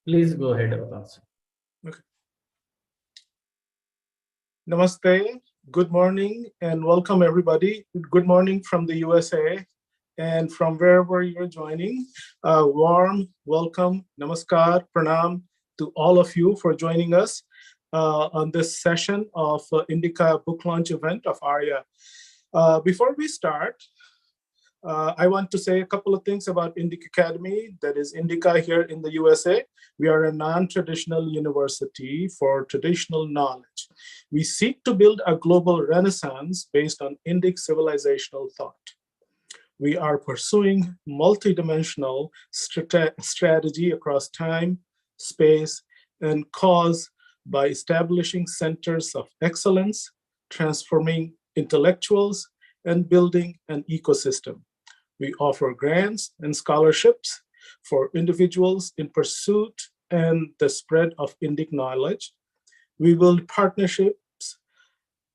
Please go ahead, Avas. Okay. Namaste, good morning, and welcome everybody. Good morning from the USA and from wherever you're joining. Warm welcome, namaskar, pranam to all of you for joining us on this session of Indica book launch event of Aryaa. Before we start, I want to say a couple of things about Indica Academy, that is Indica here in the USA. We are a non-traditional university for traditional knowledge. We seek to build a global renaissance based on Indic civilizational thought. We are pursuing multidimensional strategy across time, space, and cause by establishing centers of excellence, transforming intellectuals, and building an ecosystem. We offer grants and scholarships for individuals in pursuit and the spread of Indic knowledge. We build partnerships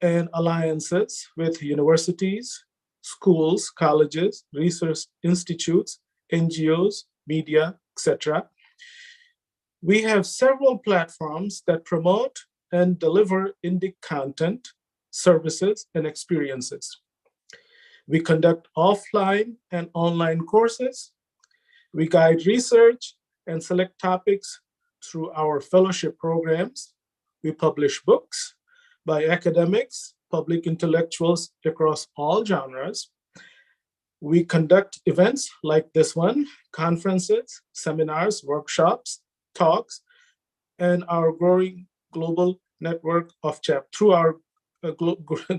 and alliances with universities, schools, colleges, research institutes, NGOs, media, etc. We have several platforms that promote and deliver Indic content, services, and experiences. We conduct offline and online courses. We guide research and select topics through our fellowship programs. We publish books by academics, public intellectuals across all genres. We conduct events like this one, conferences, seminars, workshops, talks, and our growing global network of through our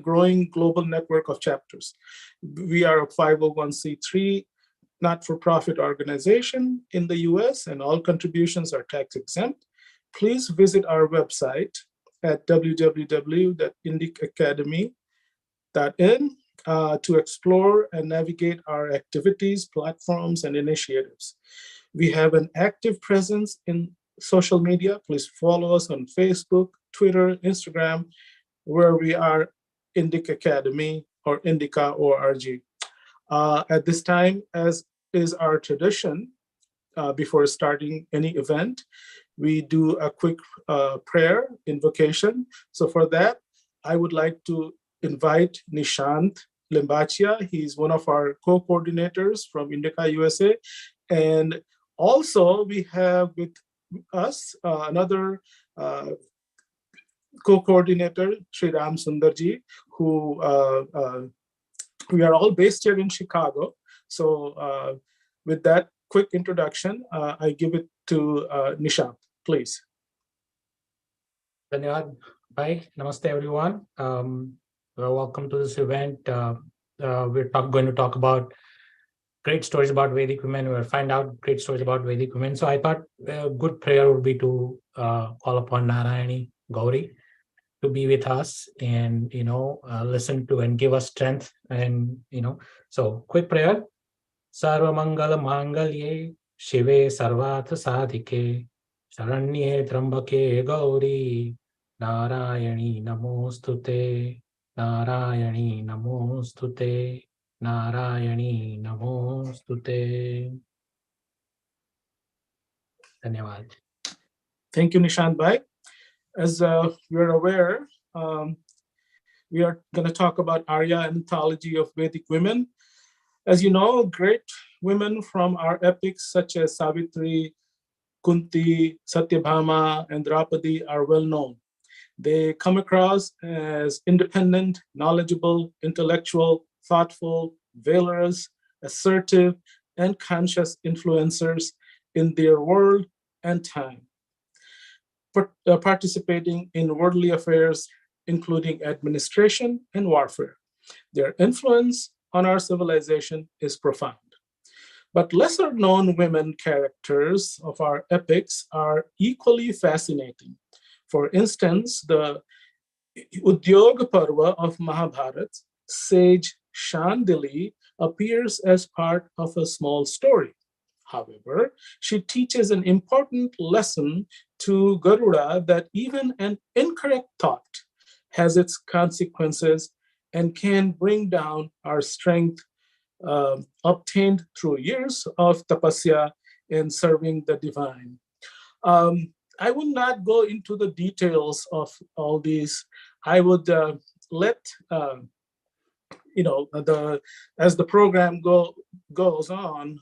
growing global network of chapters. We are a 501c3 not-for-profit organization in the US, and all contributions are tax exempt. Please visit our website at www.indicacademy.in to explore and navigate our activities, platforms, and initiatives. We have an active presence in social media. Please follow us on Facebook, Twitter, Instagram, where we are Indica Academy or Indica ORG. At this time, as is our tradition, before starting any event, we do a quick prayer invocation. So for that, I would like to invite Nishant Limbachia. He's one of our co-coordinators from Indica USA. And also we have with us another co-coordinator, Sri Ram Sundarji, who we are all based here in Chicago. So with that quick introduction, I give it to Nishant, please. Dhanyawad. Bye. Namaste, everyone. Welcome to this event. We're going to talk about great stories about Vedic women. We'll find out great stories about Vedic women. So I thought a good prayer would be to call upon Narayani Gauri to be with us and, listen to and give us strength. And, so quick prayer. Sarva Mangala Mangalye Shive Sarvatha Sadhike Sharanye Trambake Gauri Narayani Namostute Narayani Namostute Narayani Namostute. Dhanyawad. Thank you, Nishant Bhai. As we're aware, we are going to talk about Aryaa Anthology of Vedic Women. As you know, great women from our epics such as Savitri, Kunti, Satyabhama, and Draupadi are well known. They come across as independent, knowledgeable, intellectual, thoughtful, valorous, assertive, and conscious influencers in their world and time, participating in worldly affairs, including administration and warfare. Their influence on our civilization is profound. But lesser known women characters of our epics are equally fascinating. For instance, the Udyog Parva of Mahabharata, sage Shandili appears as part of a small story. However, she teaches an important lesson to Garuda that even an incorrect thought has its consequences and can bring down our strength obtained through years of tapasya in serving the divine. I would not go into the details of all these. I would let as the program goes on,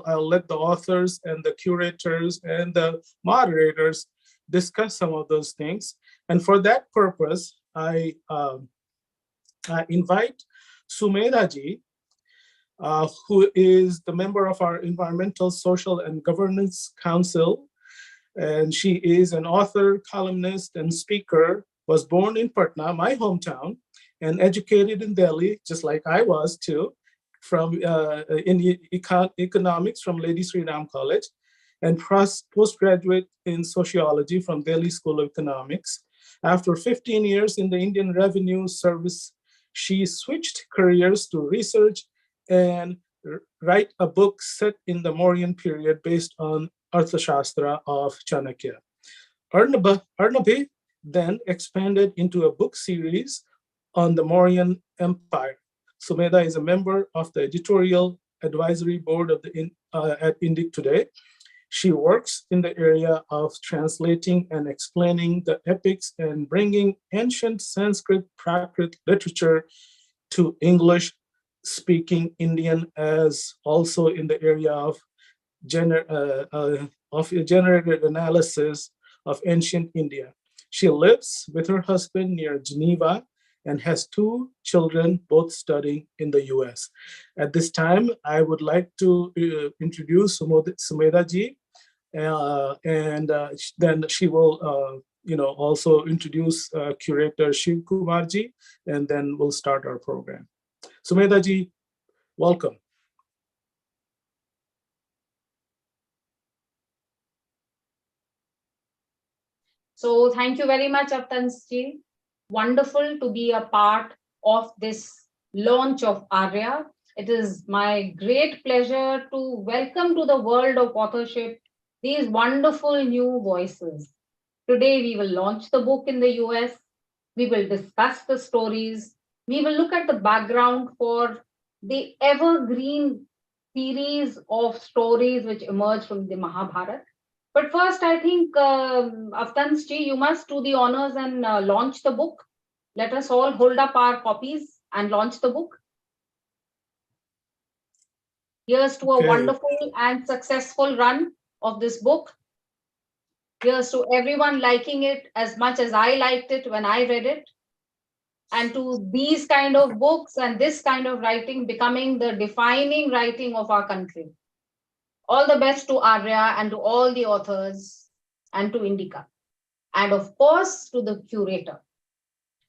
I'll let the authors and the curators and the moderators discuss some of those things. And for that purpose, I invite Sumedha ji, who is the member of our Environmental, Social, and Governance Council. And she is an author, columnist, and speaker, was born in Patna, my hometown, and educated in Delhi, just like I was too, in economics from Lady Sri Ram College, and postgraduate in sociology from Delhi School of Economics. After 15 years in the Indian Revenue Service, she switched careers to research and write a book set in the Mauryan period based on Arthashastra of Chanakya. Arnabhi then expanded into a book series on the Mauryan Empire. Sumedha is a member of the editorial advisory board of at Indica Today. She works in the area of translating and explaining the epics and bringing ancient Sanskrit Prakrit literature to English-speaking Indian, as also in the area of generated analysis of ancient India. She lives with her husband near Geneva and has 2 children, both studying in the US. At this time, I would like to introduce Sumedha ji, and then she will also introduce curator Shivakumar ji, and then we'll start our program. Sumedha ji, welcome. So thank you very much, Avtansji. Wonderful to be a part of this launch of Aryaa. It is my great pleasure to welcome to the world of authorship these wonderful new voices. Today we will launch the book in the US. We will discuss the stories. We will look at the background for the evergreen series of stories which emerge from the Mahabharata. But first, I think, Avtansji, you must do the honors and launch the book. Let us all hold up our copies and launch the book. Here's to a wonderful and successful run of this book. Here's to everyone liking it as much as I liked it when I read it. And to these kind of books and this kind of writing becoming the defining writing of our country. All the best to Aryaa and to all the authors and to Indica. And of course, to the curator,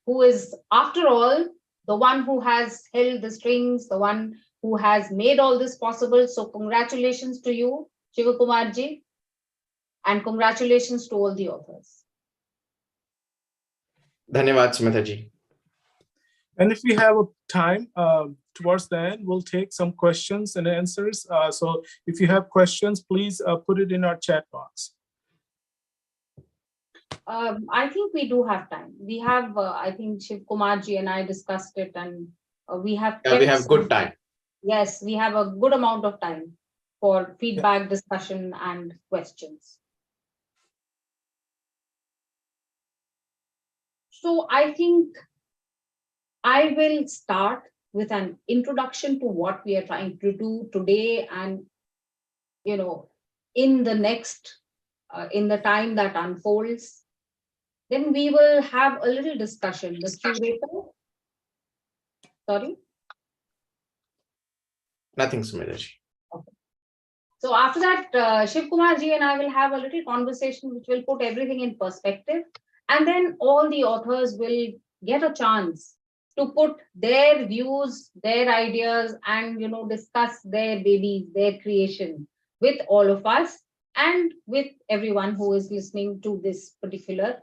who is, after all, the one who has held the strings, the one who has made all this possible. So congratulations to you, Shivakumar ji, and congratulations to all the authors. Dhanyavad, Sumedha ji. And if we have time, towards the end, we'll take some questions and answers. So if you have questions, please put it in our chat box. I think we do have time. We have, I think Shivakumar ji and I discussed it, and we have. Yeah, we have good time. Yes, we have a good amount of time for feedback, discussion, and questions. So I think I will start with an introduction to what we are trying to do today, and in the next, in the time that unfolds. Then we will have a little discussion. The curator. Sorry. Nothing, Sumedha ji. Okay. So after that, Shivakumar ji and I will have a little conversation which will put everything in perspective, and then all the authors will get a chance to put their views, their ideas, and discuss their babies, their creation with all of us and with everyone who is listening to this particular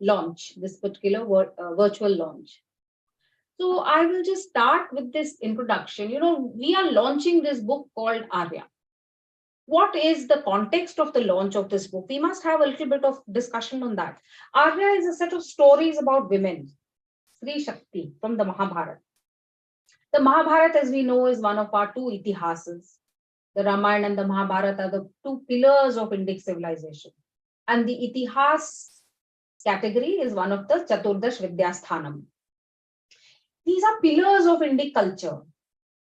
launch, this particular virtual launch. So I will just start with this introduction. We are launching this book called Aryaa. What is the context of the launch of this book? We must have a little bit of discussion on that. Aryaa is a set of stories about women, Sri Shakti from the Mahabharata. The Mahabharata, as we know, is one of our 2 Itihasas. The Ramayana and the Mahabharata are the 2 pillars of Indic civilization. And the Itihas category is one of the Chaturdash Vidyasthanam. These are pillars of Indic culture,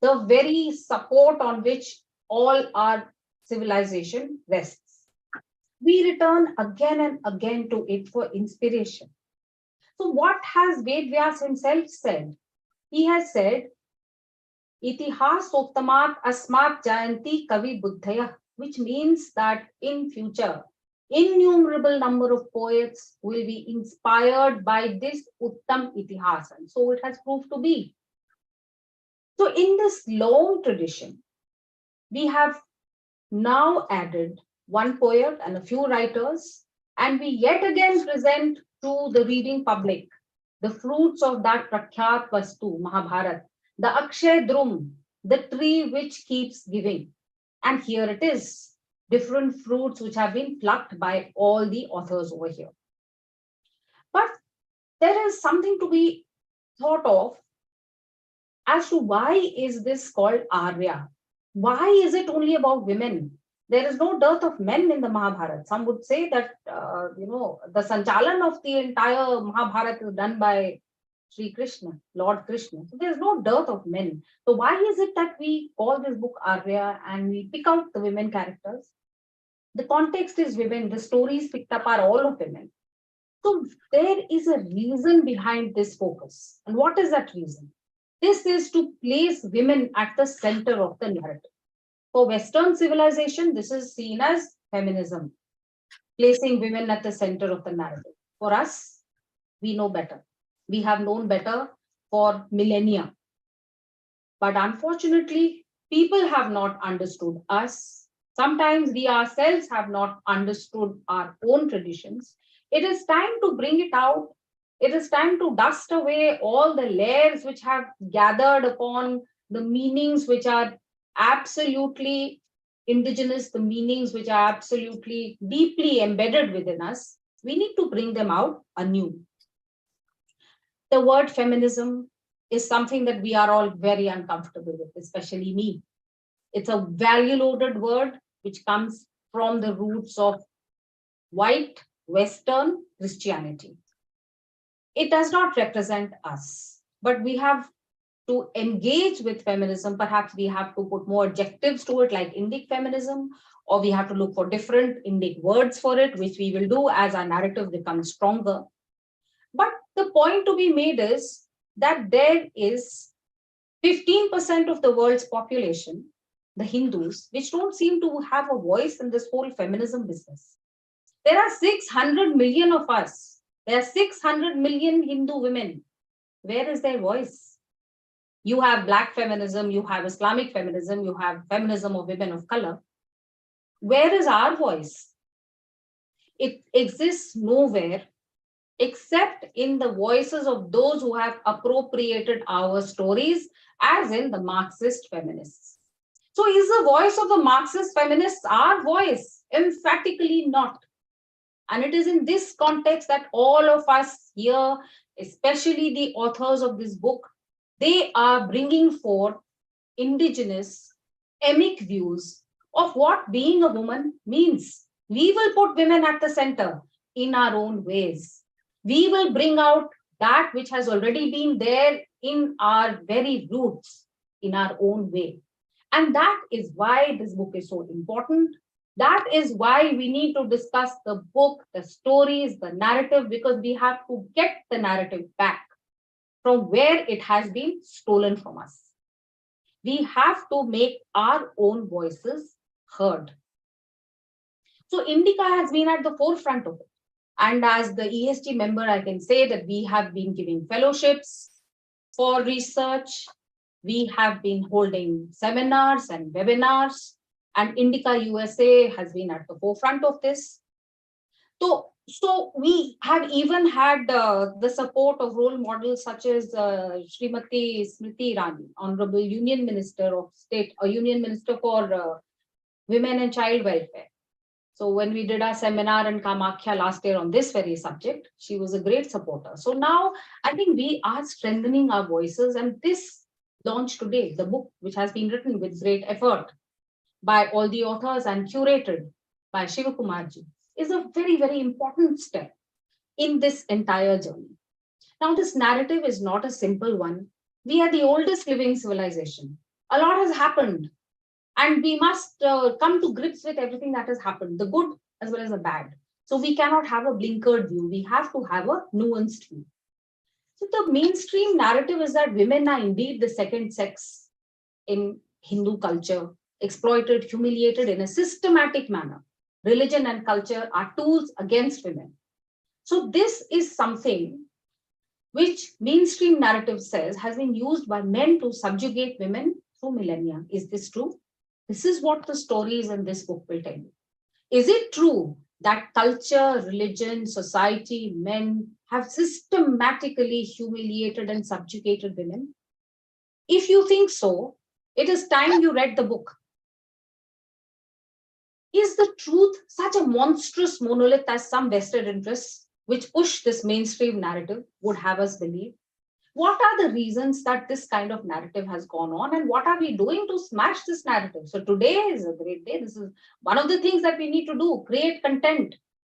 the very support on which all our civilization rests. We return again and again to it for inspiration. So what has Ved Vyas himself said? He has said, Itihasottamat asmat jayanti kavi buddhaya, which means that in future, innumerable number of poets will be inspired by this Uttam Itihas. And so it has proved to be. So in this long tradition, we have now added one poet and a few writers, and we yet again present to the reading public the fruits of that Prakhyat Vastu, Mahabharat, the Akshay Drum, the tree which keeps giving. And here it is, different fruits which have been plucked by all the authors over here. But there is something to be thought of as to why is this called Arya? Why is it only about women? There is no dearth of men in the Mahabharata. Some would say that, the Sanchalan of the entire Mahabharata is done by Sri Krishna, Lord Krishna. So there's no dearth of men. So why is it that we call this book Arya and we pick out the women characters? The context is women. The stories picked up are all of women. So there is a reason behind this focus. And what is that reason? This is to place women at the center of the narrative. For Western civilization, this is seen as feminism, placing women at the center of the narrative. For us, we know better. We have known better for millennia. But unfortunately, people have not understood us. Sometimes we ourselves have not understood our own traditions. It is time to bring it out. It is time to dust away all the layers which have gathered upon the meanings which are absolutely indigenous, the meanings which are absolutely deeply embedded within us. We need to bring them out anew. The word feminism is something that we are all very uncomfortable with, especially me. It's a value-loaded word which comes from the roots of white Western Christianity. It does not represent us, but we have to engage with feminism. Perhaps we have to put more adjectives to it, like Indic feminism, or we have to look for different Indic words for it, which we will do as our narrative becomes stronger. But the point to be made is that there is 15% of the world's population, the Hindus, which don't seem to have a voice in this whole feminism business. There are 600 million of us. There are 600 million Hindu women. Where is their voice? You have Black feminism, you have Islamic feminism, you have feminism of women of color. Where is our voice? It exists nowhere except in the voices of those who have appropriated our stories, as in the Marxist feminists. So is the voice of the Marxist feminists our voice? Emphatically not. And it is in this context that all of us here, especially the authors of this book, they are bringing forth indigenous, emic views of what being a woman means. We will put women at the center in our own ways. We will bring out that which has already been there in our very roots in our own way. And that is why this book is so important. That is why we need to discuss the book, the stories, the narrative, because we have to get the narrative back from where it has been stolen from us. We have to make our own voices heard. So Indica has been at the forefront of it. And as the ESG member, I can say that we have been giving fellowships for research. We have been holding seminars and webinars. And Indica USA has been at the forefront of this. So we have even had the support of role models such as Srimati Smriti Irani, Honorable Union Minister of State, or Union Minister for Women and Child Welfare. So when we did our seminar in Kamakhya last year on this very subject, she was a great supporter. So now I think we are strengthening our voices, and this launch today, the book which has been written with great effort by all the authors and curated by Shivakumar GV, is a very, very important step in this entire journey. Now, this narrative is not a simple one. We are the oldest living civilization. A lot has happened, and we must come to grips with everything that has happened, the good as well as the bad. So we cannot have a blinkered view. We have to have a nuanced view. So the mainstream narrative is that women are indeed the second sex in Hindu culture, exploited, humiliated in a systematic manner. Religion and culture are tools against women. So this is something which mainstream narrative says has been used by men to subjugate women through millennia. Is this true? This is what the stories in this book will tell you. Is it true that culture, religion, society, men have systematically humiliated and subjugated women? If you think so, it is time you read the book. Is the truth such a monstrous monolith as some vested interests which push this mainstream narrative would have us believe? What are the reasons that this kind of narrative has gone on, and what are we doing to smash this narrative? So today is a great day. This is one of the things that we need to do, create content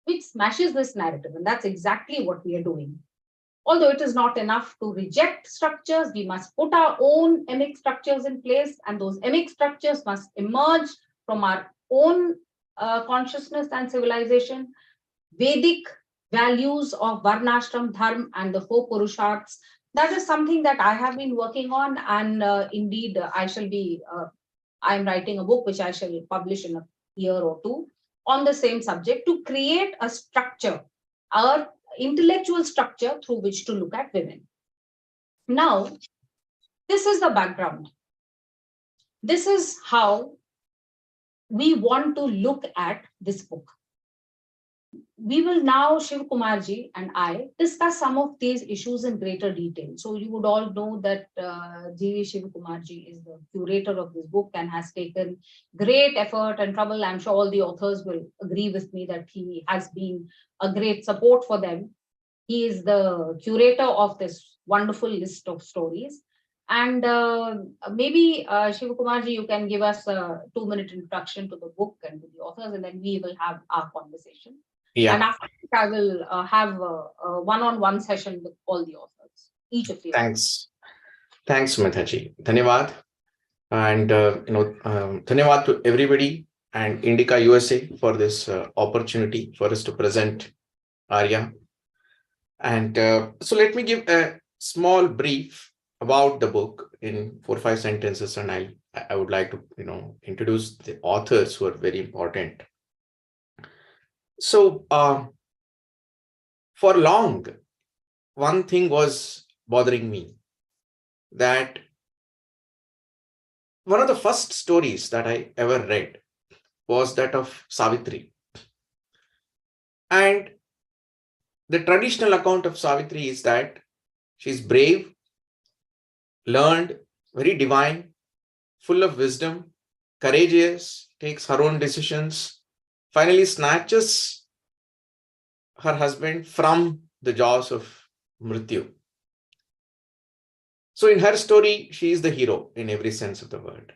which smashes this narrative, and that's exactly what we are doing. Although it is not enough to reject structures, we must put our own emic structures in place, and those emic structures must emerge from our own consciousness and civilization. Vedic values of Varnashram Dharma and the four Purusharths. That is something that I have been working on, and indeed I'm writing a book which I shall publish in a year or two on the same subject to create a structure, our intellectual structure through which to look at women. Now, this is the background. This is how we want to look at this book. We will now, Shivakumar Ji and I, discuss some of these issues in greater detail. So you would all know that GV Shivakumar Ji is the curator of this book and has taken great effort and trouble. I'm sure all the authors will agree with me that he has been a great support for them. He is the curator of this wonderful list of stories. And maybe Shivakumar Ji, you can give us a 2-minute introduction to the book and to the authors, and then we will have our conversation. Yeah. And after that, I will have a one-on-one session with all the authors, each of the Thanks. Thanks, Sumedha ji. Dhanyavad. And, dhanyavad to everybody and Indica USA for this opportunity for us to present Aryaa. And so let me give a small brief about the book in 4 or 5 sentences, and I would like to, introduce the authors who are very important. So for long, one thing was bothering me, that one of the first stories that I ever read was that of Savitri. And the traditional account of Savitri is that she's brave, learned, very divine, full of wisdom, courageous, takes her own decisions, finally snatches her husband from the jaws of Mrityu. So in her story, she is the hero in every sense of the word.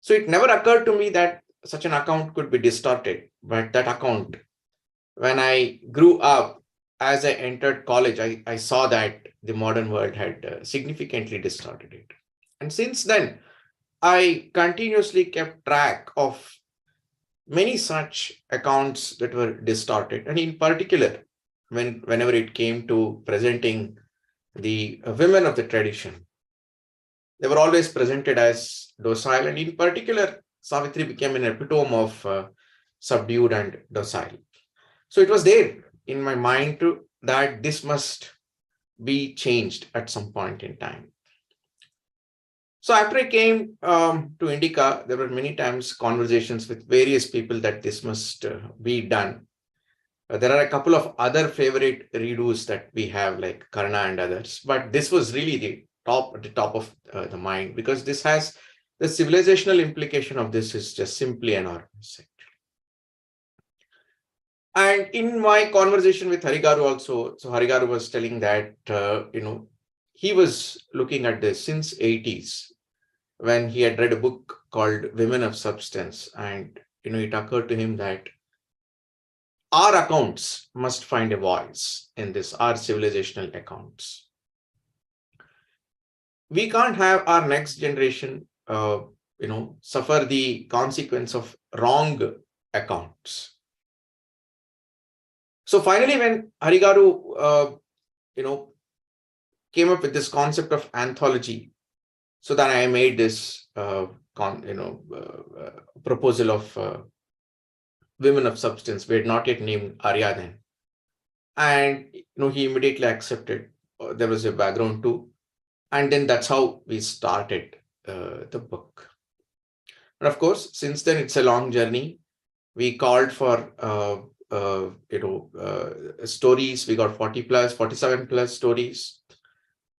So it never occurred to me that such an account could be distorted, but that account, when I grew up, as I entered college, I saw that the modern world had significantly distorted it. And since then, I continuously kept track of many such accounts that were distorted. And in particular, whenever it came to presenting the women of the tradition, they were always presented as docile. And in particular, Savitri became an epitome of subdued and docile. So it was there in my mind too, that this must be changed at some point in time. So after I came to Indica, there were many times conversations with various people that this must be done. There are a couple of other favorite redos that we have, like Karna and others, but this was really the top of the mind, because this has the civilizational implication of this is just simply enormous. And in my conversation with Harigaru also, so Harigaru was telling that, he was looking at this since 80s when he had read a book called Women of Substance. And, it occurred to him that our accounts must find a voice in this, our civilizational accounts. We can't have our next generation, suffer the consequence of wrong accounts. So finally, when Harigaru, came up with this concept of anthology, so then I made this, proposal of women of substance. We had not yet named Aryaa then, and he immediately accepted. There was a background too, and then that's how we started the book. And of course, since then it's a long journey. We called for stories. We got 40 plus, 47 plus stories.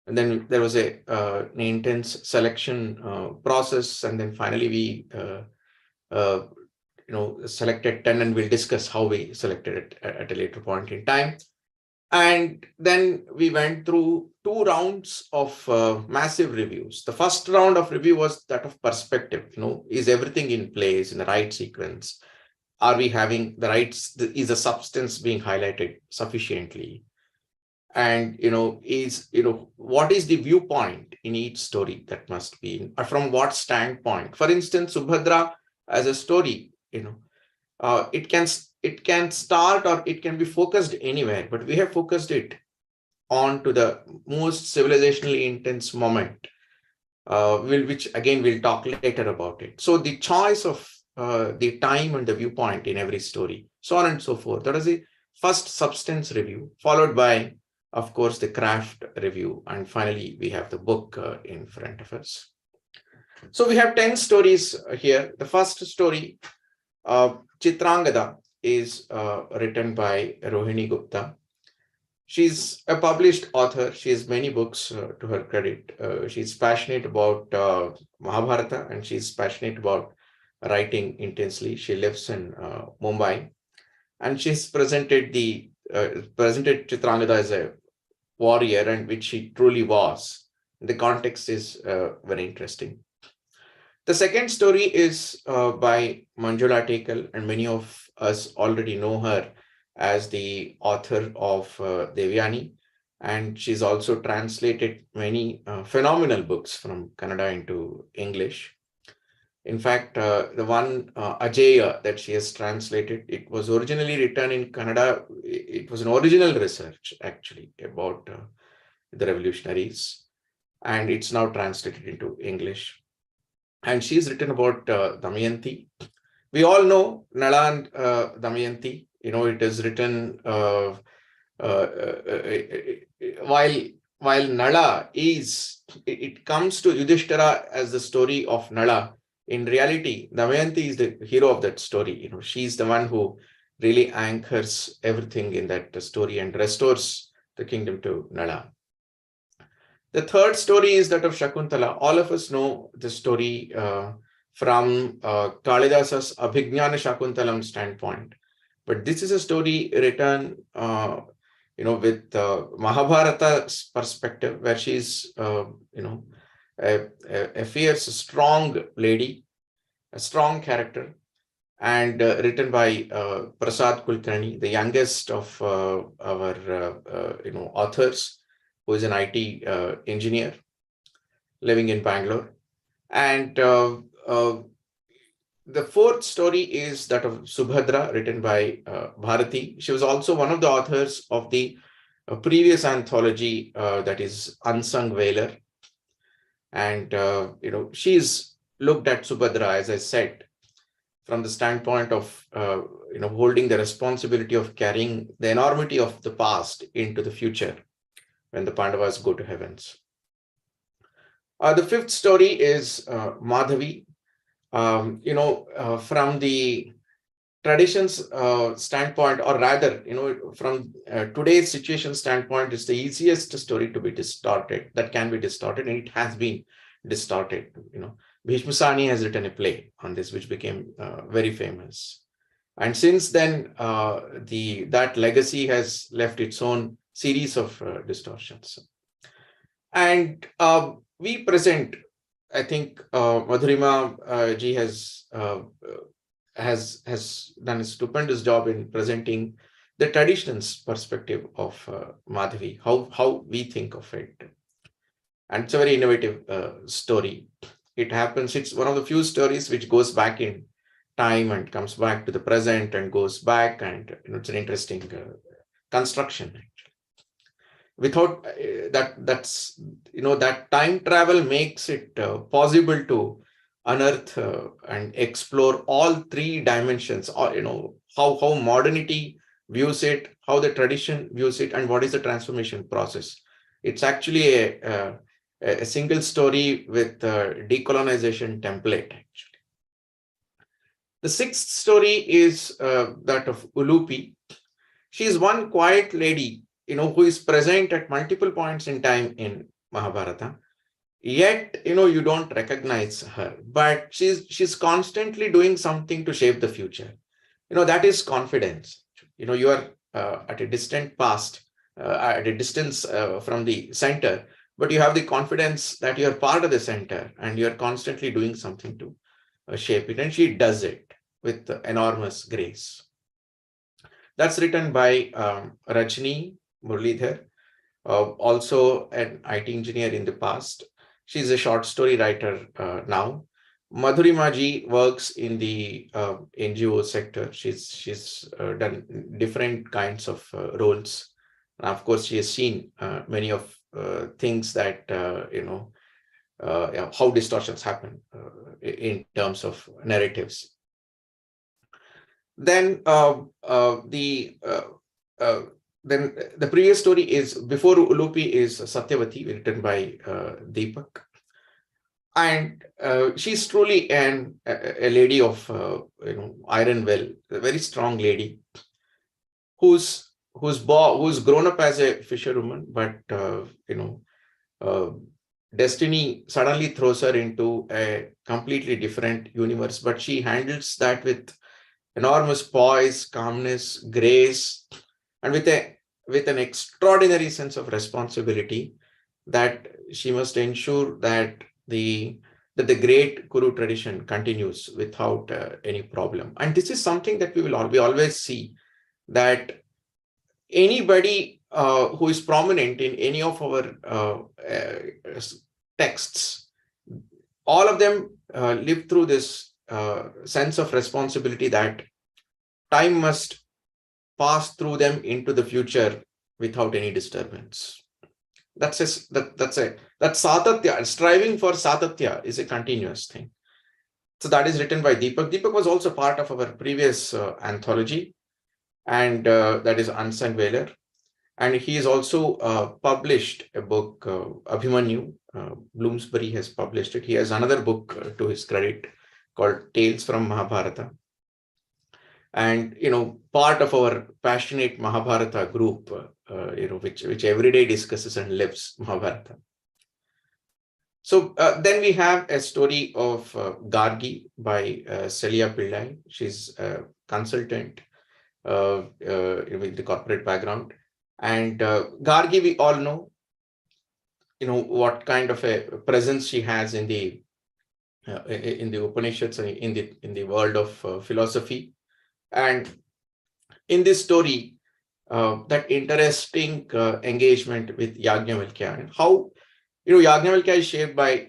And then there was an intense selection process. And then finally we selected 10, and we'll discuss how we selected it at a later point in time. And then we went through 2 rounds of massive reviews. The first round of review was that of perspective. Is everything in place in the right sequence? Are we having the right, is the substance being highlighted sufficiently? And, what is the viewpoint in each story that must be, from what standpoint? For instance, Subhadra as a story, it can start or it can be focused anywhere, but we have focused it on to the most civilizationally intense moment, which again we'll talk later about it. So the choice of the time and the viewpoint in every story, so on and so forth. That is the first substance review, followed by, of course, the craft review, and finally we have the book in front of us. So we have 10 stories here. The first story, Chitrangada, is written by Rohini Gupta. She's a published author. She has many books to her credit. She's passionate about Mahabharata, and she's passionate about writing intensely. She lives in Mumbai, and she's presented Chitrangada as a warrior, and which she truly was. The context is very interesting. The second story is by Manjula Tekal, and many of us already know her as the author of Devyani, and she's also translated many phenomenal books from Kannada into English. In fact, the one Ajaya that she has translated, it was originally written in Kannada. It was an original research actually about the revolutionaries, and it's now translated into English. And she's written about Damayanti. We all know Nala and Damayanti. It is written while Nala is, it comes to Yudhishthira as the story of Nala. In reality, Damayanti is the hero of that story. She's the one who really anchors everything in that story and restores the kingdom to Nala. The third story is that of Shakuntala. All of us know the story from Kalidasa's Abhignana Shakuntalam standpoint. But this is a story written, with Mahabharata's perspective, where she's, a fierce, strong lady, a strong character, and written by Prasad Kulkarni, the youngest of our authors, who is an IT engineer living in Bangalore. And the fourth story is that of Subhadra, written by Bharati. She was also one of the authors of the previous anthology, that is Unsung Valor. And, she's looked at Subhadra, as I said, from the standpoint of, holding the responsibility of carrying the enormity of the past into the future when the Pandavas go to heavens. The fifth story is Madhavi. From the traditions standpoint, or rather, from today's situation standpoint, it's the easiest story to be distorted, that can be distorted, and it has been distorted. Bhishma Sani has written a play on this, which became very famous. And since then, that legacy has left its own series of distortions. And we present, I think Madhurima ji has has done a stupendous job in presenting the traditions perspective of Madhavi, how we think of it. And it's a very innovative story. It's one of the few stories which goes back in time and comes back to the present and goes back, and it's an interesting construction. Without that's that time travel makes it possible to unearth and explore all three dimensions, or how modernity views it, how the tradition views it, and what is the transformation process. It's actually a single story with a decolonization template, actually. The sixth story is that of Ulupi. She is one quiet lady, who is present at multiple points in time in Mahabharata. Yet, you don't recognize her, but she's constantly doing something to shape the future. That is confidence. You are at a distant past, at a distance from the center, but you have the confidence that you're part of the center and you're constantly doing something to shape it. And she does it with enormous grace. That's written by Rajni Muralidhar, also an IT engineer in the past. She's a short story writer now. Madhurima ji works in the NGO sector. She's done different kinds of roles. And of course, she has seen many of things that, how distortions happen in terms of narratives. Then the previous story is Before Ulupi is Satyavati, written by Deepak. And she's truly a lady of iron will, a very strong lady who's grown up as a fisherwoman, but destiny suddenly throws her into a completely different universe. But she handles that with enormous poise, calmness, grace, and with an extraordinary sense of responsibility that she must ensure that the great Kuru tradition continues without any problem. And this is something that we always see, that anybody who is prominent in any of our texts, all of them live through this sense of responsibility that time must pass through them into the future without any disturbance. That's satatya. Striving for satatya is a continuous thing. So that is written by Deepak. Deepak was also part of our previous anthology, and that is Unsung Valour. And he has also published a book, Abhimanyu. Bloomsbury has published it. He has another book to his credit called Tales from Mahabharata. And part of our passionate Mahabharata group, which every day discusses and lives Mahabharata. So then we have a story of Gargi by Celia Pillai. She's a consultant with the corporate background. And Gargi, we all know, what kind of a presence she has in the Upanishads, in the world of philosophy. And in this story, that interesting engagement with Yajnavalkya, and how Yajnavalkya is shaped by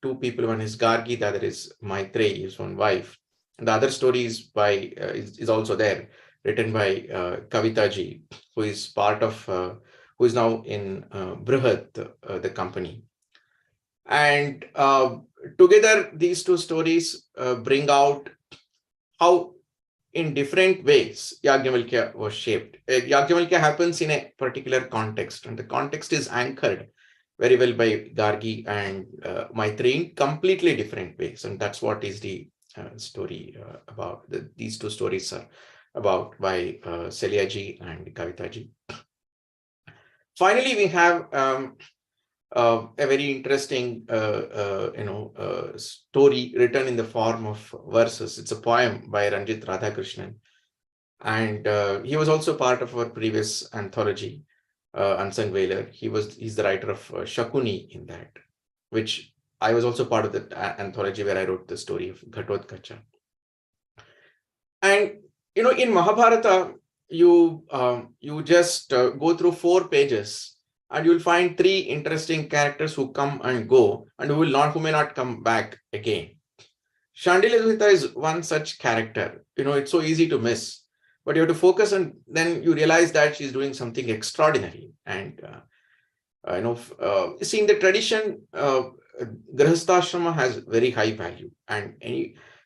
two people. One is Gargi, the other is Maitreyi, his own wife. And the other story is is also there, written by Kavita ji, who is part of who is now in Brihat, the company. And together, these two stories bring out how, in different ways, Yajnavalkya was shaped. Yajnavalkya happens in a particular context, and the context is anchored very well by Gargi and Maitreyi in completely different ways. And that's what is the story about. These two stories are about by Celia ji and Kavita ji. Finally, we have a very interesting story written in the form of verses. It's a poem by Ranjit Radhakrishnan, and he was also part of our previous anthology, Unsung Valour. He's the writer of Shakuni in that, which I was also part of the anthology where I wrote the story of Ghatotkacha. And in Mahabharata, you just go through 4 pages, and you'll find 3 interesting characters who come and go, and who may not come back again. Shandilya is one such character. It's so easy to miss, but you have to focus, and then you realize that she's doing something extraordinary. And see, in the tradition, Grihastha has very high value, and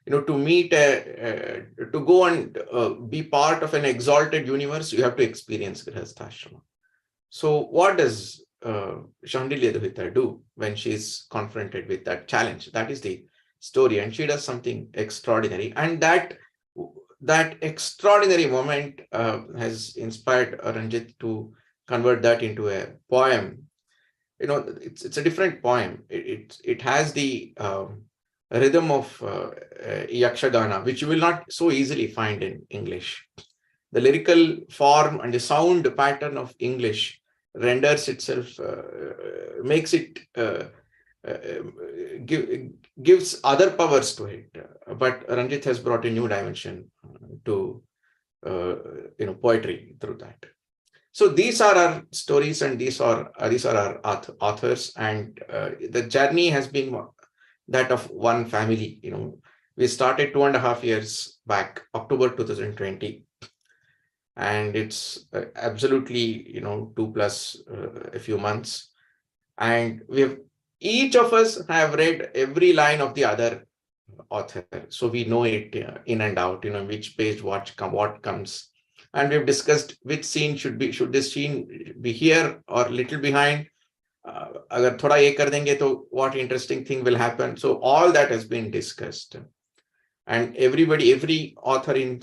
to meet to go and be part of an exalted universe, you have to experience Grihastha. So what does Shandilya do when she's confronted with that challenge? That is the story, and she does something extraordinary, and that extraordinary moment has inspired Ranjit to convert that into a poem. It's a different poem. It has the rhythm of Yakshagana, which you will not so easily find in English. The lyrical form and the sound pattern of English renders itself, makes it, gives other powers to it. But Ranjit has brought a new dimension to poetry through that. So these are our stories, and these are our authors, and the journey has been that of one family. We started 2.5 years back, October 2020, and it's absolutely 2 plus a few months, and each of us have read every line of the other author, so we know it in and out. Which page what comes. And we've discussed which scene should this scene be here or little behind. Agar thoda ye kar denge to what interesting thing will happen. So all that has been discussed, and every author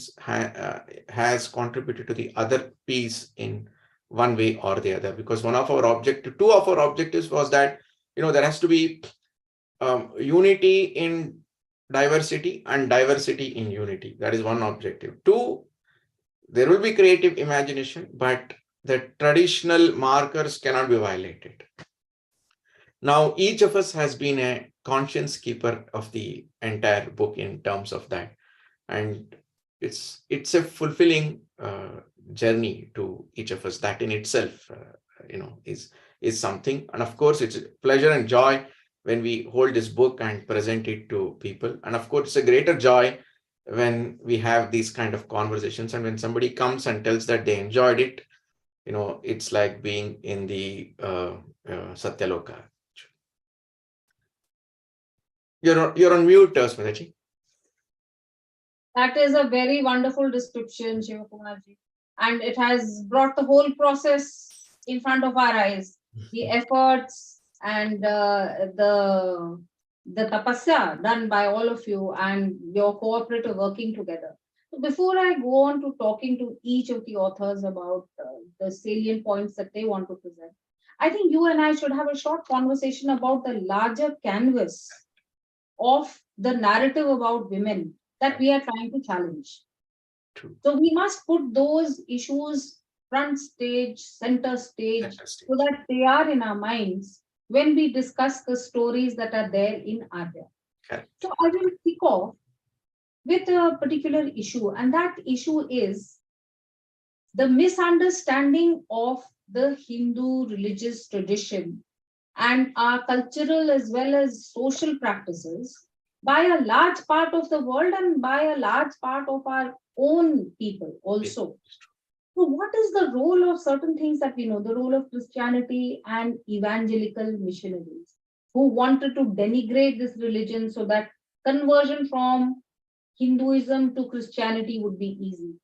has contributed to the other piece in one way or the other, because two of our objectives was that there has to be unity in diversity and diversity in unity. That is one objective. 2, there will be creative imagination, but the traditional markers cannot be violated. Now, each of us has been a conscience keeper of the entire book in terms of that. And it's a fulfilling journey to each of us. That in itself, is something. And of course, it's a pleasure and joy when we hold this book and present it to people. And of course, it's a greater joy when we have these kind of conversations, and when somebody comes and tells that they enjoyed it, it's like being in the Satyaloka. You're on mute, Sumedha. That is a very wonderful description, Shivakumar ji. And it has brought the whole process in front of our eyes. The efforts and the tapasya done by all of you and your cooperative working together. So before I go on to talking to each of the authors about the salient points that they want to present, I think you and I should have a short conversation about the larger canvas of the narrative about women that we are trying to challenge. True. So we must put those issues front stage, center stage, so that they are in our minds when we discuss the stories that are there in Aryaa. Okay. So I will kick off with a particular issue, and that issue is the misunderstanding of the Hindu religious tradition and our cultural as well as social practices by a large part of the world and by a large part of our own people also. So what is the role of certain things that we know, the role of Christianity and evangelical missionaries who wanted to denigrate this religion so that conversion from Hinduism to Christianity would be easy?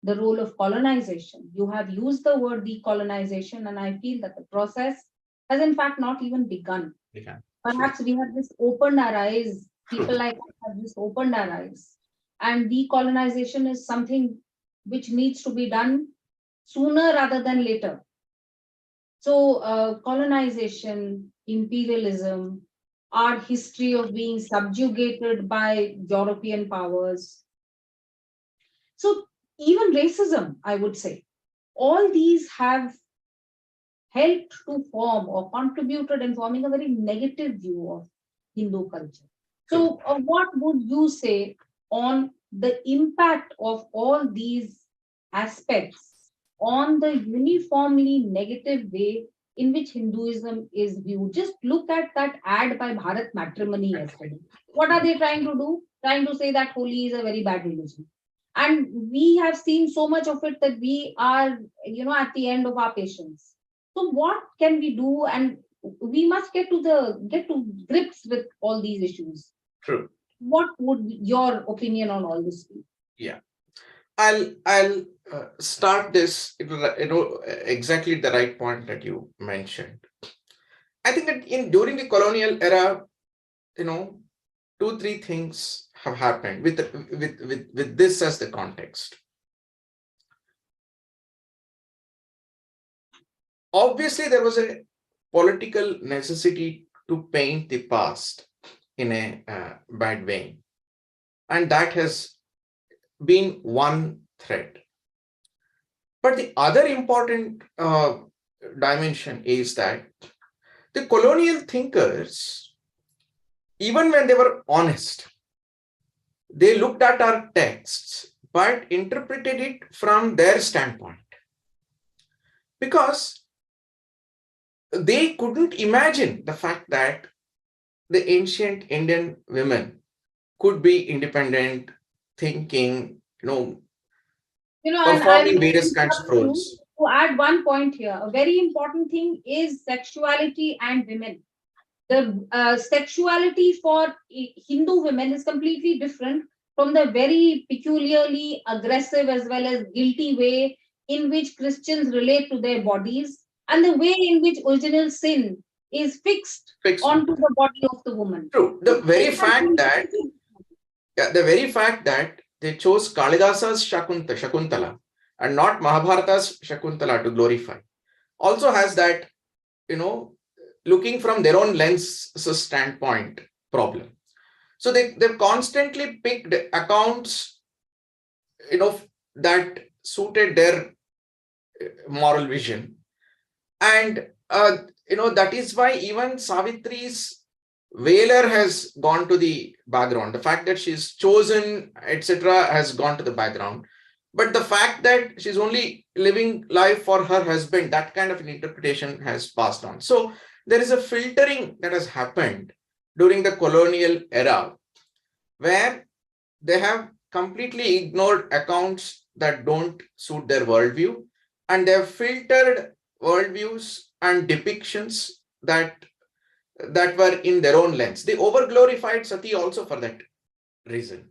The role of colonization. You have used the word decolonization, and I feel that the process has in fact not even begun. Perhaps we have just opened our eyes. People like us have just opened our eyes. And decolonization is something which needs to be done sooner rather than later. So colonization, imperialism, our history of being subjugated by European powers. So even racism, I would say, all these have helped to form or contributed in forming a very negative view of Hindu culture. So what would you say on the impact of all these aspects on the uniformly negative way in which Hinduism is viewed. Just look at that ad by Bharat Matrimony yesterday. What are they trying to do? Trying to say that Holi is a very bad religion. And we have seen so much of it that we are, at the end of our patience. So what can we do? And we must get to grips with all these issues. True. What would your opinion on all this be? Yeah, I'll start this. Exactly the right point that you mentioned. I think that during the colonial era, 2-3 things have happened with this as the context. Obviously, there was a political necessity to paint the past in a bad way, and that has been one thread. But the other important dimension is that the colonial thinkers, even when they were honest, they looked at our texts but interpreted it from their standpoint, because they couldn't imagine the fact that the ancient Indian women could be independent, thinking, And performing various kinds of roles. To add one point here, a very important thing is sexuality and women. The sexuality for Hindu women is completely different from the very peculiarly aggressive as well as guilty way in which Christians relate to their bodies, and the way in which original sin is fixed onto the body of the woman. True. The very fact that they chose Kalidasa's Shakuntala and not Mahabharata's Shakuntala to glorify also has that, looking from their own lens standpoint problem. So they've constantly picked accounts, that suited their moral vision. And, that is why even Savitri's Valor has gone to the background. The fact that she's chosen, etc., has gone to the background. But the fact that she's only living life for her husband, that kind of an interpretation has passed on. So there is a filtering that has happened during the colonial era, where they have completely ignored accounts that don't suit their worldview, and they have filtered worldviews and depictions that were in their own lens. They over-glorified Sati also for that reason,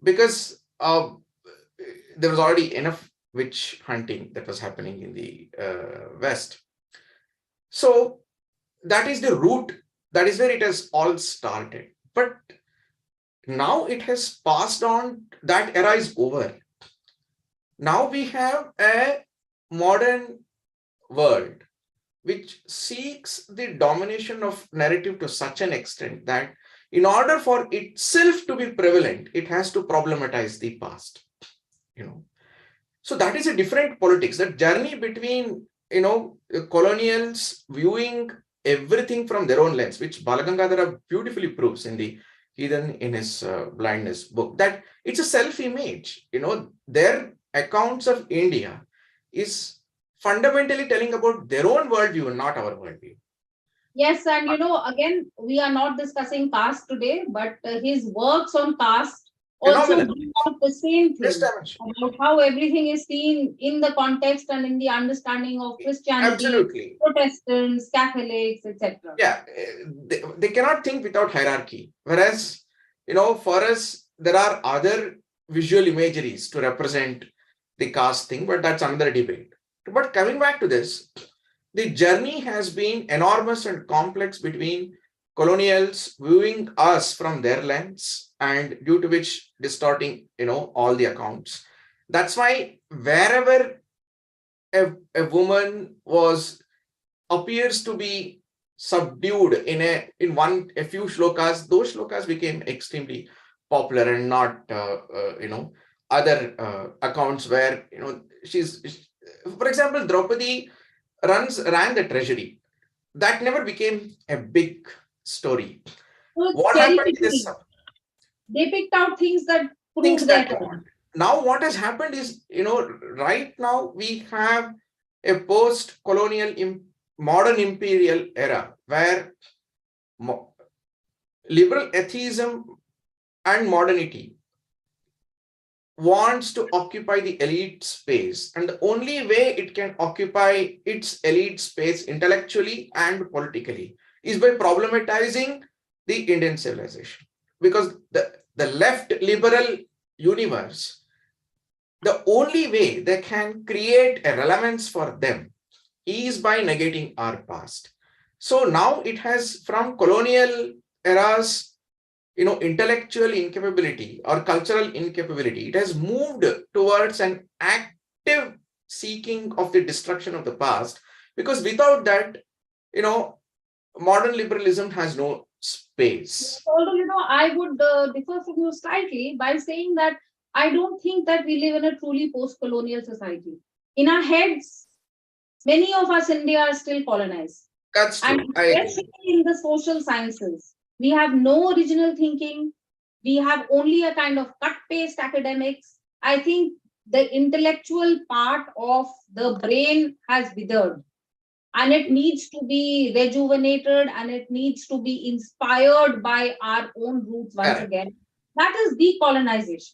because there was already enough witch hunting that was happening in the West. So that is the root. That is where it has all started. But now it has passed on. That era is over. Now we have a modern world which seeks the domination of narrative to such an extent that in order for itself to be prevalent, it has to problematize the past. So that is a different politics. That journey between, colonials viewing everything from their own lens, which Balagangadhara beautifully proves in the Heathen in his Blindness book, that it's a self-image. Their accounts of India is fundamentally telling about their own worldview and not our worldview. Yes, and again, we are not discussing caste today, but his works on caste also bring out the same thing about how everything is seen in the context and in the understanding of Christianity, absolutely, Protestants, Catholics, etc. Yeah, they cannot think without hierarchy. Whereas, for us, there are other visual imageries to represent the caste thing, but that's another debate. But coming back to this, the journey has been enormous and complex between colonials viewing us from their lens, and due to which distorting, all the accounts. That's why wherever a woman appears to be subdued in a few shlokas, those shlokas became extremely popular, and not other accounts where she's, for example, Draupadi ran the treasury. That never became a big story. So What happened in this? they picked out things that things prove that their they point. want. Now, what has happened is, right now we have a post-colonial, modern imperial era where liberal atheism and modernity wants to occupy the elite space. And the only way it can occupy its elite space intellectually and politically is by problematizing the Indian civilization. Because the left liberal universe, the only way they can create a relevance for them is by negating our past. So now it has, from colonial eras, intellectual incapability or cultural incapability, it has moved towards an active seeking of the destruction of the past, because without that, modern liberalism has no space. Although, I would differ from you slightly by saying that I don't think that we live in a truly post-colonial society. In our heads, many of us India are still colonized. That's true. And I agree. especially in the social sciences, we have no original thinking. We have only a kind of cut-paste academics. I think the intellectual part of the brain has withered, and it needs to be rejuvenated, and it needs to be inspired by our own roots once Correct. again. That is decolonization.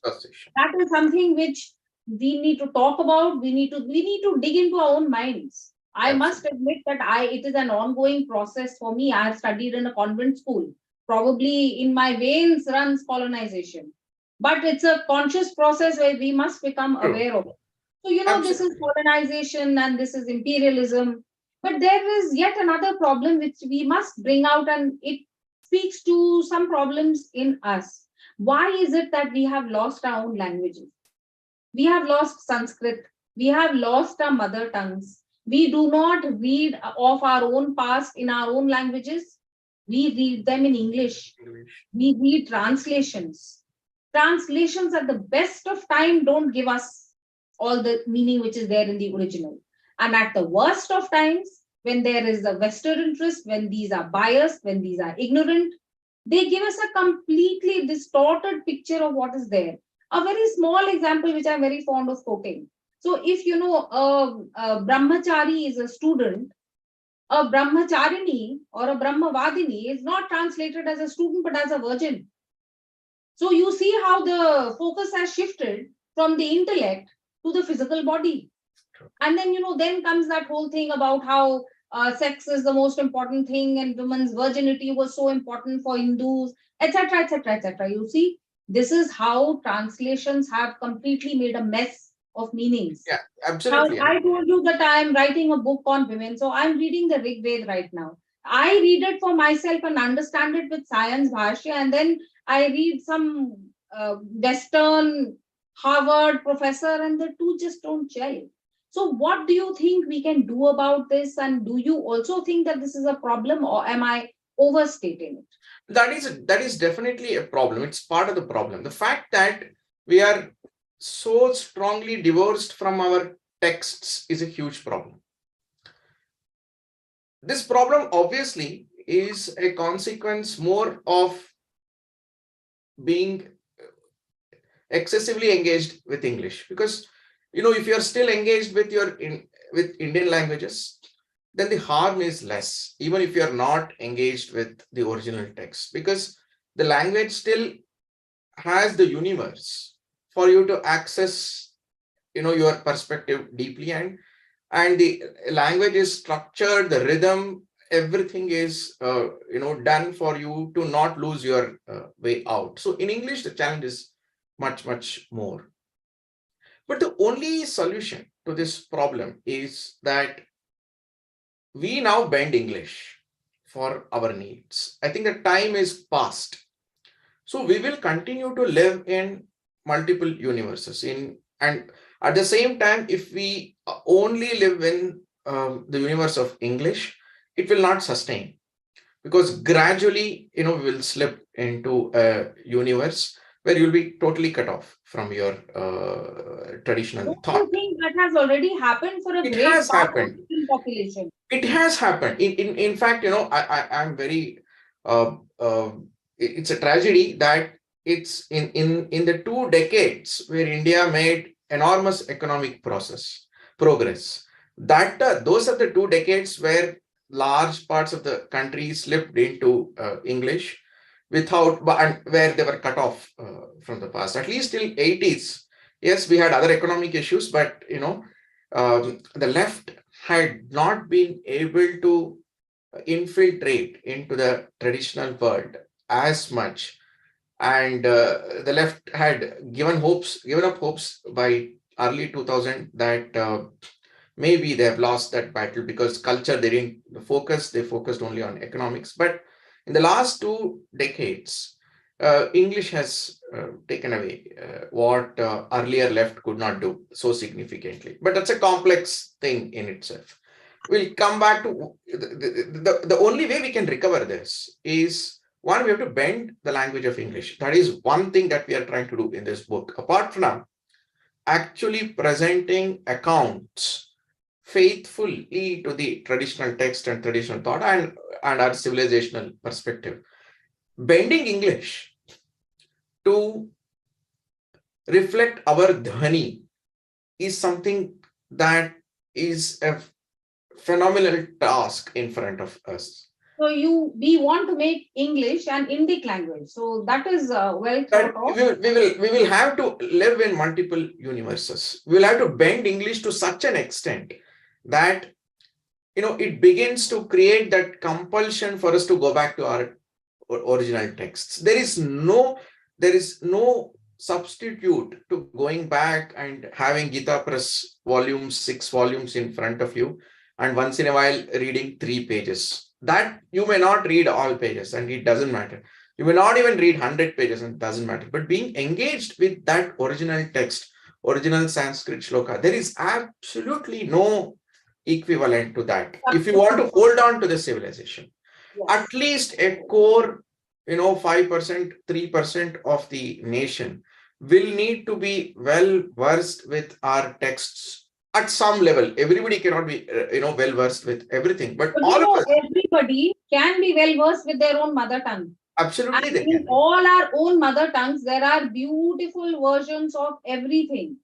That is something which we need to talk about. We need to dig into our own minds. I must admit that it is an ongoing process for me. I have studied in a convent school. Probably in my veins runs colonization, but it's a conscious process where we must become True. aware of it. So, this is colonization and this is imperialism. But there is yet another problem which we must bring out, and it speaks to some problems in us. Why is it that we have lost our own languages? We have lost Sanskrit. We have lost our mother tongues. We do not read of our own past in our own languages. We read them in English. We read translations. Translations at the best of time don't give us all the meaning which is there in the original. And at the worst of times, when there is a vested interest, when these are biased, when these are ignorant, they give us a completely distorted picture of what is there. A very small example which I'm very fond of quoting. So if a brahmachari is a student, a brahmacharini or a brahmavadini is not translated as a student but as a virgin. So you see how the focus has shifted from the intellect to the physical body. And then, then comes that whole thing about how sex is the most important thing and women's virginity was so important for Hindus, etc., etc., etc. You see, this is how translations have completely made a mess of meanings. Yeah, absolutely. Now, I told you that I am writing a book on women, so I'm reading the Rig Veda right now. I read it for myself and understand it with science bhashya, and then I read some Western Harvard professor, and the two just don't gel. So what do you think we can do about this? And do you also think that this is a problem, or am I overstating it? That is definitely a problem. It's part of the problem. The fact that we are so strongly divorced from our texts is a huge problem. This problem obviously is a consequence more of being excessively engaged with English, because if you're still engaged with with Indian languages, then the harm is less, even if you're not engaged with the original text, because the language still has the universe for you to access your perspective deeply, and the language is structured, the rhythm, everything is done for you to not lose your way out. So in English the challenge is much more. But the only solution to this problem is that we now bend English for our needs. I think the time is past. So we will continue to live in multiple universes. And at the same time, if we only live in the universe of English, it will not sustain, because gradually, we will slip into a universe where you'll be totally cut off from your traditional Don't thought. you think that has already happened for a It great has part happened. of the population? It has happened. In fact, I'm very, it's a tragedy that it's in the 2 decades where India made enormous economic progress. Those are the 2 decades where large parts of the country slipped into English and where they were cut off from the past. At least till 80s, yes, we had other economic issues, but the left had not been able to infiltrate into the traditional world as much, and the left had given up hopes by early 2000 that maybe they have lost that battle because culture, they focused only on economics. But in the last 2 decades, English has taken away what earlier left could not do so significantly. But that's a complex thing in itself. We'll come back to the only way we can recover this is, one, we have to bend the language of English. That is one thing that we are trying to do in this book. Apart from actually presenting accounts faithfully to the traditional text and traditional thought and our civilizational perspective, bending English to reflect our dhani is something that is a phenomenal task in front of us. So we want to make English an Indic language. So that is well thought of. We will have to live in multiple universes. We will have to bend English to such an extent that it begins to create that compulsion for us to go back to our original texts. There is no substitute to going back and having Gita Press volumes, 6 volumes in front of you, and once in a while reading 3 pages. That you may not read all pages, and it doesn't matter. You may not even read 100 pages, and it doesn't matter. But being engaged with that original text, original Sanskrit shloka, there is absolutely no equivalent to that. If you want to hold on to the civilization, at least a core, 5%, 3% of the nation will need to be well versed with our texts at some level. Everybody cannot be, well versed with everything, but all of us. Everybody can be well versed with their own mother tongue. Absolutely, and in all our own mother tongues, there are beautiful versions of everything.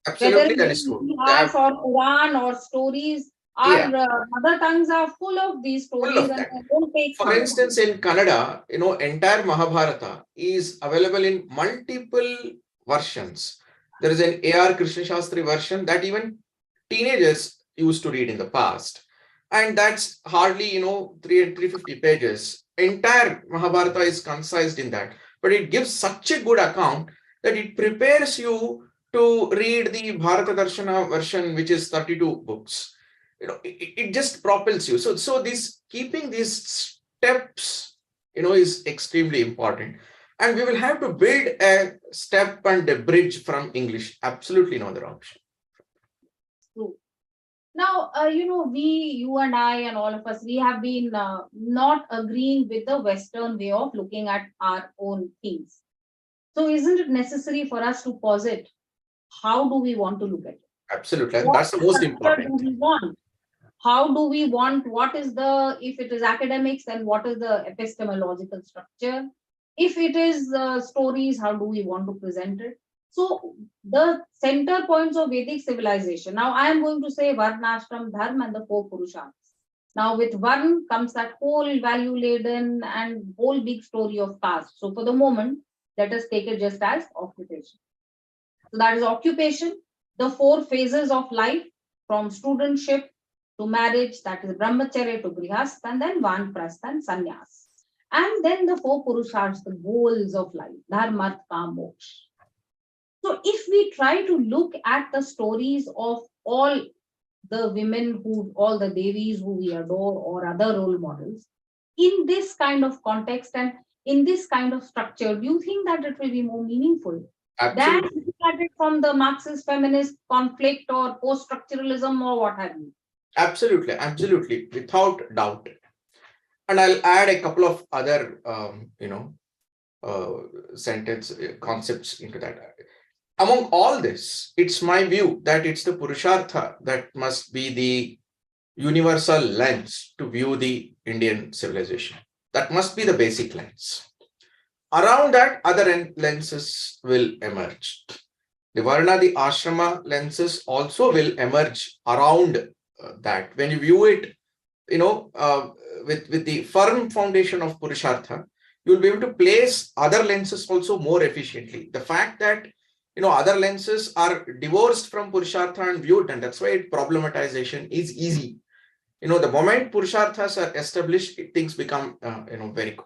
Absolutely, that is true. Whether or Quran or stories, our mother tongues are full of these stories, and they don't take. For instance, in Kannada, entire Mahabharata is available in multiple versions. There is an A.R. Krishna Shastri version that even teenagers used to read in the past, and that's hardly 350 pages. Entire Mahabharata is concised in that, but it gives such a good account that it prepares you to read the Bharata Darshana version, which is 32 books. It just propels you. So this keeping these steps is extremely important, and we will have to build a step and a bridge from English. Absolutely no other option. Now, you and I and all of us, we have been not agreeing with the Western way of looking at our own things. So isn't it necessary for us to posit how do we want to look at it? Absolutely. That's the most important. What do we want? How do we want? What is if it is academics, then what is the epistemological structure? If it is stories, how do we want to present it? So the center points of Vedic civilization. Now I am going to say Varna, Ashram, Dharma, and the 4 Purusharthas. Now with Varna comes that whole value-laden and whole big story of caste. So for the moment, let us take it just as occupation. So that is occupation, the 4 phases of life, from studentship to marriage, that is Brahmacharya to Grihastha, and then Vanprastha and Sannyas. And then the 4 Purusharthas, the goals of life, Dharma, Artha, Kama, Moksha. So if we try to look at the stories of all the women all the Devis who we adore or other role models, in this kind of context and in this kind of structure, do you think that it will be more meaningful than looking at it from the Marxist feminist conflict or post-structuralism or what have you? Absolutely, without doubt. And I'll add a couple of other, concepts into that. Among all this, it's my view that it's the Purushartha that must be the universal lens to view the Indian civilization. That must be the basic lens. around that, other lenses will emerge. The Varna, the Ashrama lenses also will emerge around that. When you view it, with the firm foundation of Purushartha, you will be able to place other lenses also more efficiently. The fact that other lenses are divorced from Purushartha and viewed, and that's why problematization is easy. The moment Purusharthas are established, things become very good.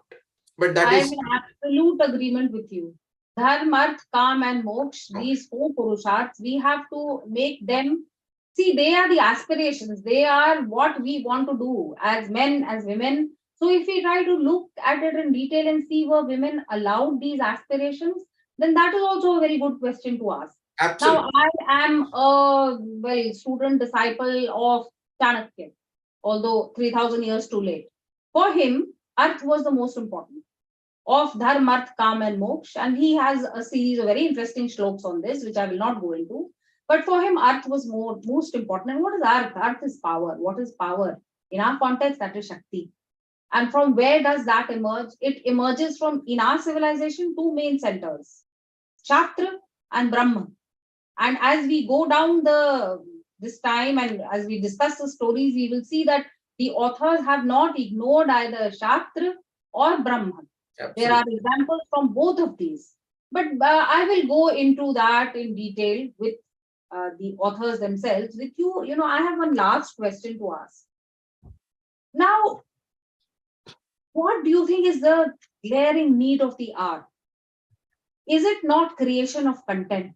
But that I is am in absolute agreement with you. Dharma, Arth, Kam, and Moksha, these four Purusharthas, we have to make them, see, they are the aspirations. They are what we want to do as men, as women. So if we try to look at it in detail and see were women allowed these aspirations, then that is also a very good question to ask. absolutely. Now, I am a student disciple of Chanakya, although 3,000 years too late. For him, Arth was the most important of Dharma, Arth, Kam, and Moksha. And he has a series of very interesting shlokas on this, which I will not go into. But for him, Arth was most important. And what is Arth? Arth is power. What is power? In our context, that is Shakti. And from where does that emerge? It emerges from, in our civilization, two main centers, Shastra and Brahma. And as we go down this time and as we discuss the stories, we will see that the authors have not ignored either Shastra or Brahma. Absolutely. There are examples from both of these. But I will go into that in detail with the authors themselves. With you, I have one last question to ask. Now, what do you think is the glaring need of the hour? Is it not creation of content?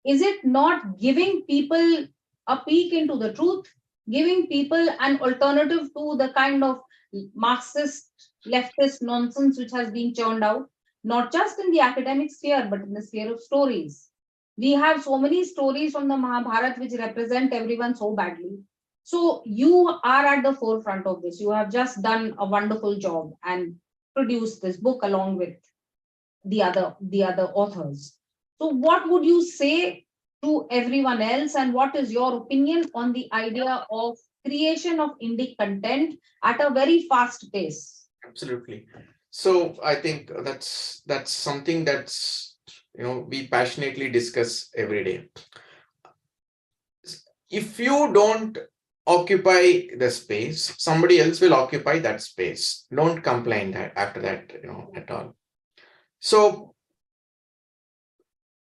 Is it not giving people a peek into the truth, giving people an alternative to the kind of Marxist, leftist nonsense which has been churned out, not just in the academic sphere, but in the sphere of stories? We have so many stories from the Mahabharata which represent everyone so badly. So you are at the forefront of this. You have just done a wonderful job and produced this book along with the other authors. So what would you say to everyone else, and what is your opinion on the idea of creation of indie content at a very fast pace? Absolutely. So I think that's something that's we passionately discuss every day. If you don't occupy the space, somebody else will occupy that space. Don't complain that after that at all. So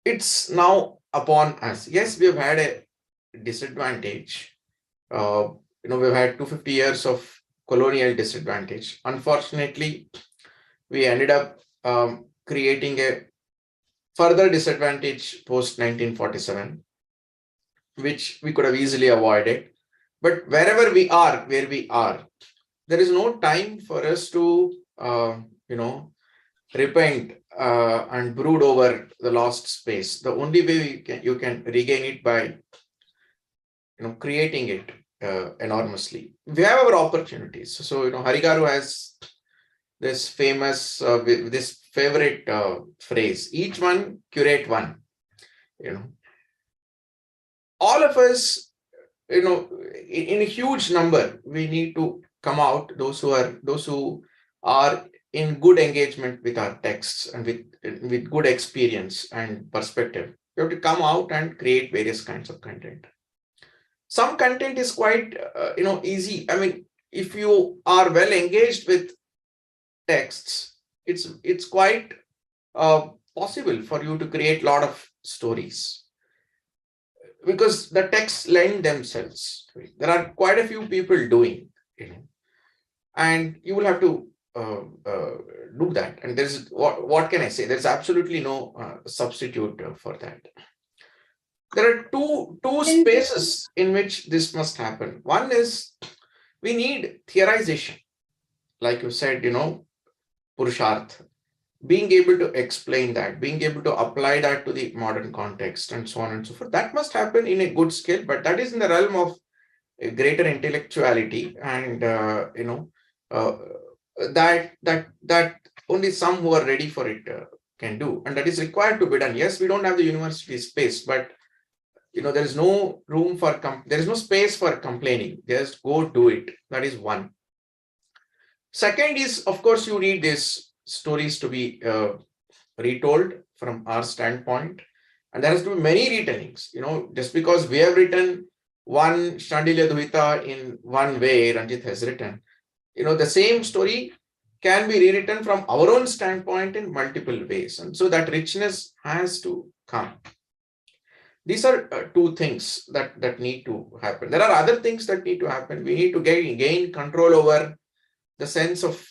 it's now upon us. Yes, we've had a disadvantage. We've had 250 years of colonial disadvantage. Unfortunately, we ended up creating a further disadvantage post 1947, which we could have easily avoided. But wherever we are, where we are, there is no time for us to, repent and brood over the lost space. The only way you can regain it by, creating it enormously. We have our opportunities. So, Harigaru has this famous, this favorite phrase, each one curate one. All of us, in a huge number, we need to come out, those who are in good engagement with our texts and with good experience and perspective. You have to come out and create various kinds of content. Some content is quite, easy. I mean, if you are well engaged with texts, it's quite possible for you to create a lot of stories because the texts lend themselves to it. There are quite a few people doing, and you will have to do that. And there's what can I say? There's absolutely no substitute for that. There are two spaces in which this must happen. One is we need theorization, like you said, Purusharth, being able to explain that, being able to apply that to the modern context and so on and so forth. That must happen in a good scale, but that is in the realm of a greater intellectuality and, that only some who are ready for it can do. And that is required to be done. Yes, we don't have the university space, but there is no room for, there is no space for complaining. Just go do it. That is one. Second is, of course, you need this stories to be retold from our standpoint, and there has to be many retellings. Just because we have written one Shandilya Duhita in one way, Ranjit has written, the same story can be rewritten from our own standpoint in multiple ways, and so that richness has to come. These are two things that need to happen. There are other things that need to happen. We need to gain control over the sense of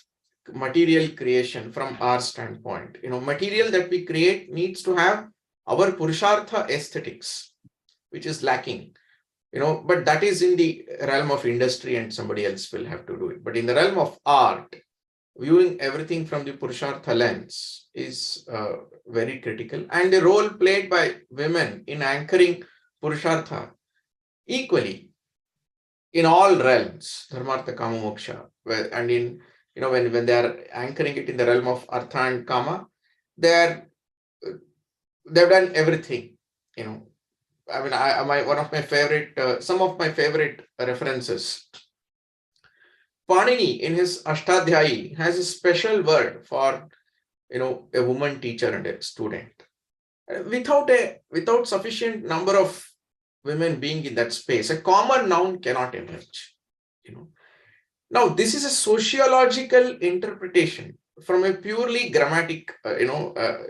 material creation from our standpoint. Material that we create needs to have our Purushartha aesthetics, which is lacking. But that is in the realm of industry and somebody else will have to do it. But in the realm of art, viewing everything from the Purushartha lens is very critical. And the role played by women in anchoring Purushartha equally in all realms, Dharmartha, Kama, Moksha, and in, when they are anchoring it in the realm of Artha and Kama, they've done everything. I mean, one of my favorite, some of my favorite references. Panini in his Ashtadhyayi has a special word for, a woman teacher and a student. Without sufficient number of women being in that space, a common noun cannot emerge. Now, this is a sociological interpretation from a purely grammatic,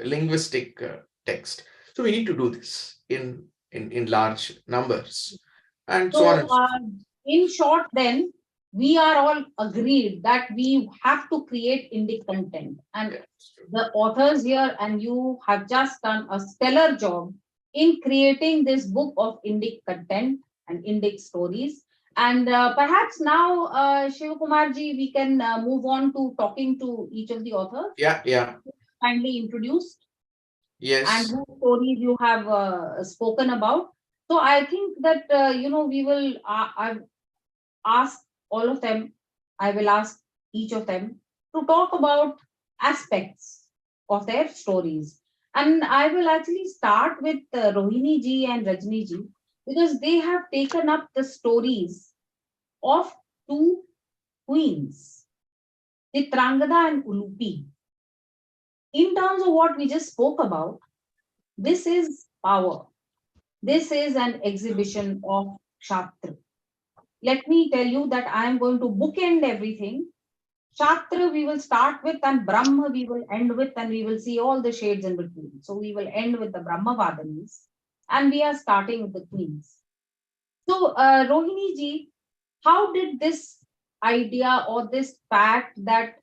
linguistic text. So we need to do this in large numbers, and so on. In short, then, we are all agreed that we have to create Indic content. And the authors here and you have just done a stellar job in creating this book of Indic content and Indic stories. And perhaps now, Shivakumar ji, we can move on to talking to each of the authors. Yeah. Kindly introduced. Yes. And whose stories you have spoken about. So I think that, we will ask all of them, I will ask each of them to talk about aspects of their stories. And I will actually start with Rohini ji and Rajni ji, because they have taken up the stories of two queens, Chitrangada and Ulupi. In terms of what we just spoke about, this is power. This is an exhibition of Kshatra. Let me tell you that I am going to bookend everything. Kshatra we will start with, and Brahma we will end with, and we will see all the shades in between. So we will end with the Brahma Vadanis, and we are starting with the queens. So Rohini ji, how did this idea or this fact that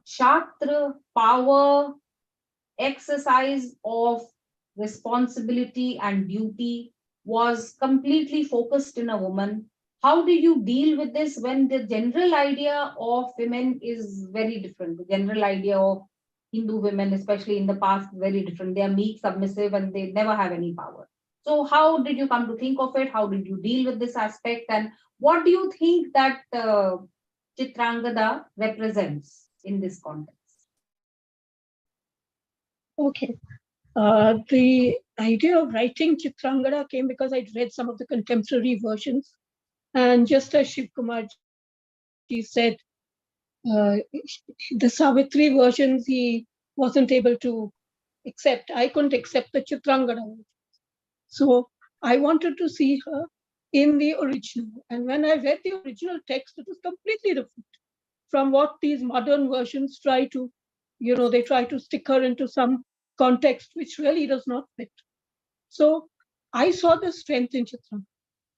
Kshatra, power, exercise of responsibility and duty was completely focused in a woman? How do you deal with this when the general idea of women is very different? The general idea of Hindu women, especially in the past, very different. They are meek, submissive, and they never have any power. So how did you come to think of it? How did you deal with this aspect? And what do you think that Chitrangada represents in this context? Okay. The idea of writing Chitrangada came because I'd read some of the contemporary versions. And just as Shivakumar ji said, the Savitri versions he wasn't able to accept. I couldn't accept the Chitrangada version. So I wanted to see her in the original. And when I read the original text, it was completely different from what these modern versions try to, they try to stick her into some context which really does not fit. So I saw the strength in Chitrangada.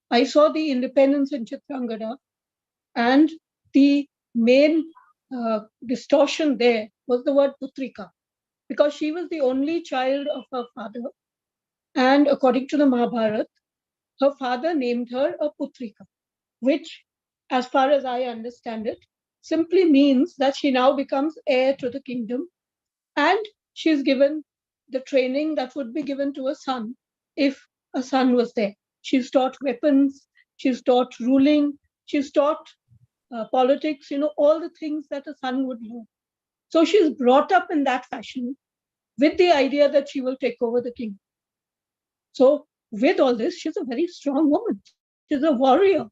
I saw the independence in Chitrangada, and the main distortion there was the word Putrika, because she was the only child of her father. And according to the Mahabharata, her father named her a Putrika, which, as far as I understand it, simply means that she now becomes heir to the kingdom, and she's given the training that would be given to a son if a son was there. She's taught weapons, she's taught ruling, she's taught politics, all the things that a son would learn. So she's brought up in that fashion with the idea that she will take over the kingdom. So with all this, she's a very strong woman. She's a warrior.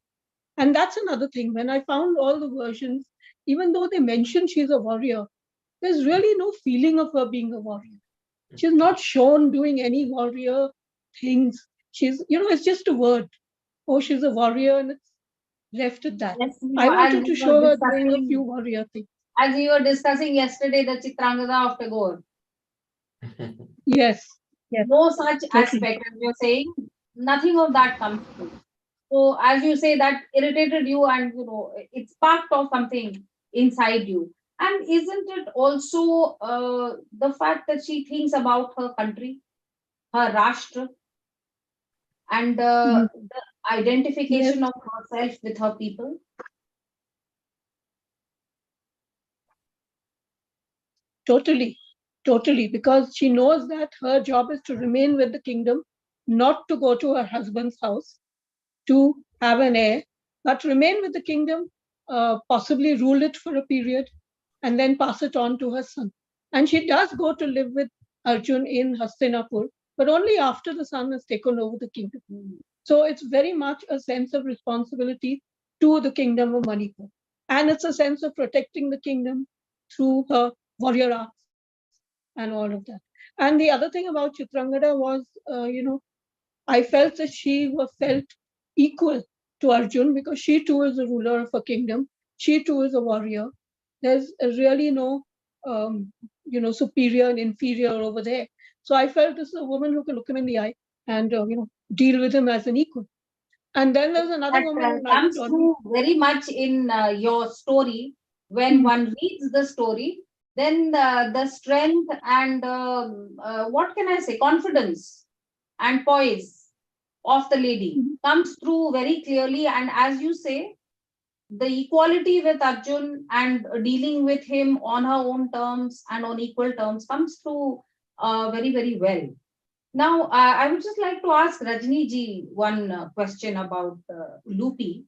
And that's another thing. When I found all the versions, even though they mention she's a warrior, there's really no feeling of her being a warrior. She's not shown doing any warrior things. She's, it's just a word. Oh, she's a warrior, and it's left at that. Yes, I as wanted we to were show her doing a discussing- few warrior things. As we were discussing yesterday, the Chitrangada of Tagore. Yes. No such Totally. aspect, as you're saying, nothing of that comes through. So, as you say, that irritated you, and it sparked off something inside you. And isn't it also the fact that she thinks about her country, her Rashtra, and the identification of herself with her people? Totally. Because she knows that her job is to remain with the kingdom, not to go to her husband's house, to have an heir, but remain with the kingdom, possibly rule it for a period, and then pass it on to her son. And she does go to live with Arjun in Hastinapur, but only after the son has taken over the kingdom. So it's very much a sense of responsibility to the kingdom of Manipur. And it's a sense of protecting the kingdom through her warrior arts and all of that. And the other thing about Chitrangada was, I felt that she was felt equal to Arjun, because she too is a ruler of a kingdom. She too is a warrior. There's really no, superior and inferior over there. So I felt this is a woman who can look him in the eye and, deal with him as an equal. And then there's another That woman who comes through very much in your story. When one reads the story, then the strength and what can I say, confidence and poise of the lady comes through very clearly. And as you say, the equality with Arjun and dealing with him on her own terms and on equal terms comes through very, very well. Now, I would just like to ask Rajni ji one question about Ulupi.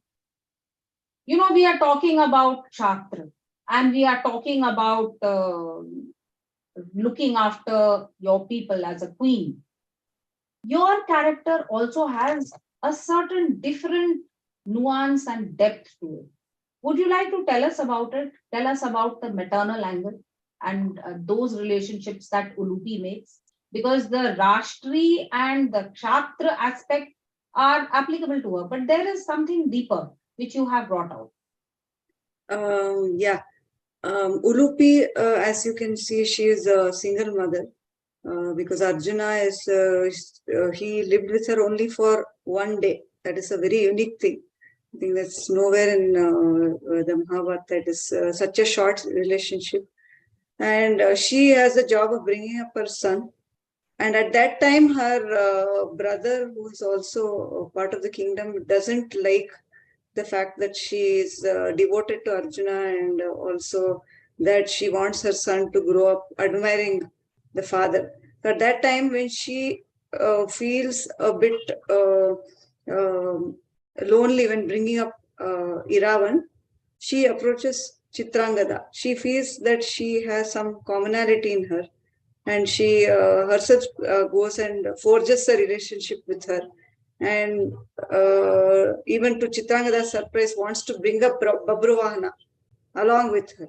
We are talking about Chatra, and we are talking about looking after your people as a queen. Your character also has a certain different nuance and depth to it. Would you like to tell us about it? Tell us about the maternal angle and those relationships that Ulupi makes, because the Rashtri and the Kshatriya aspect are applicable to her, but there is something deeper which you have brought out. Ulupi, as you can see, she is a single mother, because Arjuna he lived with her only for one day. That is a very unique thing. I think that's nowhere in the Mahabharata. It is such a short relationship. And she has the job of bringing up her son. And at that time, her brother, who is also part of the kingdom, doesn't like the fact that she is devoted to Arjuna, and also that she wants her son to grow up admiring the father. So at that time, when she feels a bit lonely when bringing up Iravan, she approaches Chitrangada. She feels that she has some commonality in her, and she herself goes and forges a relationship with her. And even to Chitrangada's surprise, wants to bring up Babruwahana along with her.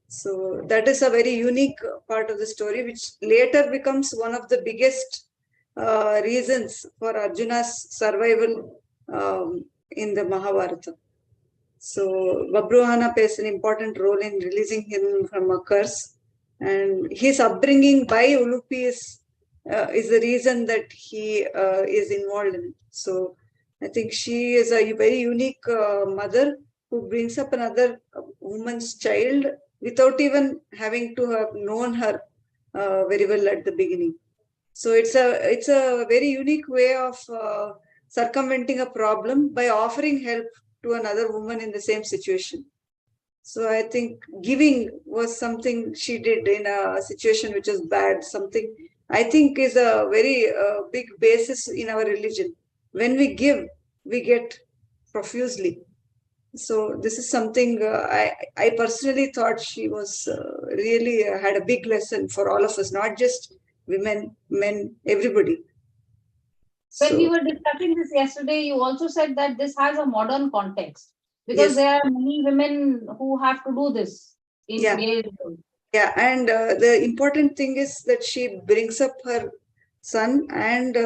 So that is a very unique part of the story, which later becomes one of the biggest reasons for Arjuna's survival in the Mahabharata. So Babruwahana plays an important role in releasing him from a curse, and his upbringing by Ulupi is the reason that he is involved in it. So I think she is a very unique mother who brings up another woman's child without even having to have known her very well at the beginning. So it's a very unique way of circumventing a problem by offering help to another woman in the same situation. So I think giving was something she did in a situation which is bad, something I think is a very big basis in our religion. When we give, we get profusely. So this is something I personally thought she was really had a big lesson for all of us, not just women, men, everybody. When we were discussing this yesterday, you also said that this has a modern context, because there are many women who have to do this in today's world. Yeah, and the important thing is that she brings up her son and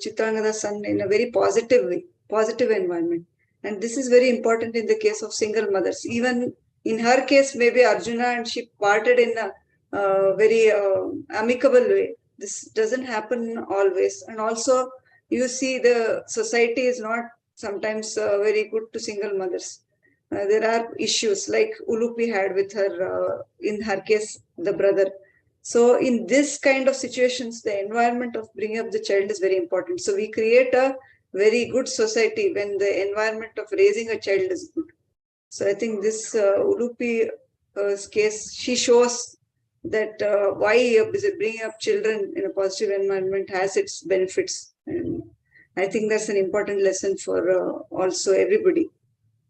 Chitrangada's son in a very positive way, positive environment. And this is very important in the case of single mothers. Even in her case, maybe Arjuna and she parted in a very amicable way. This doesn't happen always. And also, you see, the society is not sometimes very good to single mothers. There are issues like Ulupi had with her, in her case, the brother. So in this kind of situations, the environment of bringing up the child is very important. So we create a very good society when the environment of raising a child is good. So I think this Ulupi's case, she shows that why bringing up children in a positive environment has its benefits. And I think that's an important lesson for also everybody.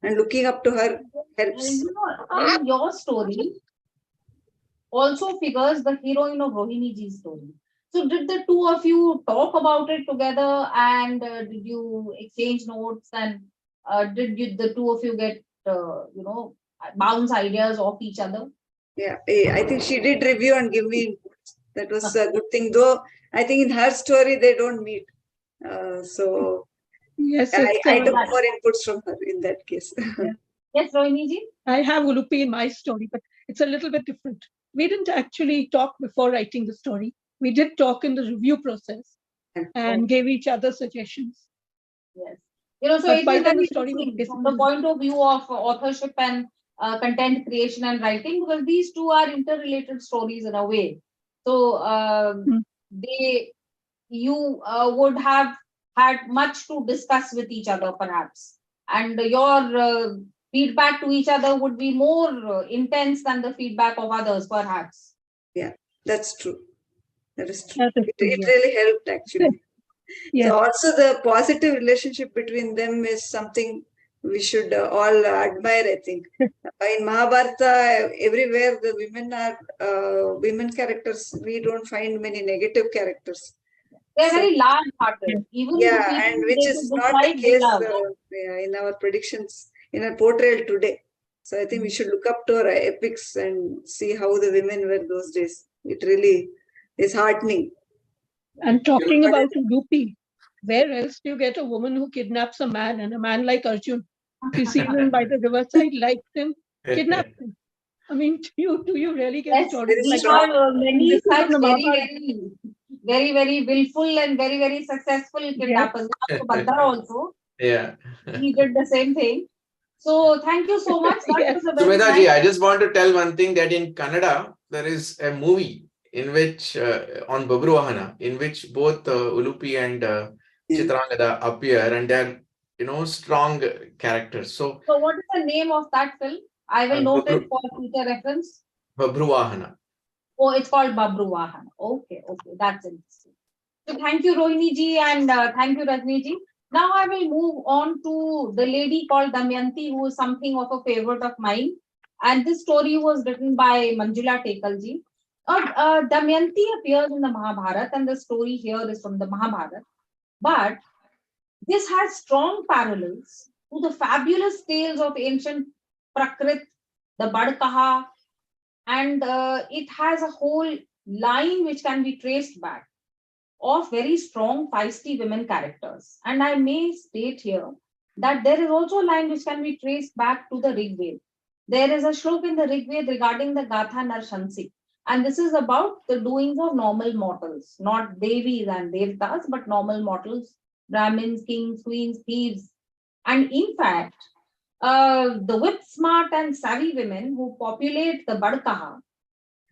And looking up to her helps. And in your story also figures the heroine of Rohini Ji's story. So did the two of you talk about it together, and did you exchange notes, and the two of you get bounce ideas off each other? Yeah, I think she did review and give me inputs. That was a good thing. Though I think in her story they don't meet. So Yes, I took more inputs from her in that case. Yeah. Yes, Rohini Ji? I have Ulupi in my story, but it's a little bit different. We didn't actually talk before writing the story. We did talk in the review process and gave each other suggestions. Yes. So But it by is then very the story was interesting from the point of view of authorship and content creation and writing, because these two are interrelated stories in a way. So you would have had much to discuss with each other perhaps, and your feedback to each other would be more intense than the feedback of others perhaps. Yeah, that's true. That is true. That is true, It yeah. really helped actually. Yes. So also the positive relationship between them is something we should all admire, I think. In Mahabharata, everywhere the women are women characters. We don't find many negative characters. They're So, very large-hearted. Even the yeah, people and who which they is could not the dislike, they case love. in our predictions, in our portrayal today. So I think we should look up to our epics and see how the women were those days. It really is heartening. And talking about Ulupi, where else do you get a woman who kidnaps a man, and a man like Arjun? She sees him by the riverside, likes him, kidnaps him. I mean, do you really get Yes, stories we like strong. have many This is in such the very, Mahabharata. very willful and very successful kidnappers. Badar also, Yeah. he did the same thing. So thank you so much. That Yes. was a very Sumedha ji, nice. I just want to tell one thing, that in Kannada, there is a movie in which, on Babruahana, in which both Ulupi and Chitrangada appear, and they're, strong characters. So what is the name of that film? I will note it for future reference. Babruahana. Oh, it's called Babruahana. Okay, that's interesting. So thank you, Rohini ji, and thank you, Rajni ji. Now I will move on to the lady called Damayanti, who is something of a favorite of mine. And this story was written by Manjula Tekal ji. Damayanti appears in the Mahabharata, and the story here is from the Mahabharata. But this has strong parallels to the fabulous tales of ancient Prakrit, the Badkaha, and it has a whole line which can be traced back of very strong, feisty women characters. And I may state here that there is also a line which can be traced back to the Rig Veda. There is a shlok in the Rig Veda regarding the Gatha Narshansik. And this is about the doings of normal mortals, not Devis and Devtas, but normal mortals, Brahmins, kings, queens, thieves. And in fact, the whip smart and savvy women who populate the Badkaha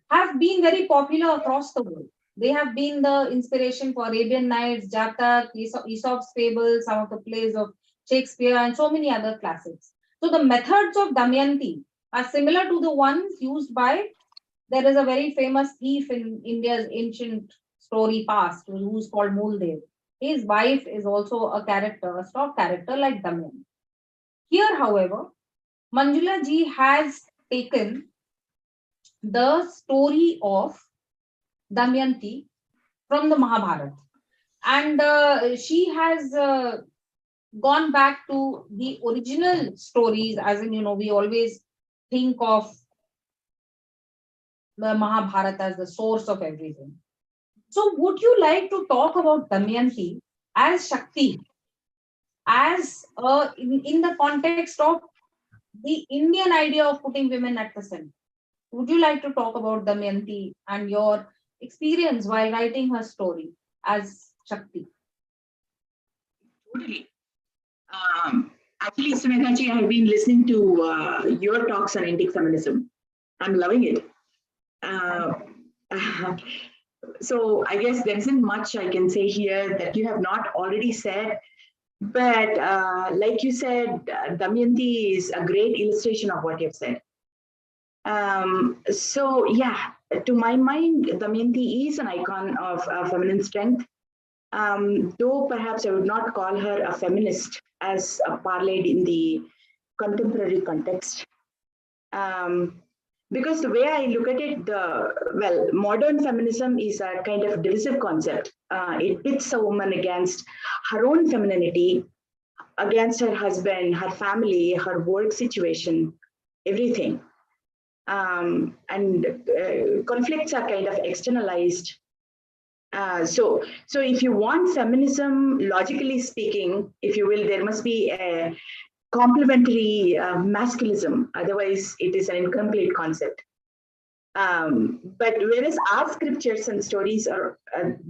have been very popular across the world. They have been the inspiration for Arabian Nights, Jatak, Aesop's Fables, some of the plays of Shakespeare, and so many other classics. So the methods of Damayanti are similar to the ones used by, there is a very famous thief in India's ancient story past who's called Muldev. His wife is also a character, a stock character like Damayanti. Here, however, Manjula ji has taken the story of Damayanti from the Mahabharata, and she has gone back to the original stories, as in, we always think of the Mahabharata as the source of everything. So would you like to talk about Damayanti as Shakti, as in the context of the Indian idea of putting women at the center? Would you like to talk about Damayanti and your experience while writing her story as Shakti? Totally. Actually, Sumedha ji, I have been listening to your talks on Indic feminism. I'm loving it. So I guess there isn't much I can say here that you have not already said. But like you said, Damayanti is a great illustration of what you've said. So yeah, to my mind, Damayanti is an icon of feminine strength. Though perhaps I would not call her a feminist as parlayed in the contemporary context. Because the way I look at it, modern feminism is a kind of divisive concept. It pits a woman against her own femininity, against her husband, her family, her work situation, everything. And conflicts are kind of externalized. So if you want feminism, logically speaking, if you will, there must be a complementary masculinism. Otherwise, it is an incomplete concept. But whereas our scriptures and stories are,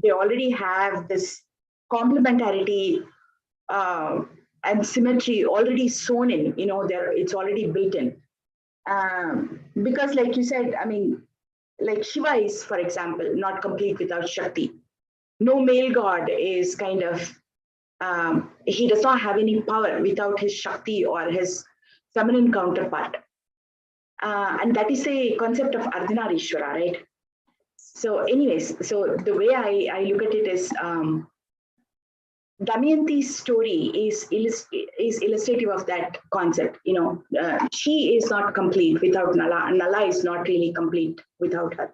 they already have this complementarity and symmetry already sewn in. You know, it's already built in. Because, like you said, I mean, like Shiva is, for example, not complete without Shakti. No male god is kind of, he does not have any power without his Shakti or his feminine counterpart. And that is a concept of Ardhanarishwara, right? So anyways, so the way I look at it is, Damayanti's story is illustrative of that concept. You know, she is not complete without Nala, and Nala is not really complete without her.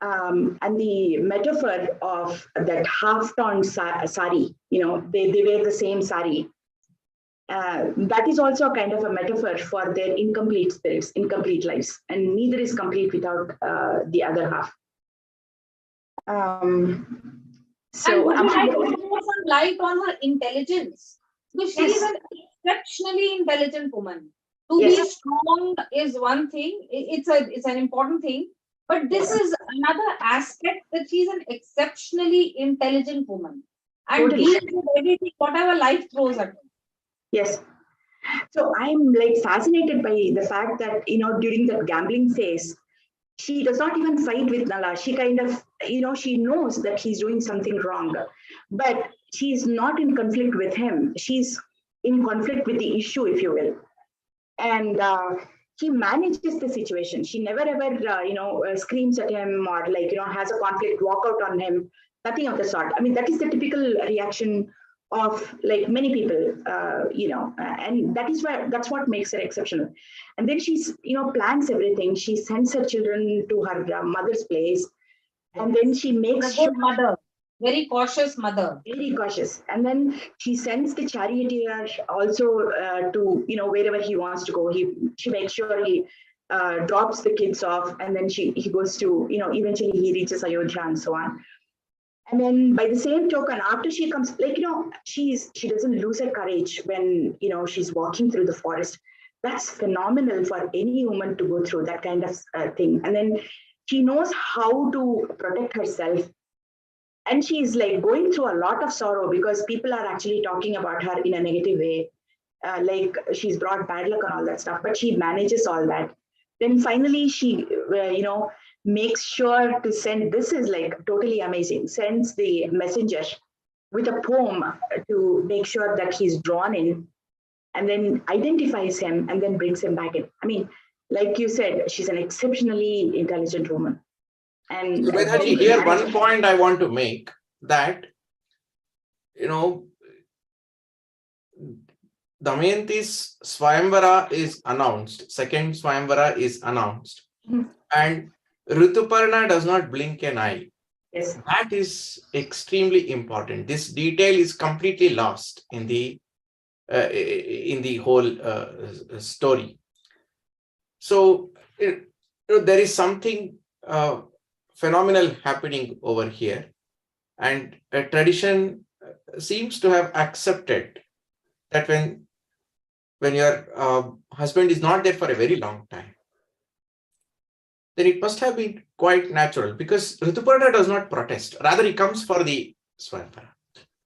And the metaphor of that half-torn sari, you know, they wear the same sari. That is also kind of a metaphor for their incomplete spirits, incomplete lives, and neither is complete without the other half. And would you like to throw some light on her intelligence? Because she is an exceptionally intelligent woman. To be strong is one thing; it's an important thing. But this is another aspect, that she's an exceptionally intelligent woman and deals with everything, whatever life throws at her. Yes. So I'm like fascinated by the fact that, you know, during the gambling phase, she does not even fight with Nala. She kind of, you know, she knows that he's doing something wrong, but she's not in conflict with him. She's in conflict with the issue, if you will. And she manages the situation. She never ever, screams at him or like, you know, has a conflict, walk out on him, nothing of the sort. I mean, that is the typical reaction of like many people, and that's what makes her exceptional. And then she's, you know, plans everything. She sends her children to her mother's place, and then she makes sure, mother, very cautious mother, very cautious. And then she sends the charioteer also to, you know, wherever he wants to go. She makes sure he drops the kids off, and then he goes to, you know, eventually he reaches Ayodhya and so on. And then by the same token, after she comes, like, you know, she doesn't lose her courage when, you know, she's walking through the forest. That's phenomenal for any woman to go through that kind of thing. And then she knows how to protect herself. And she's like going through a lot of sorrow because people are actually talking about her in a negative way. Like she's brought bad luck and all that stuff, but she manages all that. Then finally she, makes sure to send, this is like totally amazing, sends the messenger with a poem to make sure that he's drawn in, and then identifies him and then brings him back in. I mean, like you said, she's an exceptionally intelligent woman. And Sumedha, here one point I want to make, that, you know, Damayanti's Swayamvara is announced, second Swayamvara is announced, and Rituparna does not blink an eye. Yes. That is extremely important. This detail is completely lost in the whole story. So there is something phenomenal happening over here. And a tradition seems to have accepted that when your husband is not there for a very long time, then it must have been quite natural, because Rituparna does not protest. Rather, he comes for the Swayamvara.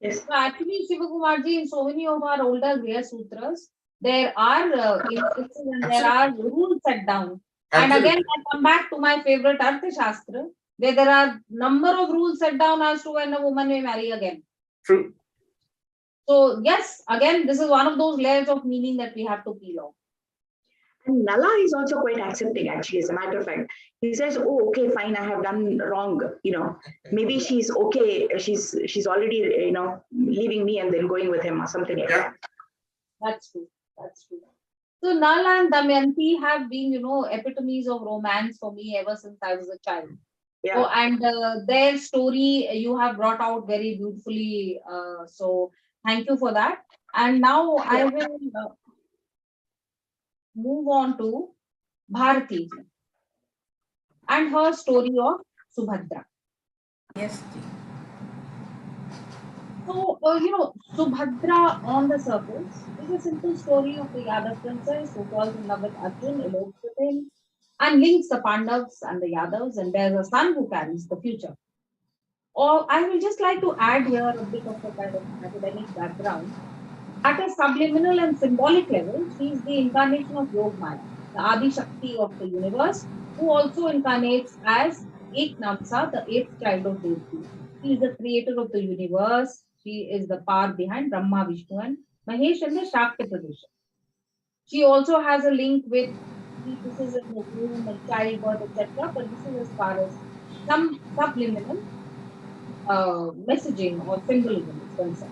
Yes. So actually, Shivakumarji, in so many of our older Griha Sutras, there are instances and there are rules set down. And Absolutely. again, I come back to my favorite Arthashastra, where there are number of rules set down as to when a woman may marry again. True. So yes, again, this is one of those layers of meaning that we have to peel off. And Nala is also quite accepting, actually, as a matter of fact. He says, oh, okay, fine, I have done wrong. Maybe she's okay. She's already, leaving me and then going with him or something like that. That's true. That's true. So Nala and Damayanti have been, epitomes of romance for me ever since I was a child. Yeah. So, and their story you have brought out very beautifully. So thank you for that. And now I will move on to Bharati and her story of Subhadra. Yes. So, Subhadra on the surface is a simple story of the Yadav princess who falls in love with Arjun, elopes with him, and links the Pandavas and the Yadavs, and bears a son who carries the future. Or I will just like to add here a bit of a kind of academic background. At a subliminal and symbolic level, she is the incarnation of Yogmaya, the Adi Shakti of the universe, who also incarnates as Eknamsa, the eighth child of Devaki. She is the creator of the universe. She is the power behind Brahma, Vishnu, and Mahesh and the Shakti tradition. She also has a link with fetuses in the womb and childbirth, etc. But this is as far as some subliminal messaging or symbolism is concerned.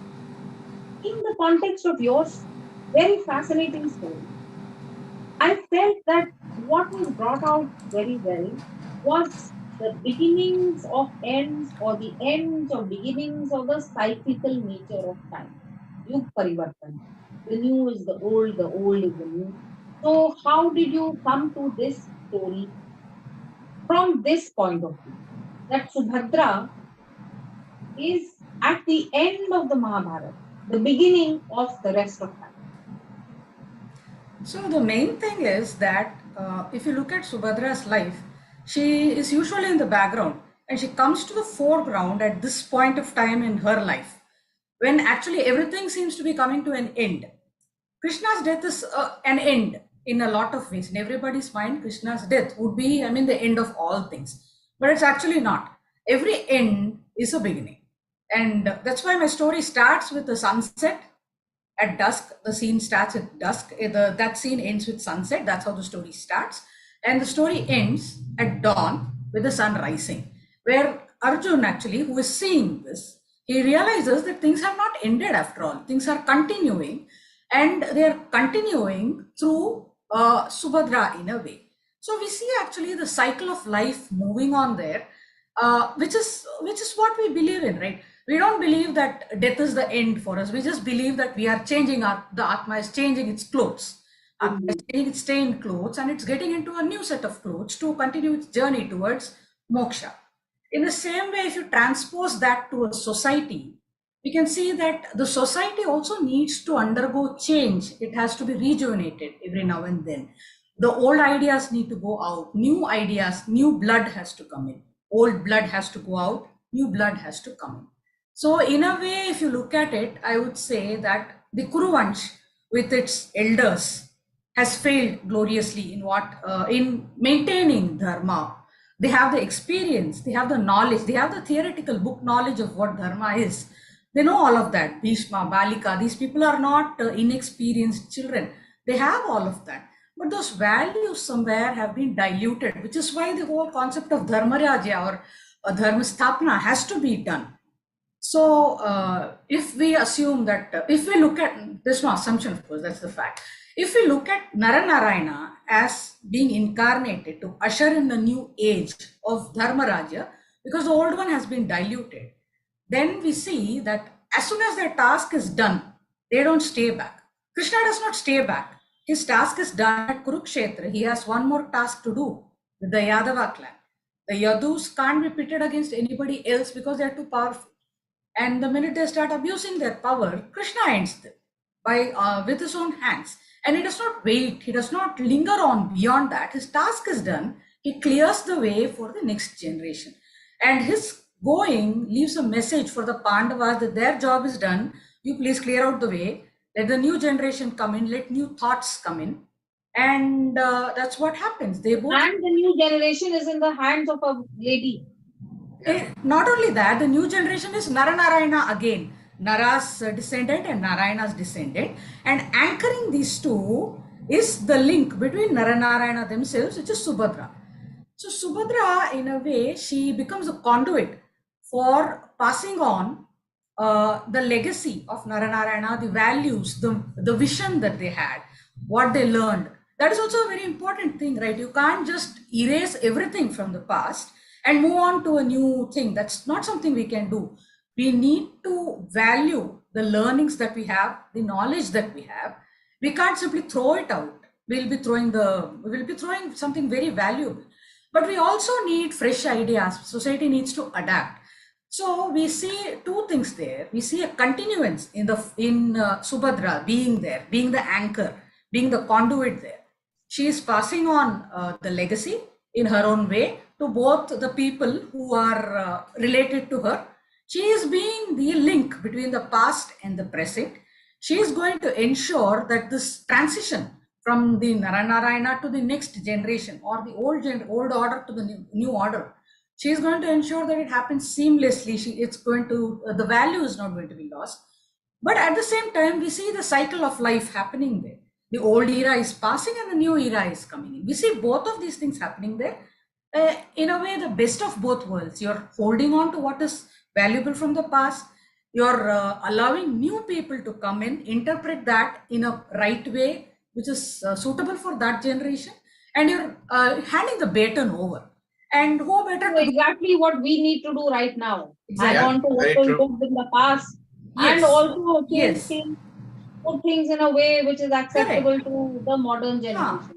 In the context of yours very fascinating story, I felt that what was brought out very well was the beginnings of ends or the ends of beginnings of the cyclical nature of time. Yug Parivartan. The new is the old is the new. So, how did you come to this story from this point of view? That Subhadra is at the end of the Mahabharata, the beginning of the rest of time. So the main thing is that if you look at Subhadra's life, she is usually in the background and she comes to the foreground at this point of time in her life, when actually everything seems to be coming to an end. Krishna's death is an end in a lot of ways. In everybody's mind, Krishna's death would be, the end of all things. But it's actually not. Every end is a beginning. And that's why my story starts with the sunset. At dusk, the scene starts at dusk. That scene ends with sunset. That's how the story starts. And the story ends at dawn with the sun rising, where Arjun actually, who is seeing this, he realizes that things have not ended after all. Things are continuing, and they're continuing through Subhadra in a way. So we see actually the cycle of life moving on there, which is what we believe in, right? We don't believe that death is the end for us. We just believe that we are changing the Atma is changing its clothes. Atma is changing its stained clothes, and it's getting into a new set of clothes to continue its journey towards moksha. In the same way, if you transpose that to a society, we can see that the society also needs to undergo change. It has to be rejuvenated every now and then. The old ideas need to go out. New ideas, new blood has to come in. Old blood has to go out. New blood has to come in. So in a way, if you look at it, I would say that the Kuruvansh with its elders has failed gloriously in maintaining dharma. They have the experience, they have the knowledge, they have the theoretical book knowledge of what dharma is. They know all of that. Bhishma, Balika, these people are not inexperienced children. They have all of that. But those values somewhere have been diluted, which is why the whole concept of dharma rajya or dharma sthapana has to be done. So if we assume that, if we look at, there's no assumption, of course, that's the fact. If we look at Naranarayana as being incarnated to usher in the new age of Dharma Rajya, because the old one has been diluted, then we see that as soon as their task is done, they don't stay back. Krishna does not stay back. His task is done at Kurukshetra. He has one more task to do with the Yadava clan. The Yadus can't be pitted against anybody else because they're too powerful. And the minute they start abusing their power, Krishna ends them by with his own hands. And he does not wait, he does not linger on beyond that. His task is done, he clears the way for the next generation. And his going leaves a message for the Pandavas that their job is done. You please clear out the way, let the new generation come in, let new thoughts come in. And that's what happens. They both. And the new generation is in the hands of a lady. Not only that, the new generation is Naranarayana again, Nara's descendant and Narayana's descendant, and anchoring these two is the link between Naranarayana themselves, which is Subhadra. So Subhadra, in a way, she becomes a conduit for passing on the legacy of Naranarayana, the values, the vision that they had, what they learned. That is also a very important thing, right? You can't just erase everything from the past and move on to a new thing. That's not something we can do. We need to value the learnings that we have, the knowledge that we have. We can't simply throw it out. We'll be throwing something very valuable. But we also need fresh ideas. Society needs to adapt. So we see two things there. We see a continuance in Subhadra being there, being the anchor, being the conduit there. She is passing on the legacy in her own way to both the people who are related to her. She is being the link between the past and the present. She is going to ensure that this transition from the Naranarayana to the next generation, or the old order to the new order, she is going to ensure that it happens seamlessly. The value is not going to be lost. But at the same time, we see the cycle of life happening there. The old era is passing and the new era is coming in. We see both of these things happening there. In a way, the best of both worlds. You're holding on to what is valuable from the past. You're allowing new people to come in, interpret that in a right way, which is suitable for that generation. And you're handing the baton over. And who better to exactly what we need to do right now. Exactly. I want to open in the past, and also change things, put things in a way which is acceptable to the modern generation.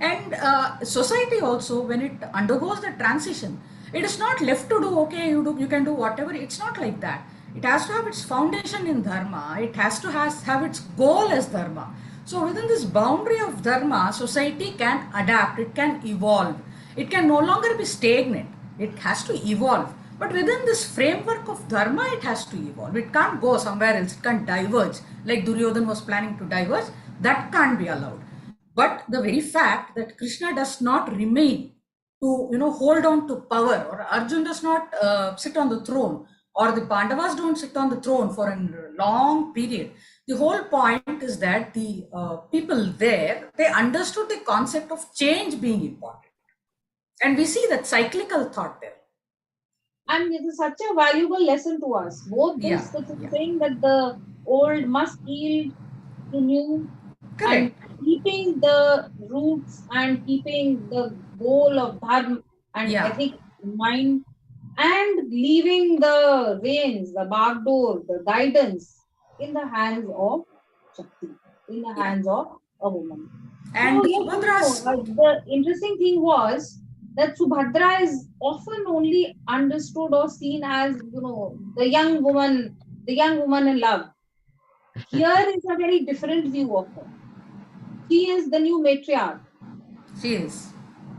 And society also, when it undergoes the transition, it is not left to do, okay, you can do whatever. It's not like that. It has to have its foundation in dharma. It has to have its goal as dharma. So within this boundary of dharma, society can adapt, it can evolve. It can no longer be stagnant. It has to evolve. But within this framework of dharma, it has to evolve. It can't go somewhere else. It can't diverge. Like Duryodhana was planning to diverge, that can't be allowed. But the very fact that Krishna does not remain to, hold on to power, or Arjun does not sit on the throne, or the Pandavas don't sit on the throne for a long period. The whole point is that the people there, they understood the concept of change being important. And we see that cyclical thought there. And it is such a valuable lesson to us. Both this, saying that the old must yield to new. Correct. And keeping the roots and keeping the goal of dharma and ethics in mind, and leaving the reins, the backdoor, the guidance in the hands of Shakti, in the hands of a woman. And the interesting thing was that Subhadra is often only understood or seen as, the young woman in love. Here is a very different view of her. She is the new matriarch. She is.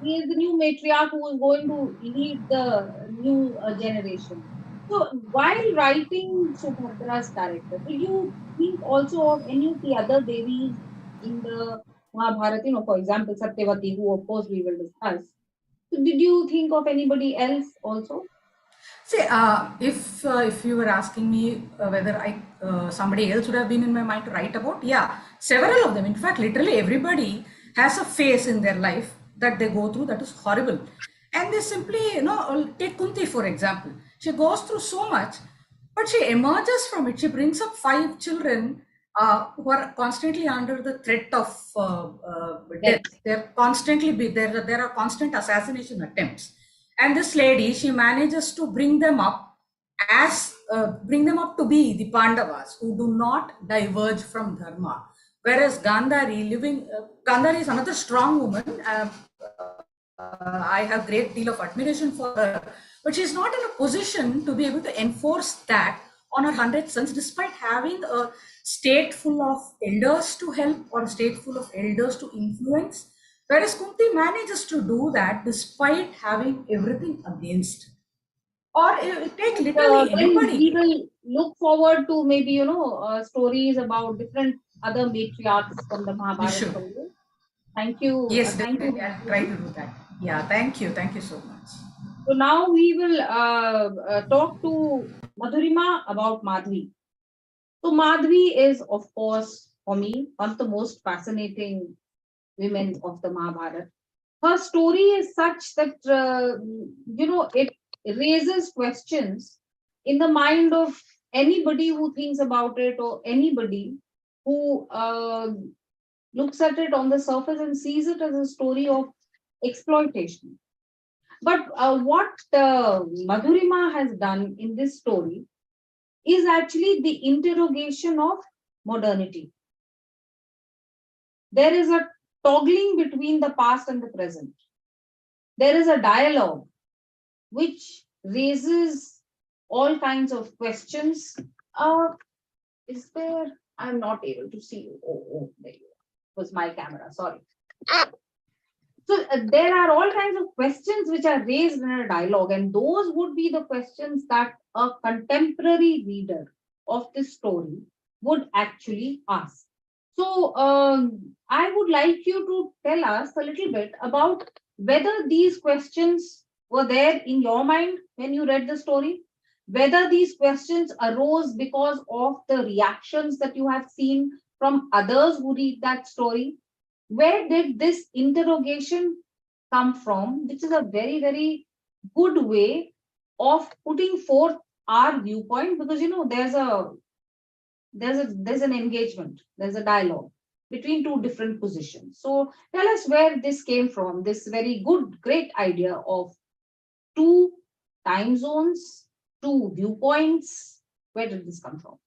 She is the new matriarch who is going to lead the new generation. So, while writing Subhadra's character, did you think also of any of the other Devis in the Mahabharata? For example, Satyavati, who of course we will discuss. So, did you think of anybody else also? See, if you were asking me whether somebody else would have been in my mind to write about, several of them. In fact, literally everybody has a phase in their life that they go through that is horrible, and they simply, take Kunti for example. She goes through so much, but she emerges from it. She brings up 5 children who are constantly under the threat of death. They're constantly there are constant assassination attempts. And this lady, she manages to bring them up to be the Pandavas who do not diverge from dharma. Whereas Gandhari is another strong woman, I have great deal of admiration for her, but she's not in a position to be able to enforce that on her 100 sons, despite having a state full of elders to help or a state full of elders to influence. Whereas Kunti manages to do that despite having everything against. Or take literally Then we anybody. will look forward to maybe, stories about different other matriarchs from the We Mahabharata should. story. Thank you. Yes, Thank you. definitely. I'll try to do that. Yeah, thank you. Thank you so much. So now we will talk to Madhurima about Madhvi. So Madhvi is, of course, for me, one of the most fascinating women of the Mahabharata. Her story is such that, it raises questions in the mind of anybody who thinks about it, or anybody who looks at it on the surface and sees it as a story of exploitation. But what Madhurima has done in this story is actually the interrogation of modernity. There is a toggling between the past and the present. There is a dialogue which raises all kinds of questions. Is there? I'm not able to see you. Oh, there you are. It was my camera. Sorry. So there are all kinds of questions which are raised in a dialogue, and those would be the questions that a contemporary reader of this story would actually ask. So I would like you to tell us a little bit about whether these questions were there in your mind when you read the story, whether these questions arose because of the reactions that you have seen from others who read that story. Where did this interrogation come from, which is a very, very good way of putting forth our viewpoint, because there's an engagement, there's a dialogue between two different positions. So tell us where this came from, this very good, great idea of two time zones, two viewpoints. Where did this come from?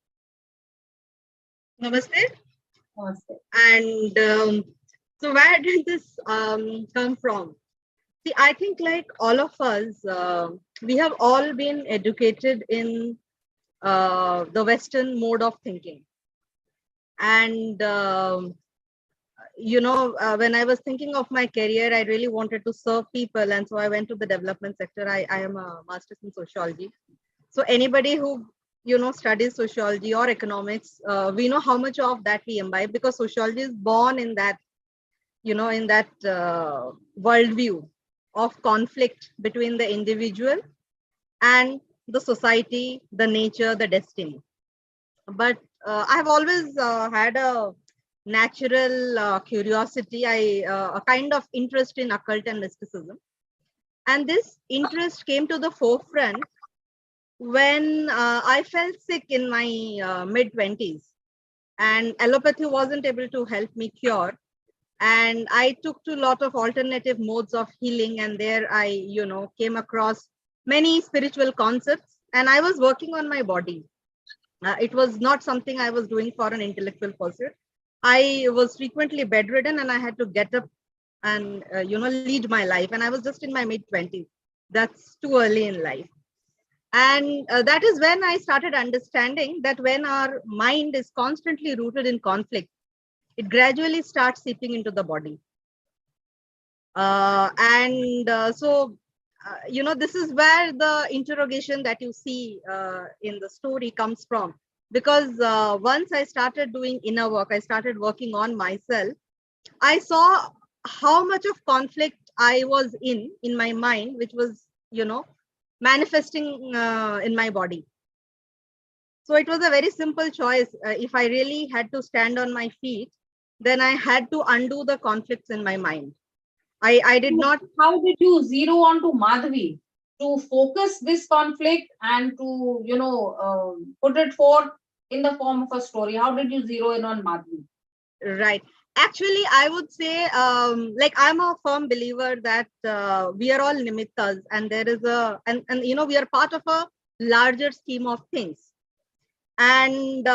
Namaste. Namaste. And so where did this come from? See, I think like all of us, we have all been educated in the Western mode of thinking. And, when I was thinking of my career, I really wanted to serve people. And so I went to the development sector. I am a master's in sociology. So anybody who, studies sociology or economics, we know how much of that we imbibe, because sociology is born in that, worldview of conflict between the individual and the society, the nature, the destiny. But I've always had a natural curiosity, a kind of interest in occult and mysticism. And this interest came to the forefront when I felt sick in my mid-20s, and allopathy wasn't able to help me cure. And I took to a lot of alternative modes of healing, and there I, came across many spiritual concepts, and I was working on my body. It was not something I was doing for an intellectual pursuit. I was frequently bedridden, and I had to get up and, lead my life. And I was just in my mid-20s. That's too early in life. And that is when I started understanding that when our mind is constantly rooted in conflict, it gradually starts seeping into the body. This is where the interrogation that you see in the story comes from. Because once I started doing inner work, I started working on myself, I saw how much of conflict I was in my mind, which was, manifesting in my body. So it was a very simple choice. If I really had to stand on my feet, then I had to undo the conflicts in my mind. I did not. How did you zero on to Madhvi to focus this conflict and to, put it forth in the form of a story? How did you zero in on Madhvi? Right. Actually, I would say, I'm a firm believer that we are all nimittas, and there is we are part of a larger scheme of things. And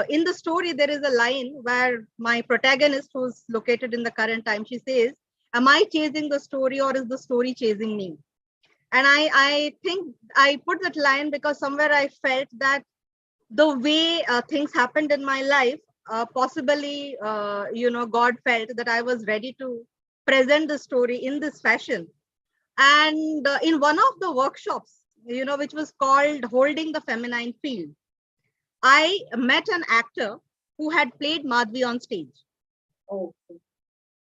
in the story, there is a line where my protagonist, who's located in the current time, she says, Am I chasing the story or is the story chasing me? And I think I put that line because somewhere I felt that the way things happened in my life, possibly, God felt that I was ready to present the story in this fashion. And in one of the workshops, which was called Holding the Feminine Field, I met an actor who had played Madhvi on stage. Oh.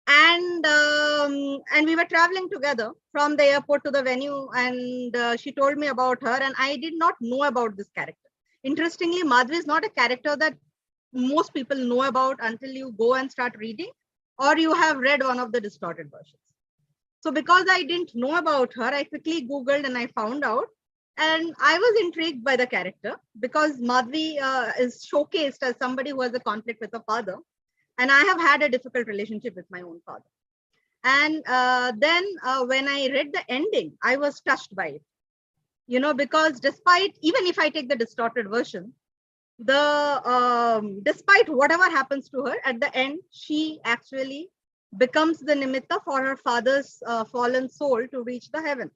And we were traveling together from the airport to the venue, and she told me about her, and I did not know about this character. Interestingly, Madhvi is not a character that most people know about until you go and start reading, or you have read one of the distorted versions. So because I didn't know about her, I quickly Googled and I found out, and I was intrigued by the character because Madhvi is showcased as somebody who has a conflict with her father. And I have had a difficult relationship with my own father. And then when I read the ending, I was touched by it, because despite, even if I take the distorted version, despite whatever happens to her, at the end, she actually becomes the nimitta for her father's fallen soul to reach the heaven.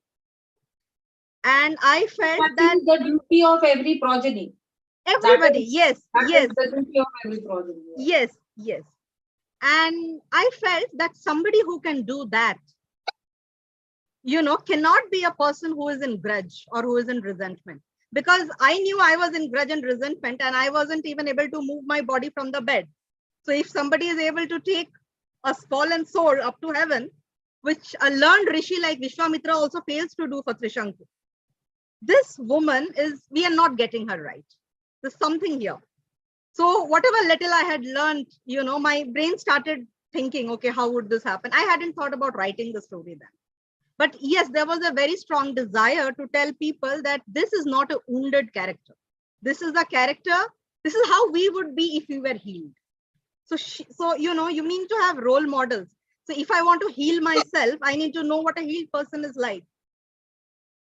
And I felt that the duty of every progeny. Everybody, yes. Yes. The duty of every progeny. Yes. And I felt that somebody who can do that, cannot be a person who is in grudge or who is in resentment. Because I knew I was in grudge and resentment, and I wasn't even able to move my body from the bed. So if somebody is able to take a fallen soul up to heaven, which a learned rishi like Vishwamitra also fails to do for Trishanku, this woman we are not getting her right. There's something here. So whatever little I had learned, my brain started thinking, okay, how would this happen? I hadn't thought about writing the story then. But yes, there was a very strong desire to tell people that this is not a wounded character. This is a character. This is how we would be if we were healed. So you need to have role models. So if I want to heal myself, I need to know what a healed person is like.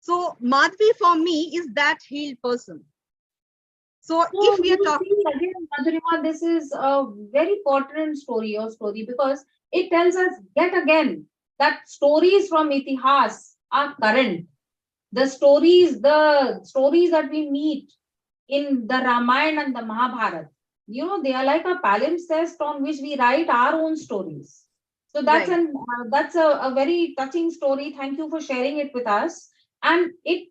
So Madhvi for me is that healed person. So if we are talking again, Madhurima, this is a very pertinent story because it tells us yet again that stories from Itihas are current. The stories that we meet in the Ramayana and the Mahabharata, they are like a palimpsest on which we write our own stories. So that's a very touching story. Thank you for sharing it with us. And it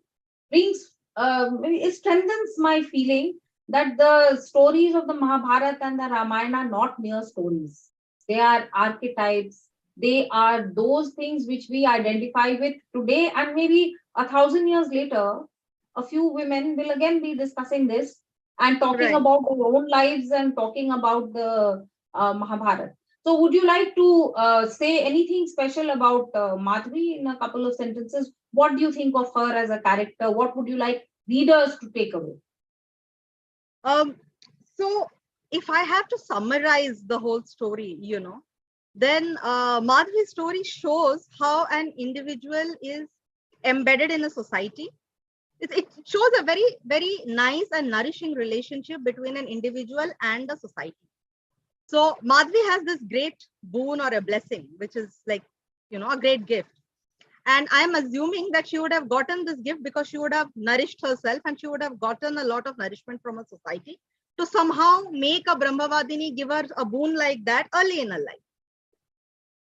strengthens my feeling that the stories of the Mahabharata and the Ramayana are not mere stories. They are archetypes. They are those things which we identify with today, and maybe 1,000 years later, a few women will again be discussing this and talking about their own lives and talking about the Mahabharata. So would you like to say anything special about Madhvi in a couple of sentences? What do you think of her as a character? What would you like readers to take away? So if I have to summarize the whole story, then Madhvi's story shows how an individual is embedded in a society. It shows a very, very nice and nourishing relationship between an individual and a society. So Madhvi has this great boon or a blessing, which is like, a great gift. And I'm assuming that she would have gotten this gift because she would have nourished herself and she would have gotten a lot of nourishment from a society to somehow make a Brahmavadini give her a boon like that early in her life.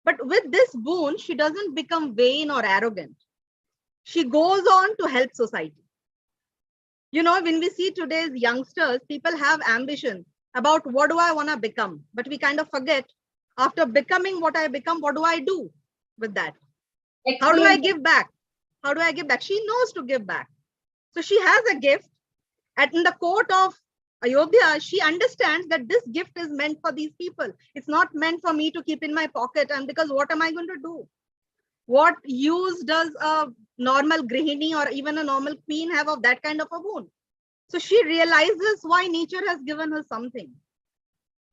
But with this boon, she doesn't become vain or arrogant. She goes on to help society. When we see today's youngsters, people have ambition about what do I want to become? But we kind of forget, after becoming what I become, what do I do with that? How do I give back? How do I give back? She knows to give back. So she has a gift. And in the court of Ayodhya, she understands that this gift is meant for these people. It's not meant for me to keep in my pocket. And because what am I going to do? What use does a normal grihini or even a normal queen have of that kind of a boon? So she realizes why nature has given her something.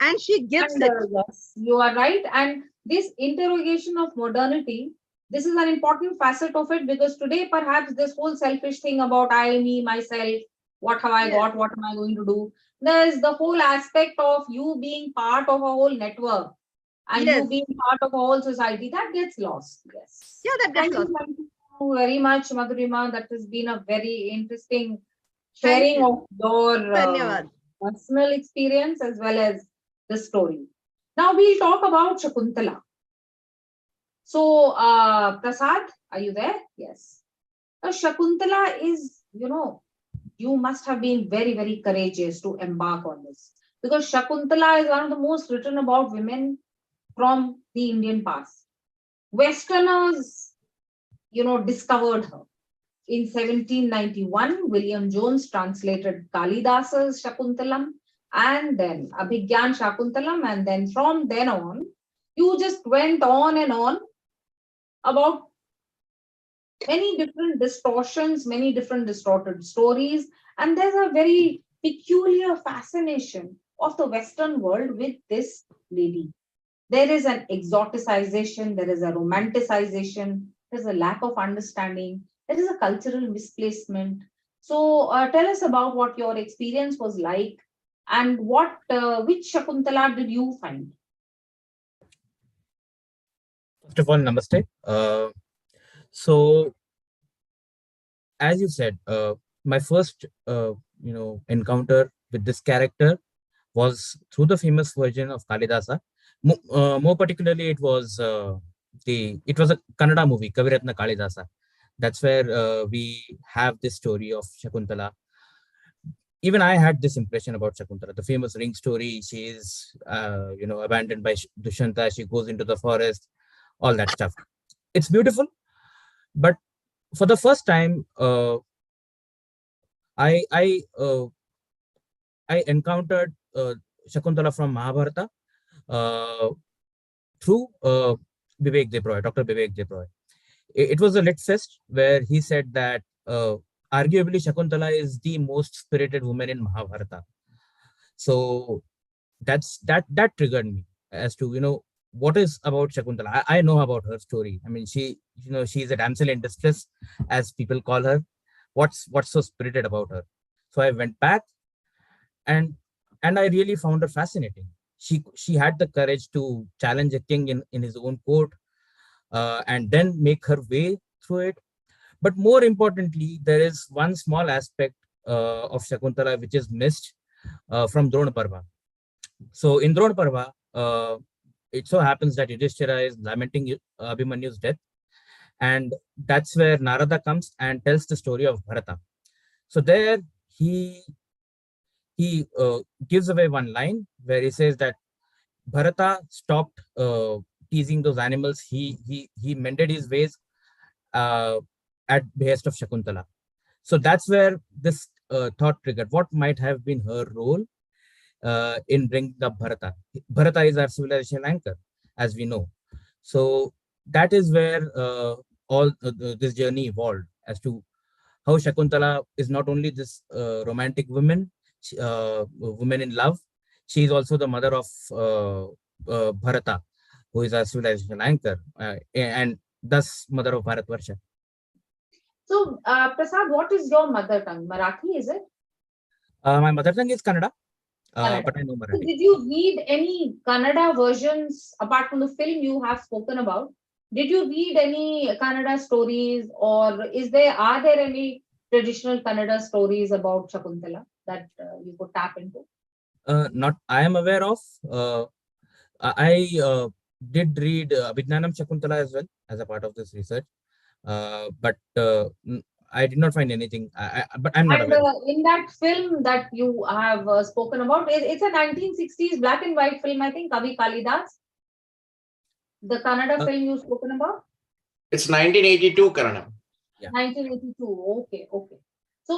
And she gives it. Yes, you are right. And this interrogation of modernity, this is an important facet of it, because today perhaps this whole selfish thing about I, me, myself, what have I got, what am I going to do? There's the whole aspect of you being part of a whole network and Yes. you being part of all society, that gets lost. Yes. Yeah, that gets lost. Thank you very much, Madhurima. That has been a very interesting Thank sharing you. of your Dhanyavad. personal experience as well as the story. Now we'll talk about Shakuntala. So, Prasad, are you there? Yes. Now, Shakuntala is, you must have been very, very courageous to embark on this, because Shakuntala is one of the most written about women from the Indian past. Westerners, discovered her. In 1791, William Jones translated Kalidasa's Shakuntalam and then Abhigyan Shakuntalam, and then from then on, you just went on and on about many different distortions, many different distorted stories, and there's a very peculiar fascination of the Western world with this lady. There is an exoticization, there is a romanticization, there's a lack of understanding, there is a cultural misplacement. So tell us about what your experience was like, and which Shakuntala did you find? First of all, namaste. So, as you said, my first, encounter with this character was through the famous version of Kalidasa. More particularly, it was a Kannada movie, Kaviratna Kalidasa. That's where we have this story of Shakuntala. Even I had this impression about Shakuntala, the famous ring story. She is, abandoned by Dushanta. She goes into the forest, all that stuff. It's beautiful, but for the first time, I encountered Shakuntala from Mahabharata through Vivek Debroy, Dr. Vivek Debroy. It was a lit fest where he said that arguably Shakuntala is the most spirited woman in Mahabharata. So that triggered me as to what is about Shakuntala. I know about her story. I mean, she's a damsel in distress, as people call her. What's so spirited about her? So I went back, and I really found her fascinating. She had the courage to challenge a king in his own court, and then make her way through it. But more importantly, there is one small aspect of Shakuntala which is missed from Drona Parva. So in Drona Parva, it so happens that Yudhishthira is lamenting Abhimanyu's death, and that's where Narada comes and tells the story of Bharata. So there he gives away one line where he says that Bharata stopped teasing those animals. He mended his ways at behest of Shakuntala. So that's where this thought triggered. What might have been her role in bringing up Bharata? Bharata is our civilization anchor, as we know. So that is where all this journey evolved, as to how Shakuntala is not only this romantic woman in love. She is also the mother of Bharata, who is our civilization anchor, and thus mother of Bharatvarsha. So, Prasad, what is your mother tongue? Marathi, is it? My mother tongue is Kannada, Kannada. but I know So Marathi. did you read any Kannada versions apart from the film you have spoken about? Did you read any Kannada stories, or are there any traditional Kannada stories about Shakuntala that you could tap into? Not I am aware of. I did read Abhijnanam Shakuntala as well as a part of this research, but I did not find anything. But I'm not And aware. in that film that you have spoken about, it's a 1960s black and white film, I think, Kavi Kalidas. The Kannada film you've spoken about? It's 1982, Karanam. Yeah. 1982. Okay. So,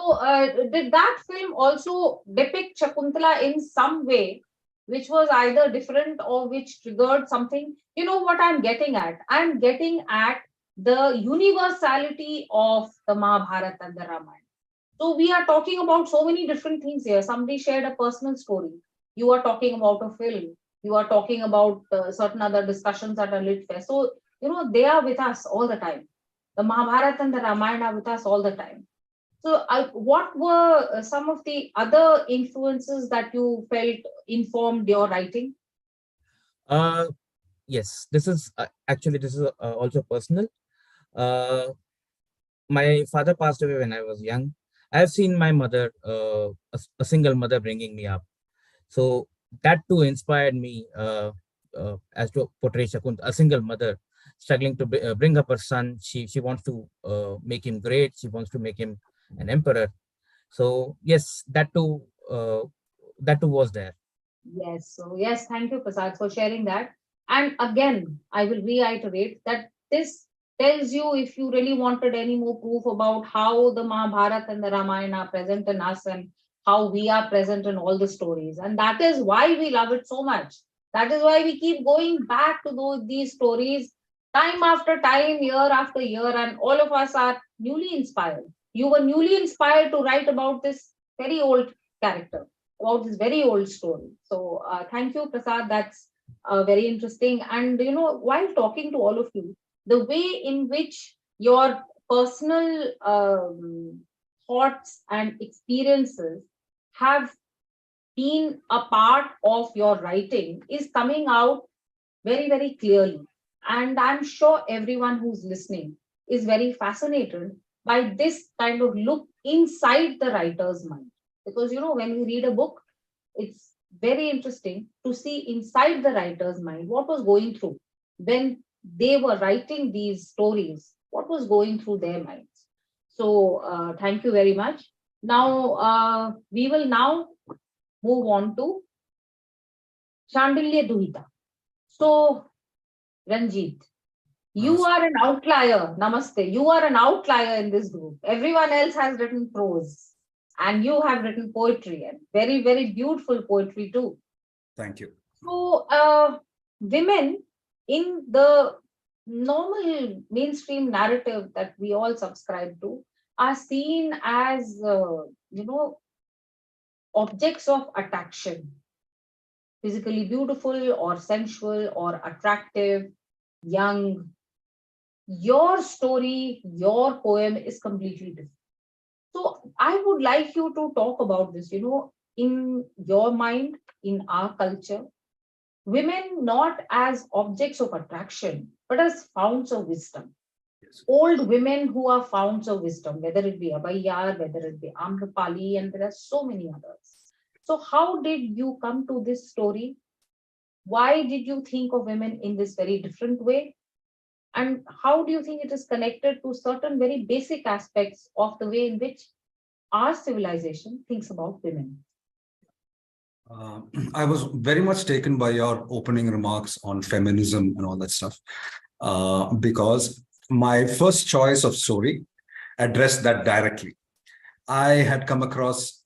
did that film also depict Shakuntala in some way, which was either different or which triggered something? You know what I'm getting at? I'm getting at the universality of the Mahabharata and the Ramayana. So we are talking about so many different things here. Somebody shared a personal story. You are talking about a film. You are talking about certain other discussions at a lit fest. So, they are with us all the time. The Mahabharata and the Ramayana are with us all the time. So, what were some of the other influences that you felt informed your writing? yes, this is actually, this is also personal. My father passed away when I was young. I have seen my mother, a single mother, bringing me up. So that too inspired me as to portray a single mother struggling to bring up her son. She wants to make him great. She wants to make him an emperor. So yes, that too was there. Yes. So yes, thank you, Prasad, for sharing that. And again, I will reiterate that this tells you, if you really wanted any more proof about how the Mahabharata and the Ramayana are present in us and how we are present in all the stories. And that is why we love it so much. That is why we keep going back to these stories time after time, year after year, and all of us are newly inspired. You were newly inspired to write about this very old character, about this very old story. So thank you, Prasad. That's very interesting. And while talking to all of you, the way in which your personal thoughts and experiences have been a part of your writing is coming out very, very clearly. And I'm sure everyone who's listening is very fascinated by this kind of look inside the writer's mind. Because, when we read a book, it's very interesting to see inside the writer's mind what was going through when they were writing these stories, what was going through their minds. So thank you very much. Now, we will now move on to Chandilya Duhita. So, Ranjit, you are an outlier. Namaste. You are an outlier in this group. Everyone else has written prose, and you have written poetry, and very, very beautiful poetry too. Thank you. So, women in the normal mainstream narrative that we all subscribe to are seen as, objects of attraction, physically beautiful or sensual or attractive, young. Your story, your poem is completely different. So I would like you to talk about this, in your mind, in our culture, women not as objects of attraction, but as founts of wisdom. Yes. Old women who are founts of wisdom, whether it be Abhayar, whether it be Amrapali, and there are so many others. So how did you come to this story? Why did you think of women in this very different way? And how do you think it is connected to certain very basic aspects of the way in which our civilization thinks about women? I was very much taken by your opening remarks on feminism and all that stuff, because my first choice of story addressed that directly. I had come across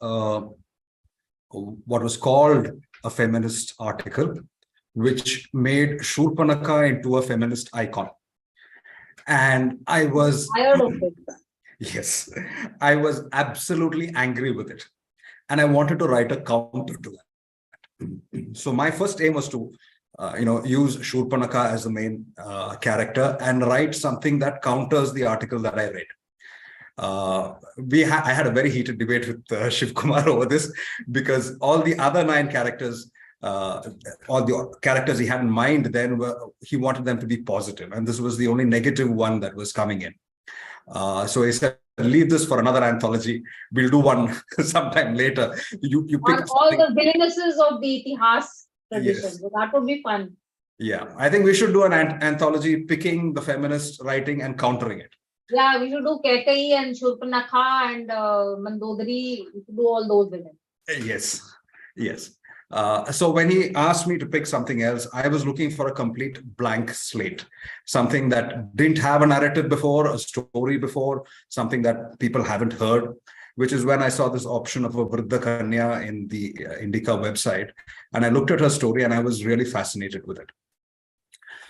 what was called a feminist article, which made Shurpanakha into a feminist icon. And I was Tired of it. Yes, I was absolutely angry with it. And I wanted to write a counter to that. So my first aim was to, use Shurpanakha as the main character and write something that counters the article that I read. I had a very heated debate with Shivakumar over this, because all the other 9 characters, all the characters he had in mind then, he wanted them to be positive, and this was the only negative one that was coming in. So he said, leave this for another anthology. We'll do one sometime later. You pick on all the villainesses of the Itihas tradition. Yes. So that would be fun. Yeah, I think we should do an anthology picking the feminist writing and countering it. Yeah, we should do Kekai and Shurpanakha and Mandodari. We should do all those women. Yes. So when he asked me to pick something else, I was looking for a complete blank slate, something that didn't have a narrative before, a story before, something that people haven't heard, which is when I saw this option of a Vriddha Kanya in the Indica website. And I looked at her story and I was really fascinated with it.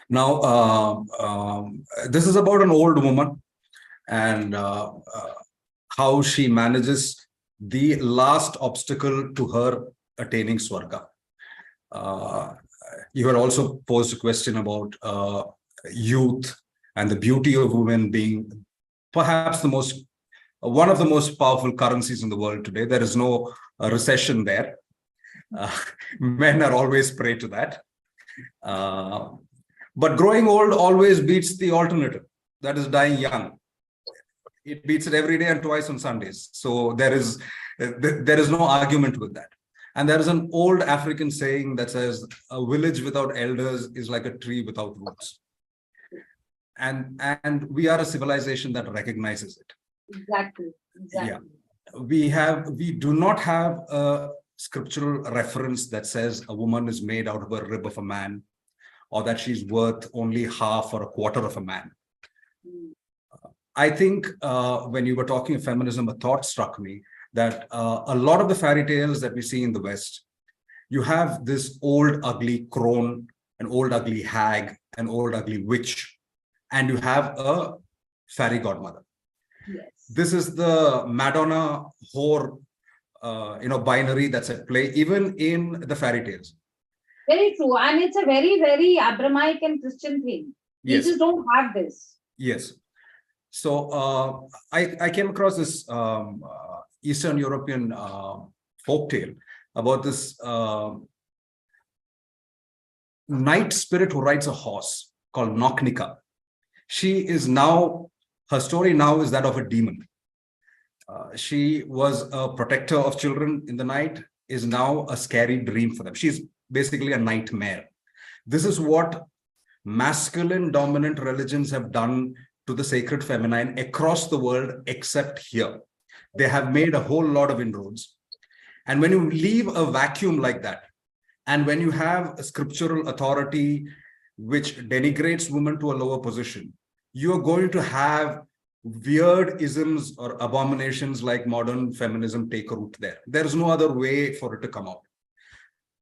Now, this is about an old woman and how she manages the last obstacle to her attaining Swarga. You had also posed a question about youth and the beauty of women being perhaps one of the most powerful currencies in the world today. There is no recession there. Men are always prey to that. But growing old always beats the alternative, that is dying young. It beats it every day and twice on Sundays. So there is no argument with that. And there is an old African saying that says, a village without elders is like a tree without roots. And we are a civilization that recognizes it. Exactly. Yeah. We do not have a scriptural reference that says a woman is made out of a rib of a man, or that she's worth only half or a quarter of a man. I think when you were talking of feminism, a thought struck me that a lot of the fairy tales that we see in the West, you have this old ugly crone, an old ugly hag, an old ugly witch, and you have a fairy godmother. Yes. This is the Madonna whore, binary that's at play even in the fairy tales. Very true. And it's a very, very Abrahamic and Christian thing. We Yes. just don't have this. Yes. So I came across this Eastern European folk tale about this night spirit who rides a horse called Noknika. Her story now is that of a demon. She was a protector of children in the night, is now a scary dream for them. She's basically a nightmare. This is what masculine dominant religions have done to the sacred feminine across the world, except here. They have made a whole lot of inroads. And when you leave a vacuum like that, and when you have a scriptural authority which denigrates women to a lower position, you're going to have weird isms or abominations like modern feminism take root there. There is no other way for it to come out.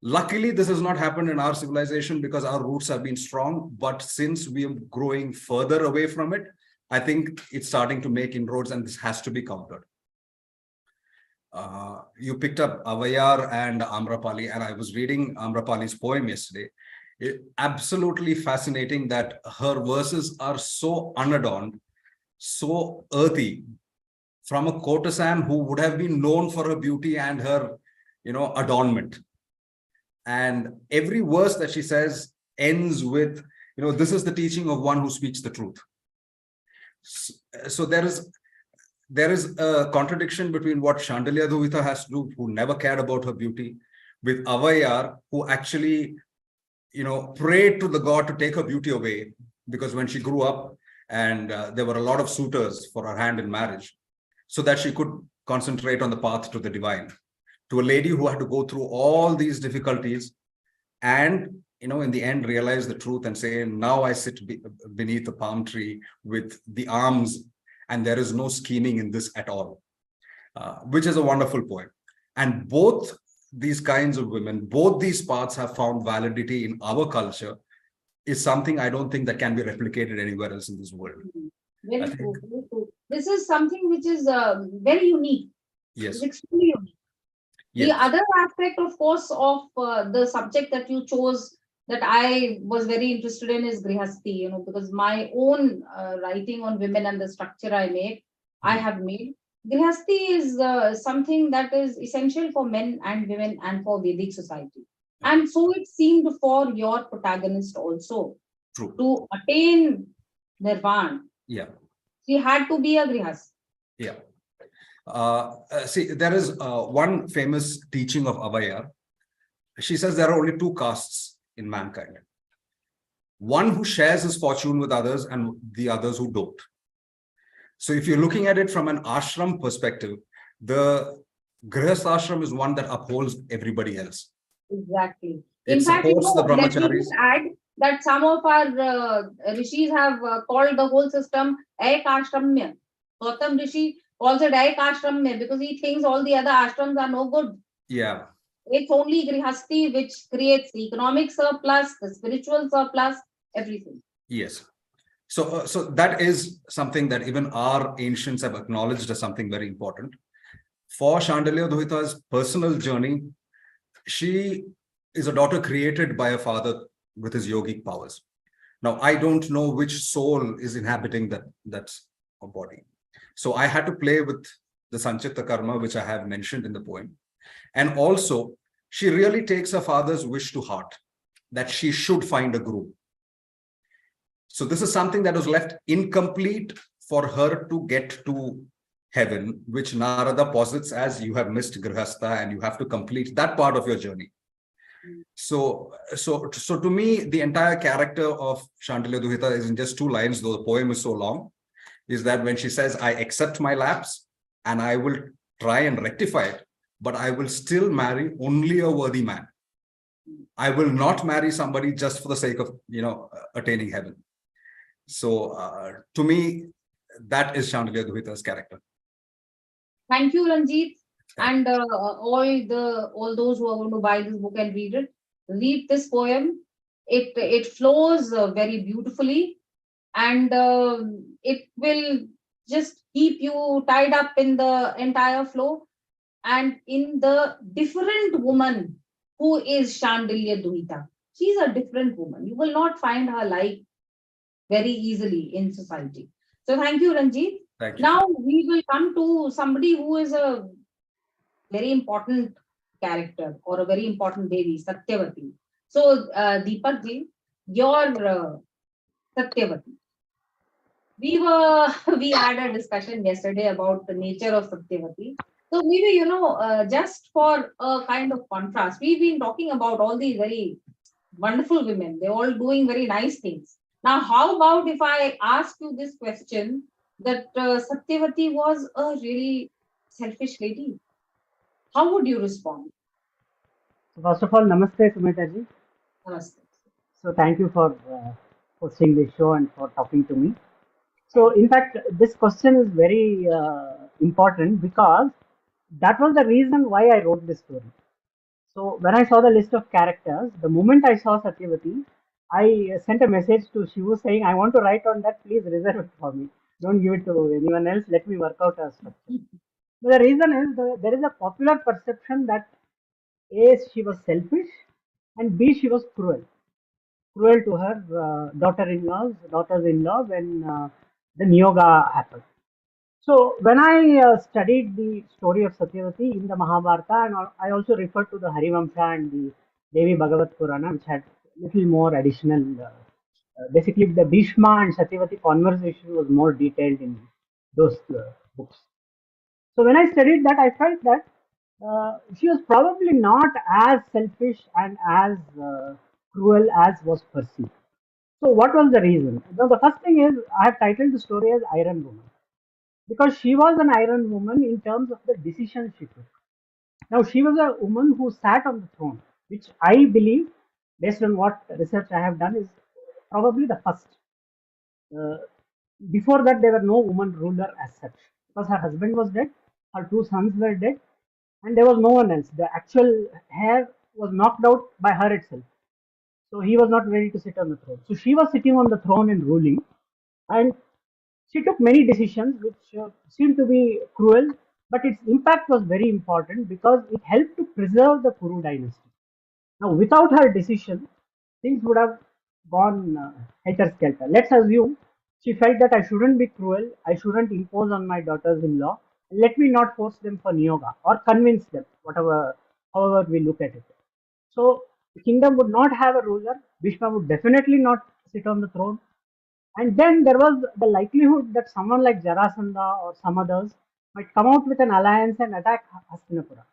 Luckily, this has not happened in our civilization because our roots have been strong. But since we are growing further away from it, I think it's starting to make inroads, and this has to be countered. You picked up Avayar and Amrapali, and I was reading Amrapali's poem yesterday. Absolutely fascinating that her verses are so unadorned, so earthy, from a courtesan who would have been known for her beauty and her, adornment. And every verse that she says ends with, this is the teaching of one who speaks the truth. So there is a contradiction between what Shandilya Duvita has to do, who never cared about her beauty, with Avayar, who actually, prayed to the god to take her beauty away, because when she grew up and there were a lot of suitors for her hand in marriage, so that she could concentrate on the path to the divine. To a lady who had to go through all these difficulties and, in the end, realize the truth and say, now I sit beneath the palm tree with the arms, and there is no scheming in this at all, which is a wonderful poem. And both these kinds of women, both these paths have found validity in our culture, is something I don't think that can be replicated anywhere else in this world. Very true. Very true. This is something which is very unique. Yes. It's extremely unique. Yes. The other aspect, of course, of the subject that you chose that I was very interested in is Grihasthi, because my own writing on women and the structure I have made. Grihasthi is something that is essential for men and women and for Vedic society. And so it seemed for your protagonist also. True. To attain Nirvana. Yeah. She had to be a Grihasthi. Yeah. See, there is one famous teaching of Avayar. She says there are only two castes in mankind. One who shares his fortune with others and the others who don't. So if you're looking at it from an ashram perspective, the Grihastha ashram is one that upholds everybody else. Exactly. It In fact, supports the let me brahmacharis. just add that some of our rishis have called the whole system Ekashramya. Gautam Rishi calls it Ekashramya because he thinks all the other ashrams are no good. Yeah. It's only Grihasthi which creates the economic surplus, the spiritual surplus, everything. Yes. So that is something that even our ancients have acknowledged as something very important. For Shandilya Duvita's personal journey, she is a daughter created by a father with his yogic powers. Now, I don't know which soul is inhabiting that's a body. So I had to play with the Sanchitta Karma, which I have mentioned in the poem. And also, she really takes her father's wish to heart, that she should find a guru. So this is something that was left incomplete for her to get to heaven, which Narada posits as you have missed Grihastha and you have to complete that part of your journey. So to me, the entire character of Shandilya Duhita is in just 2 lines, though the poem is so long, is that when she says, I accept my lapse and I will try and rectify it, but I will still marry only a worthy man. I will not marry somebody just for the sake of, attaining heaven. So to me, that is Shandilya Duhita's character. Thank you, Ranjit. And all those who are going to buy this book and read this poem. It flows very beautifully, and it will just keep you tied up in the entire flow and in the different woman who is Shandilya Duhita. She's a different woman. You will not find her like very easily in society. So thank you, Ranjit. Thank you. Now we will come to somebody who is a very important character or a very important Devi, Satyavati. So Deepak ji, your Satyavati. We had a discussion yesterday about the nature of Satyavati. So maybe, just for a kind of contrast, we've been talking about all these very wonderful women. They're all doing very nice things. Now, how about if I ask you this question, that Satyavati was a really selfish lady? How would you respond? First of all, namaste, Sumedha ji. Namaste. So thank you for hosting this show and for talking to me. So in fact, this question is very important because that was the reason why I wrote this story. So when I saw the list of characters, the moment I saw Satyavati, I sent a message to Shivu saying, I want to write on that, please reserve it for me. Don't give it to anyone else, let me work out a structure. But the reason is there is a popular perception that A, she was selfish, and B, she was cruel to her daughters-in-law when the Niyoga happened. So when I studied the story of Satyavati in the Mahabharata, and I also referred to the Harivamsha and the Devi Bhagavat Purana, which had little more additional. Basically, the Bhishma and Satyavati conversation was more detailed in those books. So when I studied that, I felt that she was probably not as selfish and as cruel as was perceived. So what was the reason? Now, the first thing is I have titled the story as Iron Woman because she was an iron woman in terms of the decisions she took. Now, she was a woman who sat on the throne, which I believe, based on what research I have done, is probably the first. Before that, there were no woman ruler as such because her husband was dead, her 2 sons were dead, and there was no one else. The actual heir was knocked out by her itself. So he was not ready to sit on the throne. So she was sitting on the throne and ruling, and she took many decisions which seemed to be cruel, but its impact was very important because it helped to preserve the Kuru dynasty. Now, without her decision, things would have gone helter-skelter. Let's assume she felt that I shouldn't be cruel, I shouldn't impose on my daughters-in-law, let me not force them for Niyoga or convince them, however we look at it. So the kingdom would not have a ruler, Bhishma would definitely not sit on the throne, and then there was the likelihood that someone like Jarasandha or some others might come out with an alliance and attack Hastinapura.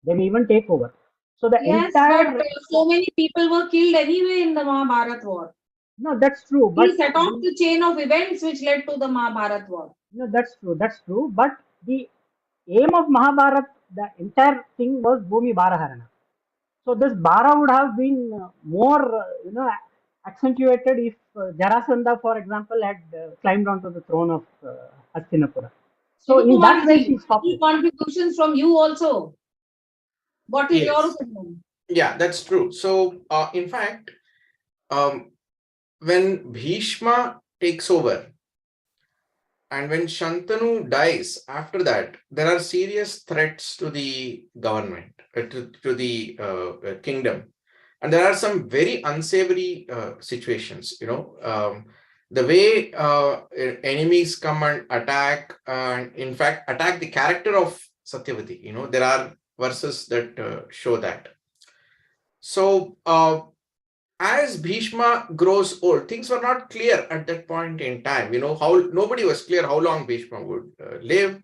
They may even take over. So the Yes, entire... but so many people were killed anyway in the Mahabharata war. No, that's true. He But set off the chain of events which led to the Mahabharata war. No, that's true. But the aim of Mahabharata, the entire thing was Bhumi Baraharana. So this Bara would have been more, accentuated if Jarasandha, for example, had climbed onto the throne of Hastinapura. So in that way, she stopped it. Contributions from you also. What is your Yes. opinion? Yeah, that's true. So, in fact, when Bhishma takes over and when Shantanu dies after that, there are serious threats to the government, to the kingdom. And there are some very unsavory situations, the way enemies come and attack, and in fact, attack the character of Satyavati. There are verses that show that. So, as Bhishma grows old, things were not clear at that point in time. How nobody was clear how long Bhishma would live.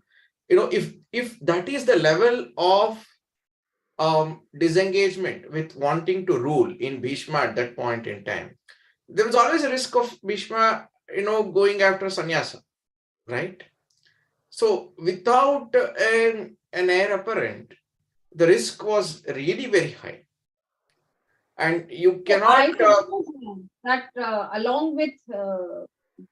If that is the level of disengagement with wanting to rule in Bhishma at that point in time, there was always a risk of Bhishma, going after sannyasa, right? So without an heir apparent, the risk was really very high. And you So I cannot. suppose that along with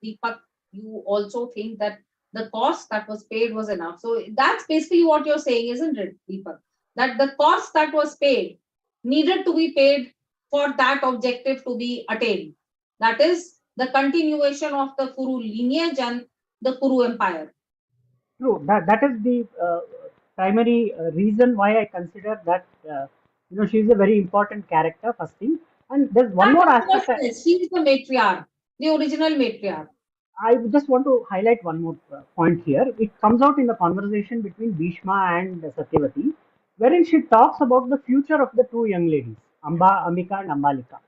Deepak, you also think that the cost that was paid was enough. So that's basically what you're saying, isn't it, Deepak? That the cost that was paid needed to be paid for that objective to be attained. That is the continuation of the Kuru lineage and the Kuru empire. True. That is the primary reason why I consider that she is a very important character. First thing, and there's one more aspect. She is the matriarch, the original matriarch. I just want to highlight one more point here. It comes out in the conversation between Bhishma and Satyavati, wherein she talks about the future of the two young ladies, Ambika and Ambalika.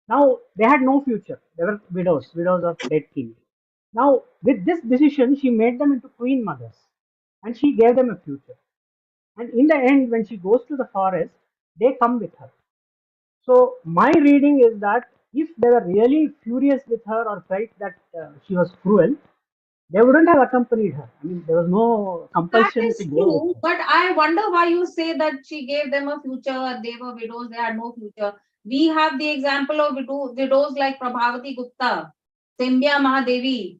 Now, they had no future. They were widows of dead king. Now, with this decision, she made them into queen mothers and she gave them a future. And in the end, when she goes to the forest, they come with her. So, my reading is that if they were really furious with her or felt that she was cruel, they wouldn't have accompanied her. I mean, there was no compulsion That to is go with true, her. but I wonder why you say that she gave them a future, they were widows, they had no future. We have the example of widows like Prabhavati Gupta, Sembhya Mahadevi,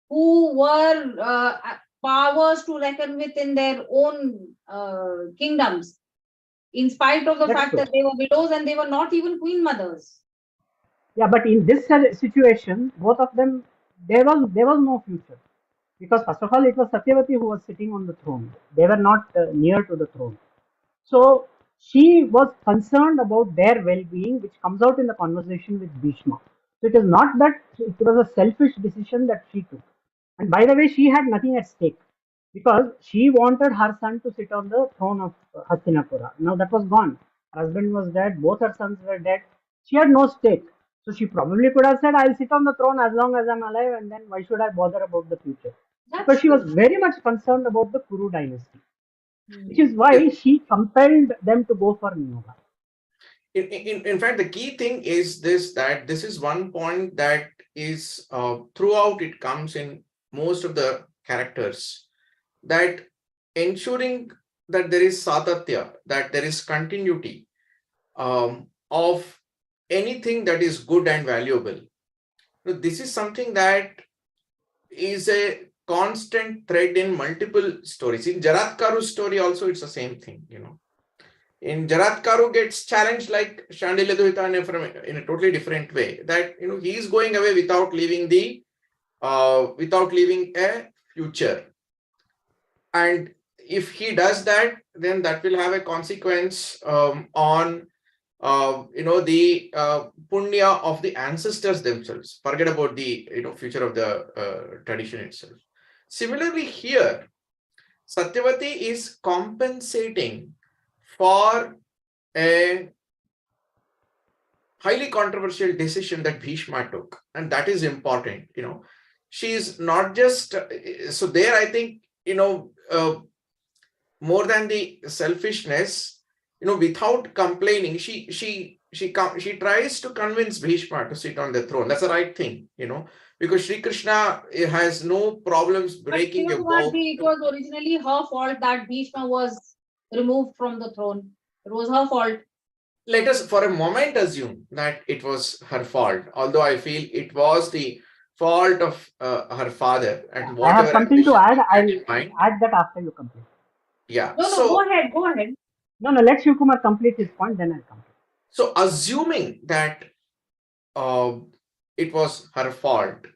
who were powers to reckon with in their own kingdoms, in spite of the That's fact true. that they were widows and they were not even queen mothers. Yeah, but in this situation, both of them, there was no future. Because first of all, it was Satyavati who was sitting on the throne. They were not near to the throne. So she was concerned about their well-being, which comes out in the conversation with Bhishma. So it is not that it was a selfish decision that she took. And by the way, she had nothing at stake because she wanted her son to sit on the throne of Hastinapura. Now that was gone. Her husband was dead. Both her sons were dead. She had no stake. So she probably could have said, I'll sit on the throne as long as I'm alive, and then why should I bother about the future? Because That's she was true. very much concerned about the Kuru dynasty, which is Hmm. why she compelled them to go for Niyoga. In fact, the key thing is that this is one point that is throughout it comes in most of the characters, that ensuring that there is satatya, that there is continuity of anything that is good and valuable. This is something that is a constant thread in multiple stories. In Jaratkaru's story also, it's the same thing, In Jaratkaru gets challenged like Shandilya Duhita in a totally different way, that he is going away without leaving a future. And if he does that, then that will have a consequence on the punya of the ancestors themselves. Forget about the future of the tradition itself. Similarly, here Satyavati is compensating for a highly controversial decision that Bhishma took, and that is important. She's not just so there. I think more than the selfishness, without complaining, she tries to convince Bhishma to sit on the throne. That's the right thing, because Sri Krishna has no problems But breaking a vow. it was originally her fault that Bhishma was removed from the throne. It was her fault. Let us for a moment assume that it was her fault, although I feel it was the fault of her father and I have whatever something to ambition add. he had I'll in mind. add that after you complete. Yeah. No, So go ahead. No, let Shivakumar complete his point, then I'll complete. So assuming that it was her fault,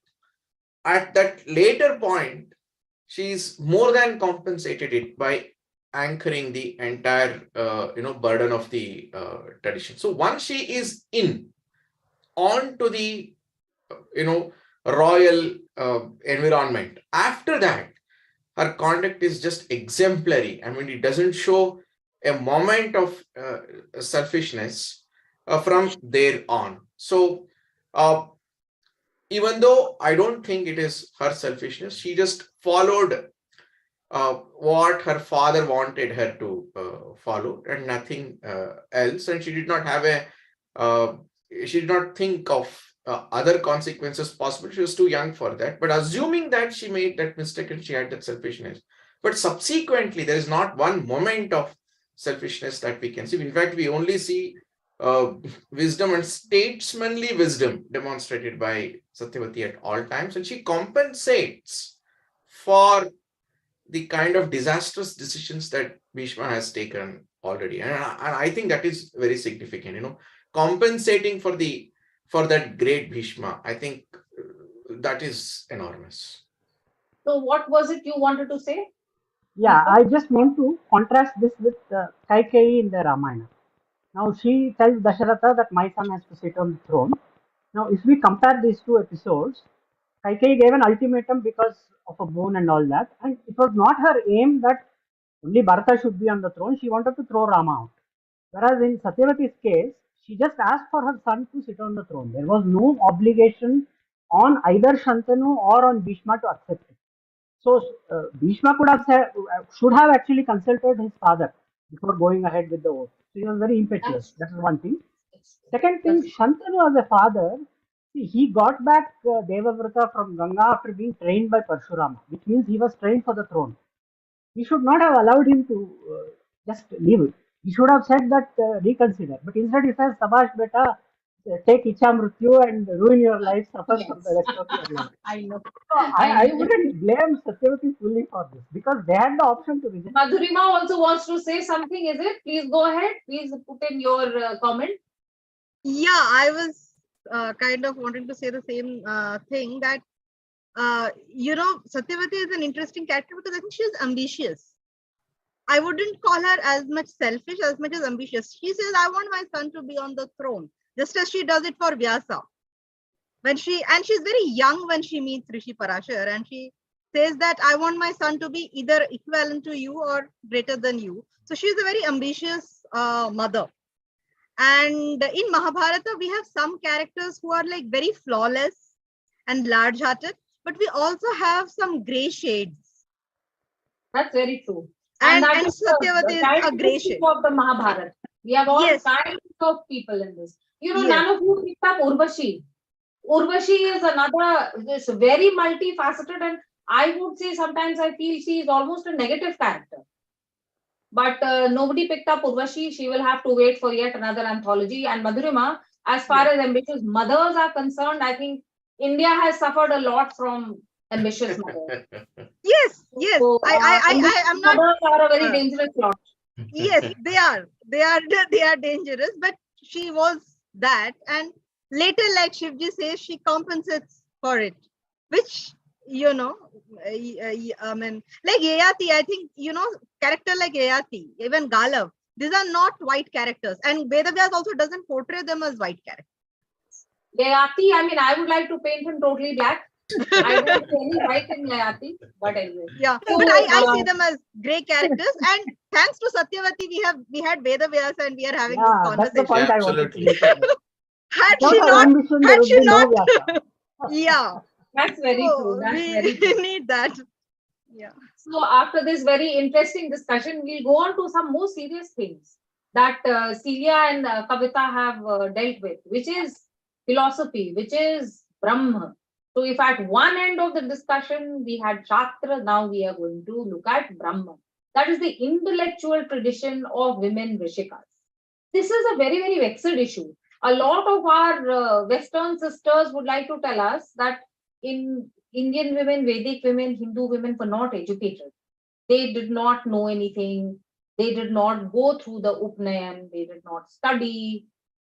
at that later point, she's more than compensated it by anchoring the entire burden of the tradition. So once she is on to the royal environment, after that her conduct is just exemplary. I mean, it doesn't show a moment of selfishness. from there on. So even though I don't think it is her selfishness, she just followed what her father wanted her to follow and nothing else. And she did not have she did not think of other consequences possible. She was too young for that. But assuming that she made that mistake and she had that selfishness, but subsequently there is not one moment of selfishness that we can see. In fact, we only see wisdom and statesmanly wisdom demonstrated by Satyavati at all times, and she compensates for the kind of disastrous decisions that Bhishma has taken already. And I think that is very significant, compensating for that great Bhishma. I think that is enormous. So what was it you wanted to say? Yeah, I just want to contrast this with Kaikeyi in the Ramayana. Now she tells Dasharatha that my son has to sit on the throne. Now, if we compare these two episodes, Kaikeyi gave an ultimatum because of a boon and all that, and it was not her aim that only Bharata should be on the throne. She wanted to throw Rama out. Whereas in Satyavati's case, she just asked for her son to sit on the throne. There was no obligation on either Shantanu or on Bhishma to accept it. So Bhishma could have said, should have actually consulted his father before going ahead with the oath. So he was very impetuous. That is one thing. Second thing, Shantanu as a father, see, he got back Devavrata from Ganga after being trained by Parshurama, which means he was trained for the throne. We should not have allowed him to just leave it. He should have said that reconsider. But instead he says, Sabash beta, take Icha Mrityu and ruin your life, suffer for the rest of your life. I know. So I wouldn't blame Satyavati fully for this because they had the option to reject. Madhurima also wants to say something, is it? Please go ahead. Please put in your comment. Yeah, I was kind of wanting to say the same thing that, Satyavati is an interesting character because I think she's ambitious. I wouldn't call her as much selfish as much as ambitious. She says, I want my son to be on the throne, just as she does it for Vyasa. She's very young when she meets Rishi Parashar, and she says that I want my son to be either equivalent to you or greater than you. So she's a very ambitious mother. And in Mahabharata, we have some characters who are like very flawless and large-hearted, but we also have some gray shades. That's very true. And Satyavati is a gray shade of the Mahabharata. We have all kinds of people in this. None of you picked up Urvashi. Urvashi is another, this very multifaceted, and I would say sometimes I feel she is almost a negative character. But nobody picked up Urvashi. She will have to wait for yet another anthology. And Madhurima, as far as ambitious mothers are concerned, I think India has suffered a lot from ambitious mothers. Yes. So, I'm not. Mothers are a very dangerous lot. Yes, they are. They are dangerous. But she was that, and later, like Shivji says, she compensates for it, which I mean, like Yayati, I think, character like Yayati, even Galav, these are not white characters. And Vedavyas also doesn't portray them as white characters. Yayati, I mean, I would like to paint him totally black. I don't see any white in Yayati, but anyway. Yeah, so, but I see them as grey characters. And thanks to Satyavati, we had Vedavyas and we are having this conversation. That's the point I wanted to make. Had she not, yeah. That's very true. We need that. Yeah. So after this very interesting discussion, we'll go on to some more serious things that Celia and Kavita have dealt with, which is philosophy, which is Brahma. So if at one end of the discussion we had Shastra, now we are going to look at Brahma. That is the intellectual tradition of women Rishikas. This is a very, very vexed issue. A lot of our Western sisters would like to tell us that in Indian women, Vedic women, Hindu women were not educated. They did not know anything. They did not go through the Upnayan. They did not study.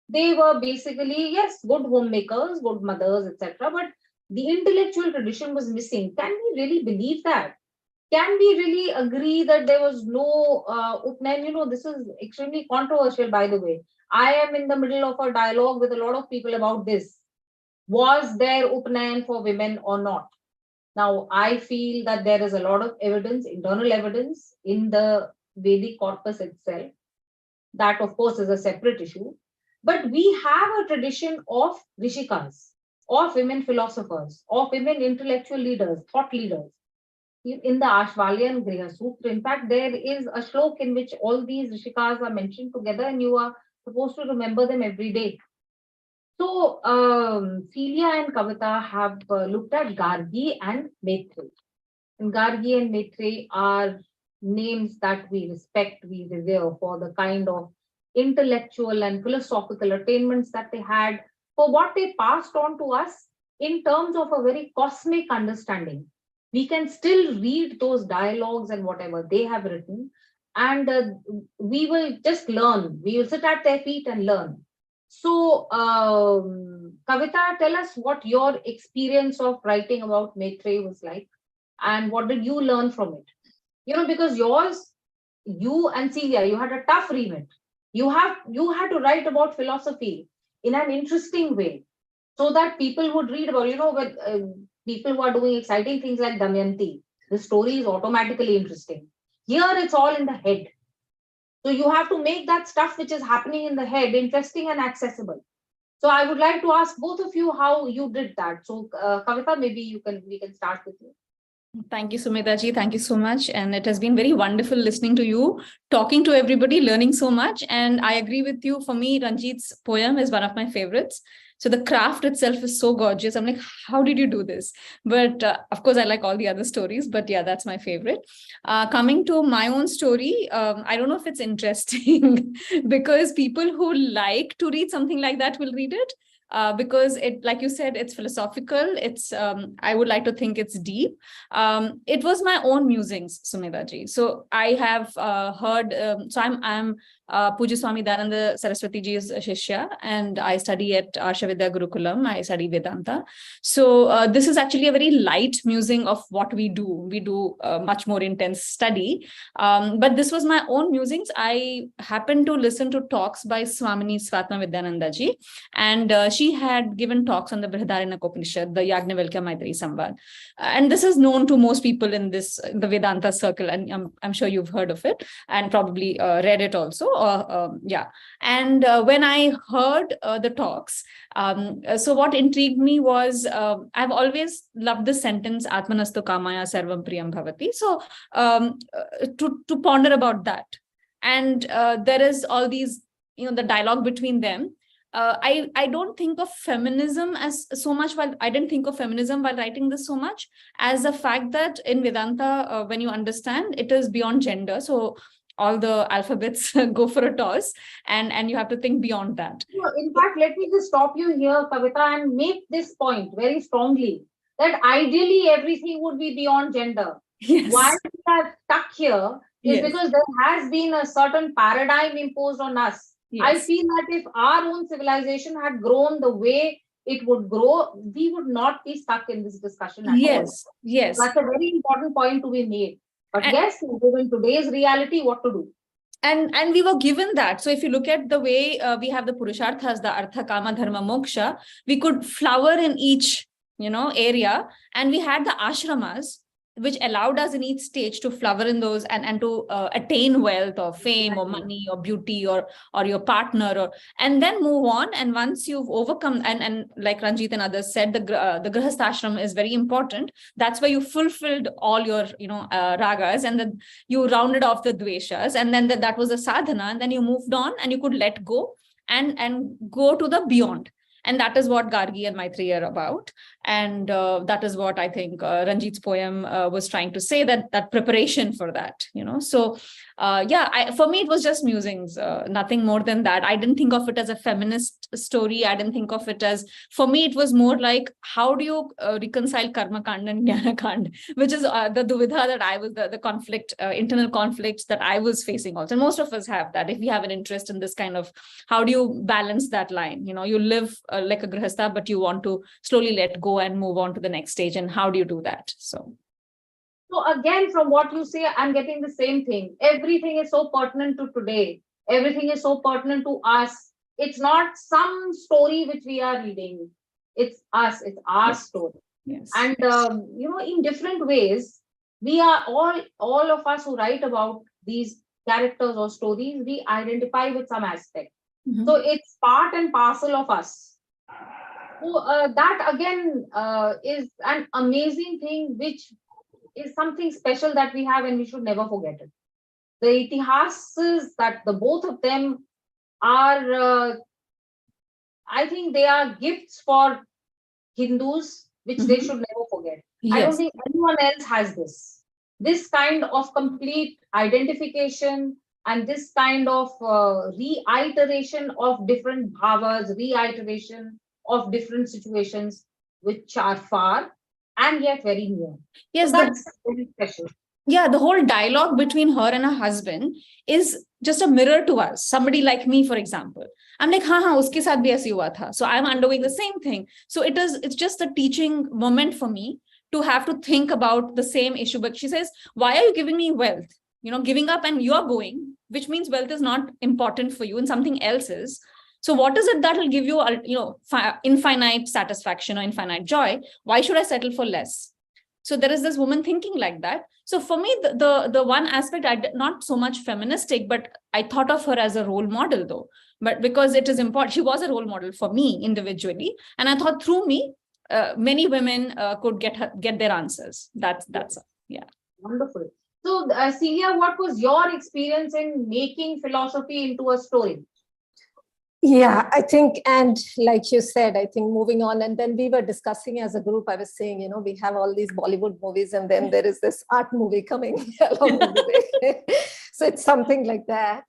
They were basically, yes, good homemakers, good mothers, etc. But the intellectual tradition was missing. Can we really believe that? Can we really agree that there was no Upnayan? This is extremely controversial, by the way. I am in the middle of a dialogue with a lot of people about this. Was there Upnayan for women or not? Now, I feel that there is a lot of evidence, internal evidence in the Vedic corpus itself. That, of course, is a separate issue. But we have a tradition of rishikas, of women philosophers, of women intellectual leaders, thought leaders. In the Ashvalya and Griha Sutra, in fact, there is a shlok in which all these rishikas are mentioned together, and you are supposed to remember them every day. So, Celia and Kavita have looked at Gargi and Maitreyi. And Gargi and Maitreyi are names that we respect, we revere for the kind of intellectual and philosophical attainments that they had, for what they passed on to us in terms of a very cosmic understanding. We can still read those dialogues and whatever they have written, and we will just learn. We will sit at their feet and learn. So, Kavita, tell us what your experience of writing about Maitreyi was like, and what did you learn from it? Because you and Celia, you had a tough remit. You had to write about philosophy in an interesting way, so that people would read about, with people who are doing exciting things like Damayanti, the story is automatically interesting. Here it's all in the head. So you have to make that stuff which is happening in the head interesting and accessible. So I would like to ask both of you how you did that. So Kavita, maybe we can start with you. Thank you, Sumedha ji. Thank you so much. And it has been very wonderful listening to you, talking to everybody, learning so much. And I agree with you. For me, Ranjit's poem is one of my favorites. So the craft itself is so gorgeous. I'm like, how did you do this? But of course, I like all the other stories. But yeah, that's my favorite. Coming to my own story, I don't know if it's interesting because people who like to read something like that will read it. Because it, like you said, it's philosophical. It's I would like to think it's deep. It was my own musings, Sumedha ji. So I have heard. So I'm Puja Swami Dayananda Saraswati ji's Shishya, and I study at Arshavidya Gurukulam. I study Vedanta. So this is actually a very light musing of what we do. We do much more intense study. But this was my own musings. I happened to listen to talks by Swamini Swatma Vidyananda ji, and she had given talks on the Brihadaranyaka Upanishad, the Yajnavalkya Maitreyi Samvad. And this is known to most people in the Vedanta circle, and I'm sure you've heard of it and probably read it also. Yeah. And when I heard the talks, so what intrigued me was I've always loved the sentence Atmanastu Kamaya Sarvam Priyam Bhavati. So to ponder about that. And there is all these, the dialogue between them. I don't think of feminism as so much, while I didn't think of feminism while writing this so much, as the fact that in Vedanta, when you understand, it is beyond gender. So all the alphabets go for a toss, and you have to think beyond that. In fact, let me just stop you here, Kavita, and make this point very strongly, that ideally everything would be beyond gender. Yes. Why we are stuck here is Yes. because there has been a certain paradigm imposed on us. Yes. I feel that if our own civilization had grown the way it would grow, we would not be stuck in this discussion at Yes. all. Yes. That's a very important point to be made. But yes, given today's reality, what to do? And we were given that. So if you look at the way we have the Purusharthas, the Artha, Kama, Dharma, Moksha, we could flower in each, area. And we had the ashramas, which allowed us in each stage to flower in those and to attain wealth or fame or money or beauty or your partner, and then move on. And once you've overcome, and like Ranjit and others said, the Grihastha ashram is very important. That's where you fulfilled all your ragas, and then you rounded off the dveshas, and then that was a sadhana, and then you moved on and you could let go and go to the beyond. And that is what Gargi and Maitreyi are about. And that is what I think Ranjit's poem was trying to say, that preparation for that, So for me, it was just musings, nothing more than that. I didn't think of it as a feminist story. I didn't think of it as, for me, it was more like, how do you reconcile Karma Kand and Jnana Kand, which is the duvidha that I was, the conflict, internal conflicts that I was facing also. And most of us have that. If we have an interest in this kind of, how do you balance that line? You live like a grihastha, but you want to slowly let go and move on to the next stage. And how do you do that? So again, from what you say, I'm getting the same thing. Everything is so pertinent to today. Everything is so pertinent to us. It's not some story which we are reading. It's us. It's our story. Yes. And in different ways, we are all of us who write about these characters or stories, we identify with some aspect. So it's part and parcel of us. So that again is an amazing thing, which is something special that we have, and we should never forget it. The itihasas that the both of them are, I think they are gifts for Hindus, which they should never forget. I don't Yes. think anyone else has this kind of complete identification and this kind of reiteration of different bhavas, reiteration of different situations, which are far and yet very near. Yes, So that's very special. Yeah, the whole dialogue between her and her husband is just a mirror to us. Somebody like me, for example, I'm like, हाँ, uske saath bhi aise hua tha. So I'm undergoing the same thing. So it's just a teaching moment for me to have to think about the same issue. But she says, why are you giving me wealth? Giving up and you're going, which means wealth is not important for you and something else is. So what is it that will give you, infinite satisfaction or infinite joy? Why should I settle for less? So there is this woman thinking like that. So for me, the one aspect, not so much feministic, but I thought of her as a role model though. But because it is important, she was a role model for me individually. And I thought through me, many women could get their answers. That's yeah. Wonderful. So Celia, what was your experience in making philosophy into a story? Yeah, I think, and like you said, I think moving on, and then we were discussing as a group, I was saying, we have all these Bollywood movies, and then there is this art movie coming along with it. So it's something like that.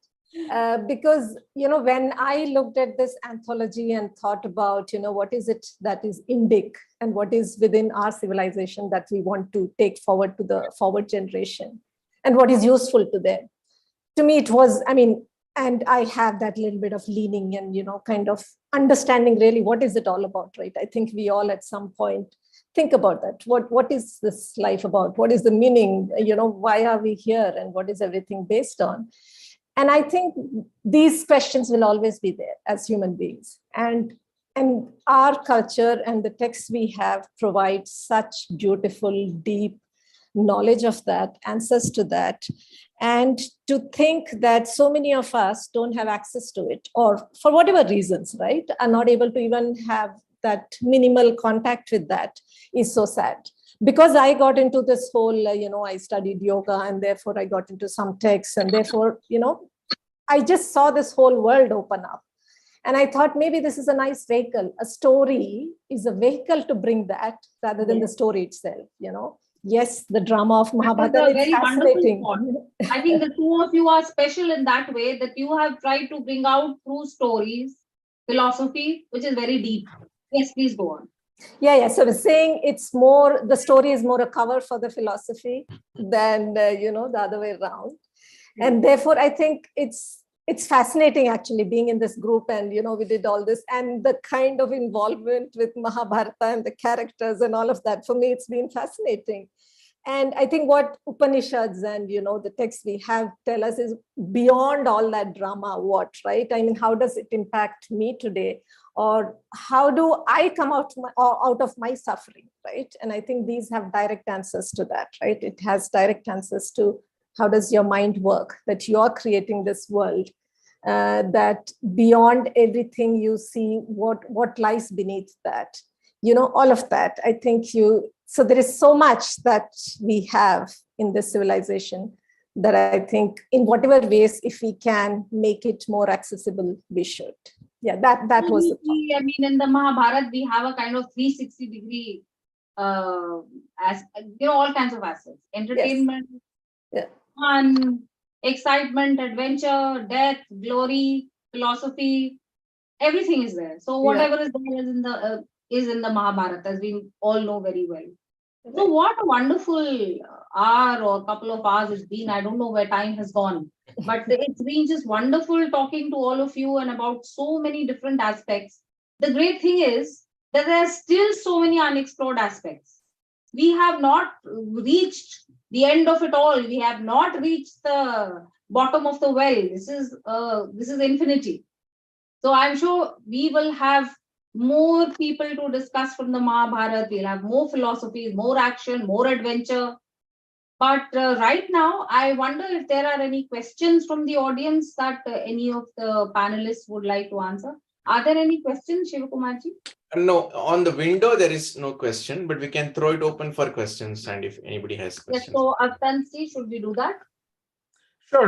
Because, when I looked at this anthology and thought about, what is it that is Indic and what is within our civilization that we want to take forward to the forward generation and what is useful to them. To me, it was, and I have that little bit of leaning and, kind of understanding really what is it all about, right? I think we all at some point think about that. What is this life about? What is the meaning? Why are we here? And what is everything based on? And I think these questions will always be there as human beings. And our culture and the texts we have provide such beautiful, deep knowledge of that, answers to that. And to think that so many of us don't have access to it, or for whatever reasons, right, are not able to even have that minimal contact with that is so sad. Because I got into this whole, I studied yoga and therefore I got into some texts and therefore, I just saw this whole world open up. And I thought maybe this is a nice vehicle. A story is a vehicle to bring that rather than the story itself, Yes, the drama of Mahabharata is fascinating. I think the two of you are special in that way that you have tried to bring out through stories, philosophy, which is very deep. Yes, please go on. Yeah. So I was saying it's more, the story is more a cover for the philosophy than, the other way around. And therefore, I think it's fascinating actually being in this group and, we did all this and the kind of involvement with Mahabharata and the characters and all of that. For me, it's been fascinating. And I think what Upanishads and, the texts we have tell us is beyond all that drama, what, right? How does it impact me today? Or how do I come out of my suffering, right? And I think these have direct answers to that, right? It has direct answers to how does your mind work, that you're creating this world, that beyond everything you see, what lies beneath that, all of that. I think so there is so much that we have in this civilization that I think in whatever ways, if we can make it more accessible, we should. Yeah, that was the thought. In the Mahabharata, we have a kind of 360-degree, as all kinds of assets, entertainment, fun, excitement, adventure, death, glory, philosophy, everything is there. So whatever is there is in the Mahabharata, as we all know very well. So what a wonderful hour or couple of hours it's been. I don't know where time has gone, but it's been just wonderful talking to all of you and about so many different aspects. The great thing is that there are still so many unexplored aspects. We have not reached the end of it all. We have not reached the bottom of the well. This is infinity. So I'm sure we will have more people to discuss from the Mahabharata. We'll have more philosophies, more action, more adventure. But right now, I wonder if there are any questions from the audience that any of the panelists would like to answer. Are there any questions, Shivakumarji? No, on the window, there is no question, but we can throw it open for questions. And if anybody has Yes, questions. so Astansi, should we do that?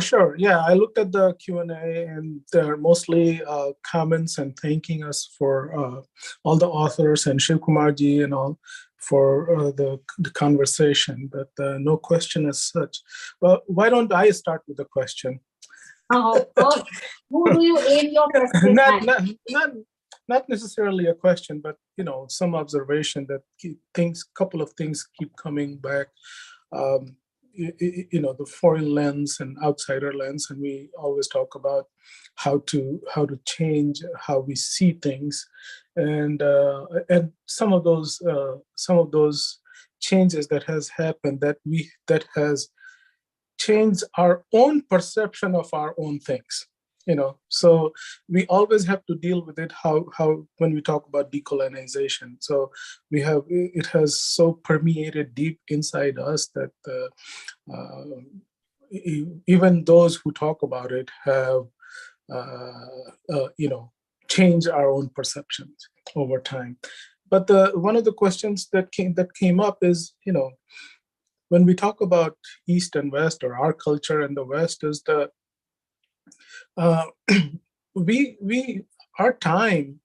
Sure. Yeah, I looked at the Q&A and they're mostly comments and thanking us for all the authors and Shivakumarji and all for the conversation, but no question as such. Well, why don't I start with a question? Oh, of course. Who do you aim your question at? Not necessarily a question, but some observation that couple of things keep coming back. The foreign lens and outsider lens, and we always talk about how to change how we see things, and some of those changes that has happened that has changed our own perception of our own things. So we always have to deal with it how when we talk about decolonization. So it has so permeated deep inside us that even those who talk about it have changed our own perceptions over time. But one of the questions that came up is, when we talk about East and West, or our culture and the West, is the our time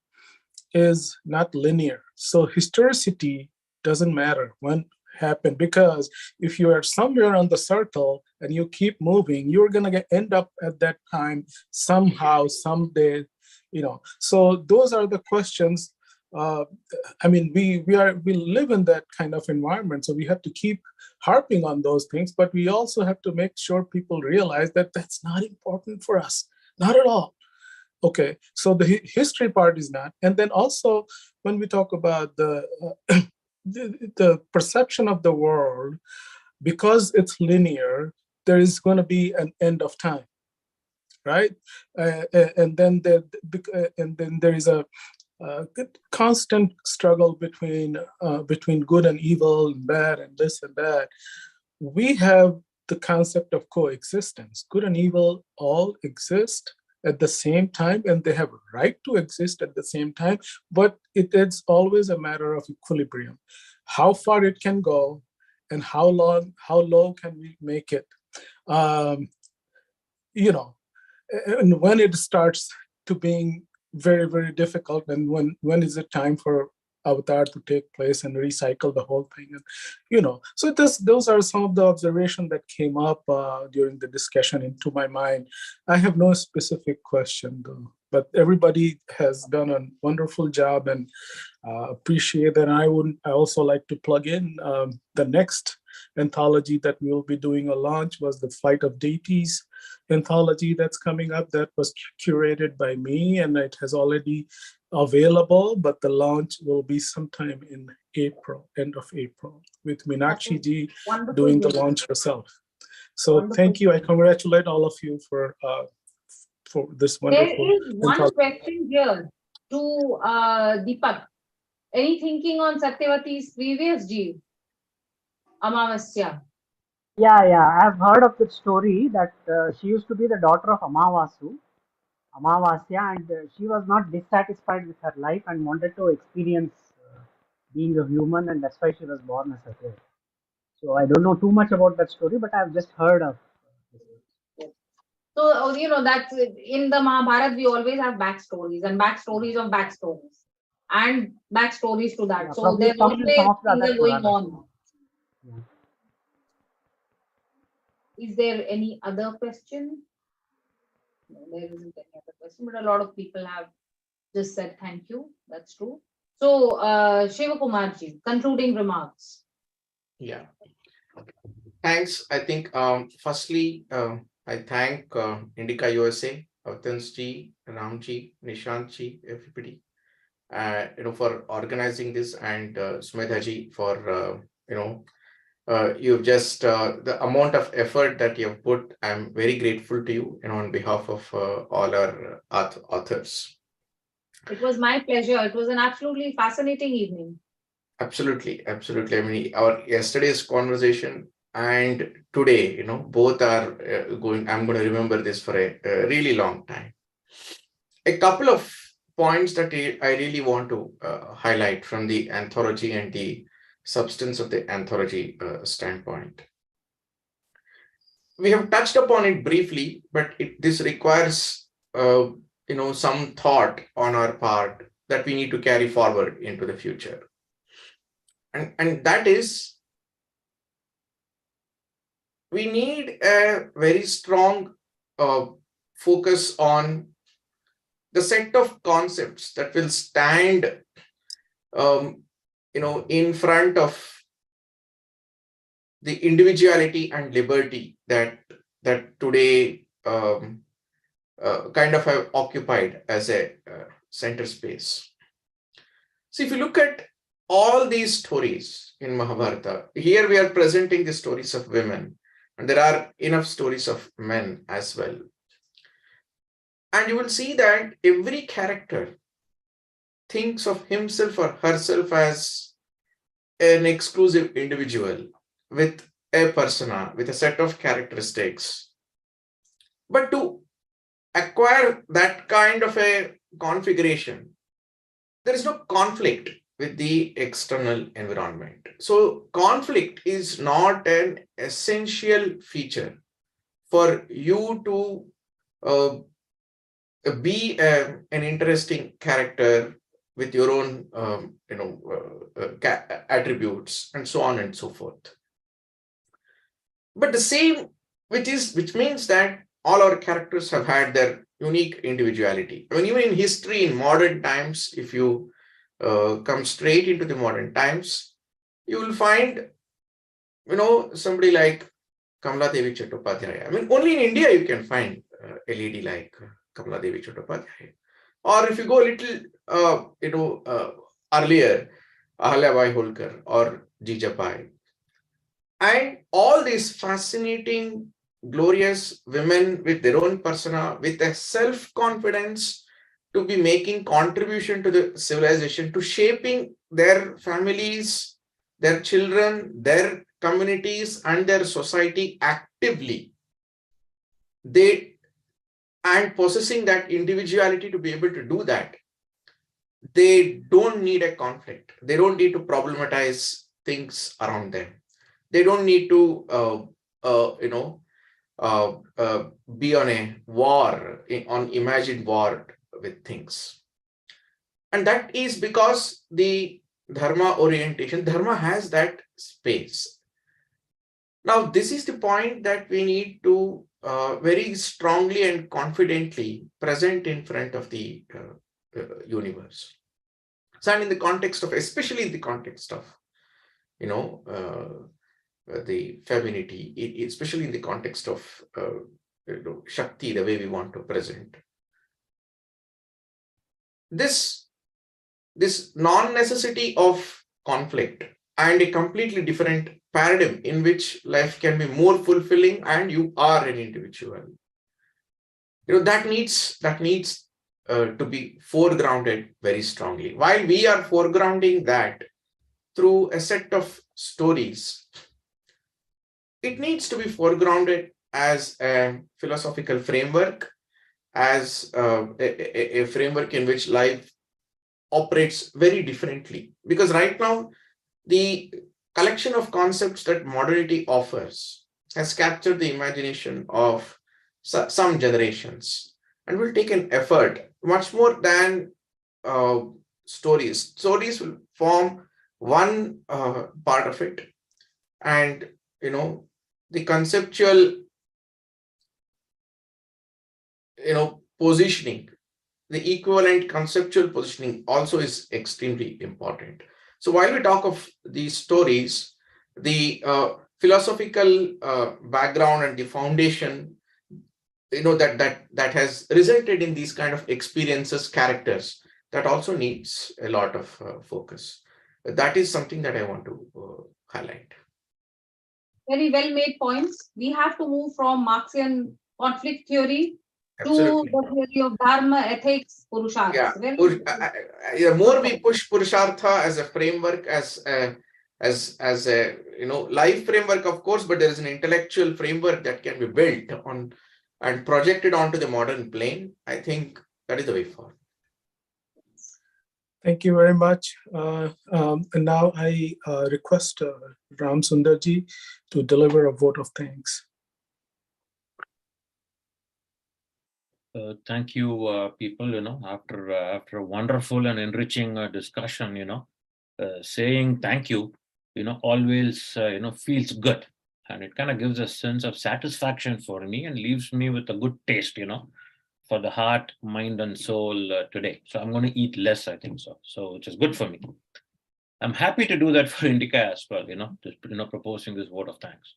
is not linear. So historicity doesn't matter when happened, because if you are somewhere on the circle and you keep moving, you're gonna end up at that time somehow, someday. So those are the questions. We live in that kind of environment, so we have to keep harping on those things, but we also have to make sure people realize that that's not important for us, not at all. Okay, so the history part is not, and then also when we talk about the perception of the world, because it's linear, there is going to be an end of time, right? And then there is a constant struggle between good and evil, and bad and this and that. We have the concept of coexistence. Good and evil all exist at the same time, and they have a right to exist at the same time, but it's always a matter of equilibrium. How far it can go and how low can we make it? And when it starts to being very, very difficult, and when is it time for avatar to take place and recycle the whole thing? And so those are some of the observations that came up during the discussion into my mind. I have no specific question though, but everybody has done a wonderful job, and appreciate that. I also like to plug in the next anthology that we will be doing a launch was the Flight of Deities anthology that's coming up, that was curated by me, and it has already available, but the launch will be sometime in April, end of April, with Meenakshi ji doing the launch herself. So wonderful. Thank you. I congratulate all of you for this wonderful. There is one question here to Deepak. Any thinking on Satyavati's previous deal, Amavasya? Yeah. I've heard of that story that she used to be the daughter of Amavasya, and she was not dissatisfied with her life and wanted to experience being a human, and that's why she was born as a girl. So I don't know too much about that story, but I've just heard of this. So, that's in the Mahabharata, we always have backstories and backstories of backstories and backstories to that. Yeah, so there's always things going on. Yeah. Is there any other question? No, there isn't any other question, but a lot of people have just said thank you. That's true. So, Shivakumarji, concluding remarks. Yeah. Thanks. I think, firstly, I thank Indica USA, Avtansji, Ramji, Nishantji, everybody, for organizing this, and Sumedhaji for, you've just, the amount of effort that you've put, I'm very grateful to you, on behalf of all our authors. It was my pleasure. It was an absolutely fascinating evening. Absolutely. I mean, our yesterday's conversation and today, both are going, I'm going to remember this for a really long time. A couple of points that I really want to highlight from the anthology and the substance of the anthology standpoint. We have touched upon it briefly, but this requires some thought on our part that we need to carry forward into the future. And that is, we need a very strong focus on the set of concepts that will stand in front of the individuality and liberty that today kind of have occupied as a center space. So if you look at all these stories in Mahabharata, here we are presenting the stories of women, and there are enough stories of men as well. And you will see that every character thinks of himself or herself as an exclusive individual with a persona, with a set of characteristics. But to acquire that kind of a configuration, there is no conflict with the external environment. So conflict is not an essential feature for you to be an interesting character with your own attributes and so on and so forth. But the same, which means that all our characters have had their unique individuality. I mean, even in history, in modern times, if you come straight into the modern times, you will find, somebody like Kamala Devi Chattopadhyaya. I mean, only in India you can find a lady like Kamala Devi Chattopadhyaya. Or if you go a little, earlier, Ahalyabai Holkar or Jijabai. And all these fascinating, glorious women with their own persona, with a self-confidence to be making contribution to the civilization, to shaping their families, their children, their communities, and their society actively. And possessing that individuality to be able to do that, they don't need a conflict. They don't need to problematize things around them. They don't need to, be on a war, on imagined war with things. And that is because the dharma orientation, dharma has that space. Now, this is the point that we need to very strongly and confidently present in front of the universe. So, and in the context of, especially in the context of, the femininity, especially in the context of Shakti, the way we want to present. This non-necessity of conflict and a completely different paradigm in which life can be more fulfilling and you are an individual. That needs to be foregrounded very strongly. While we are foregrounding that through a set of stories, it needs to be foregrounded as a philosophical framework, as a framework in which life operates very differently. Because right now, the collection of concepts that modernity offers has captured the imagination of some generations and will take an effort much more than stories. Stories will form one part of it, and the conceptual positioning, the equivalent conceptual positioning also is extremely important. So while we talk of these stories, the philosophical background and the foundation, that has resulted in these kind of experiences, characters, that also needs a lot of focus. That is something that I want to highlight. Very well made points. We have to move from Marxian conflict theory Absolutely. to the theory of dharma, ethics, purushartha. The more we push purushartha as a framework, as as a life framework, of course, but there is an intellectual framework that can be built on and projected onto the modern plane. I think that is the way forward. Thank you very much. And now I request Ram Sundarji to deliver a vote of thanks. Thank you, people. After a wonderful and enriching discussion, saying thank you, always, feels good, and it kind of gives a sense of satisfaction for me and leaves me with a good taste, for the heart, mind, and soul today. So I'm going to eat less, I think so. So which is good for me. I'm happy to do that for Indica as well, just, proposing this vote of thanks.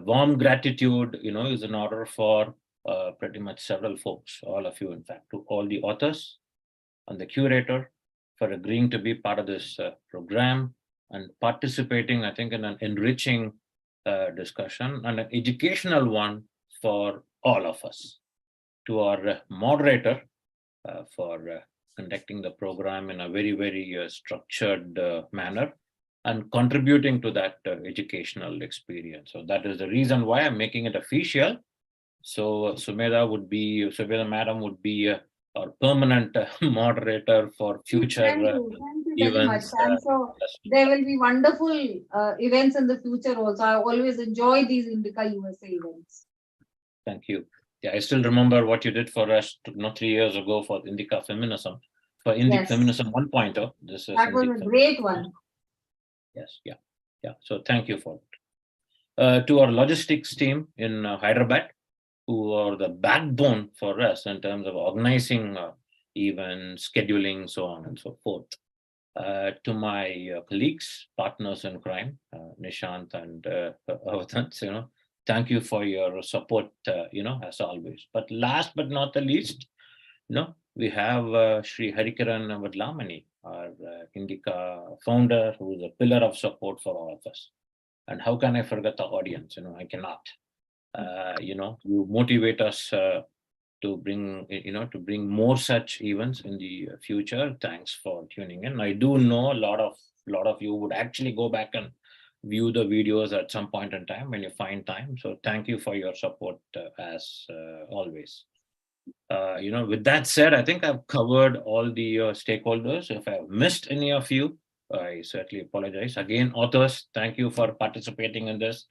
Warm gratitude, is in order for pretty much several folks, all of you, in fact, to all the authors and the curator for agreeing to be part of this program and participating, I think, in an enriching discussion and an educational one for all of us. To our moderator for conducting the program in a very, very structured manner and contributing to that educational experience. So that is the reason why I'm making it official. So Sumedha madam would be our permanent moderator for future Thank you very much. events. And so there will be wonderful events in the future also. I always enjoy these Indica USA events. Thank you. Yeah, I still remember what you did for us 3 years ago for Indica Feminism, for Indic Feminism 1.0. This is that was a great one. Yes, yeah. So thank you for it. To our logistics team in Hyderabad, who are the backbone for us in terms of organizing events, scheduling, so on and so forth. To my colleagues, partners in crime, Nishant and Avadhan, thank you for your support, as always. But last but not the least, we have Sri Harikaran Vadlamani, our Indica founder, who is a pillar of support for all of us. And how can I forget the audience? I cannot. You motivate us to bring more such events in the future. Thanks for tuning in. I do know a lot of you would actually go back and view the videos at some point in time when you find time. So thank you for your support as always. With that said, I think I've covered all the stakeholders. If I've missed any of you, I certainly apologize. Again, authors, thank you for participating in this.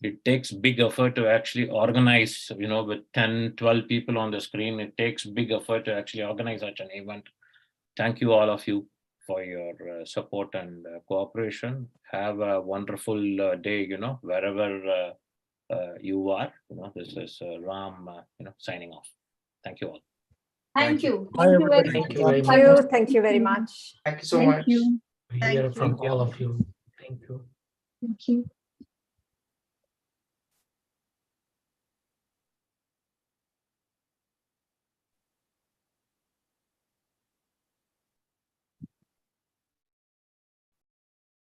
It takes big effort to actually organize, with 10, 12 people on the screen. It takes big effort to actually organize such an event. Thank you, all of you, for your support and cooperation. Have a wonderful day, wherever you are. This is Ram, signing off. Thank you all. Thank you. Bye, everybody. Thank you. Thank you very much. Thank you so much. Hear from all of you. Thank you. Thank you.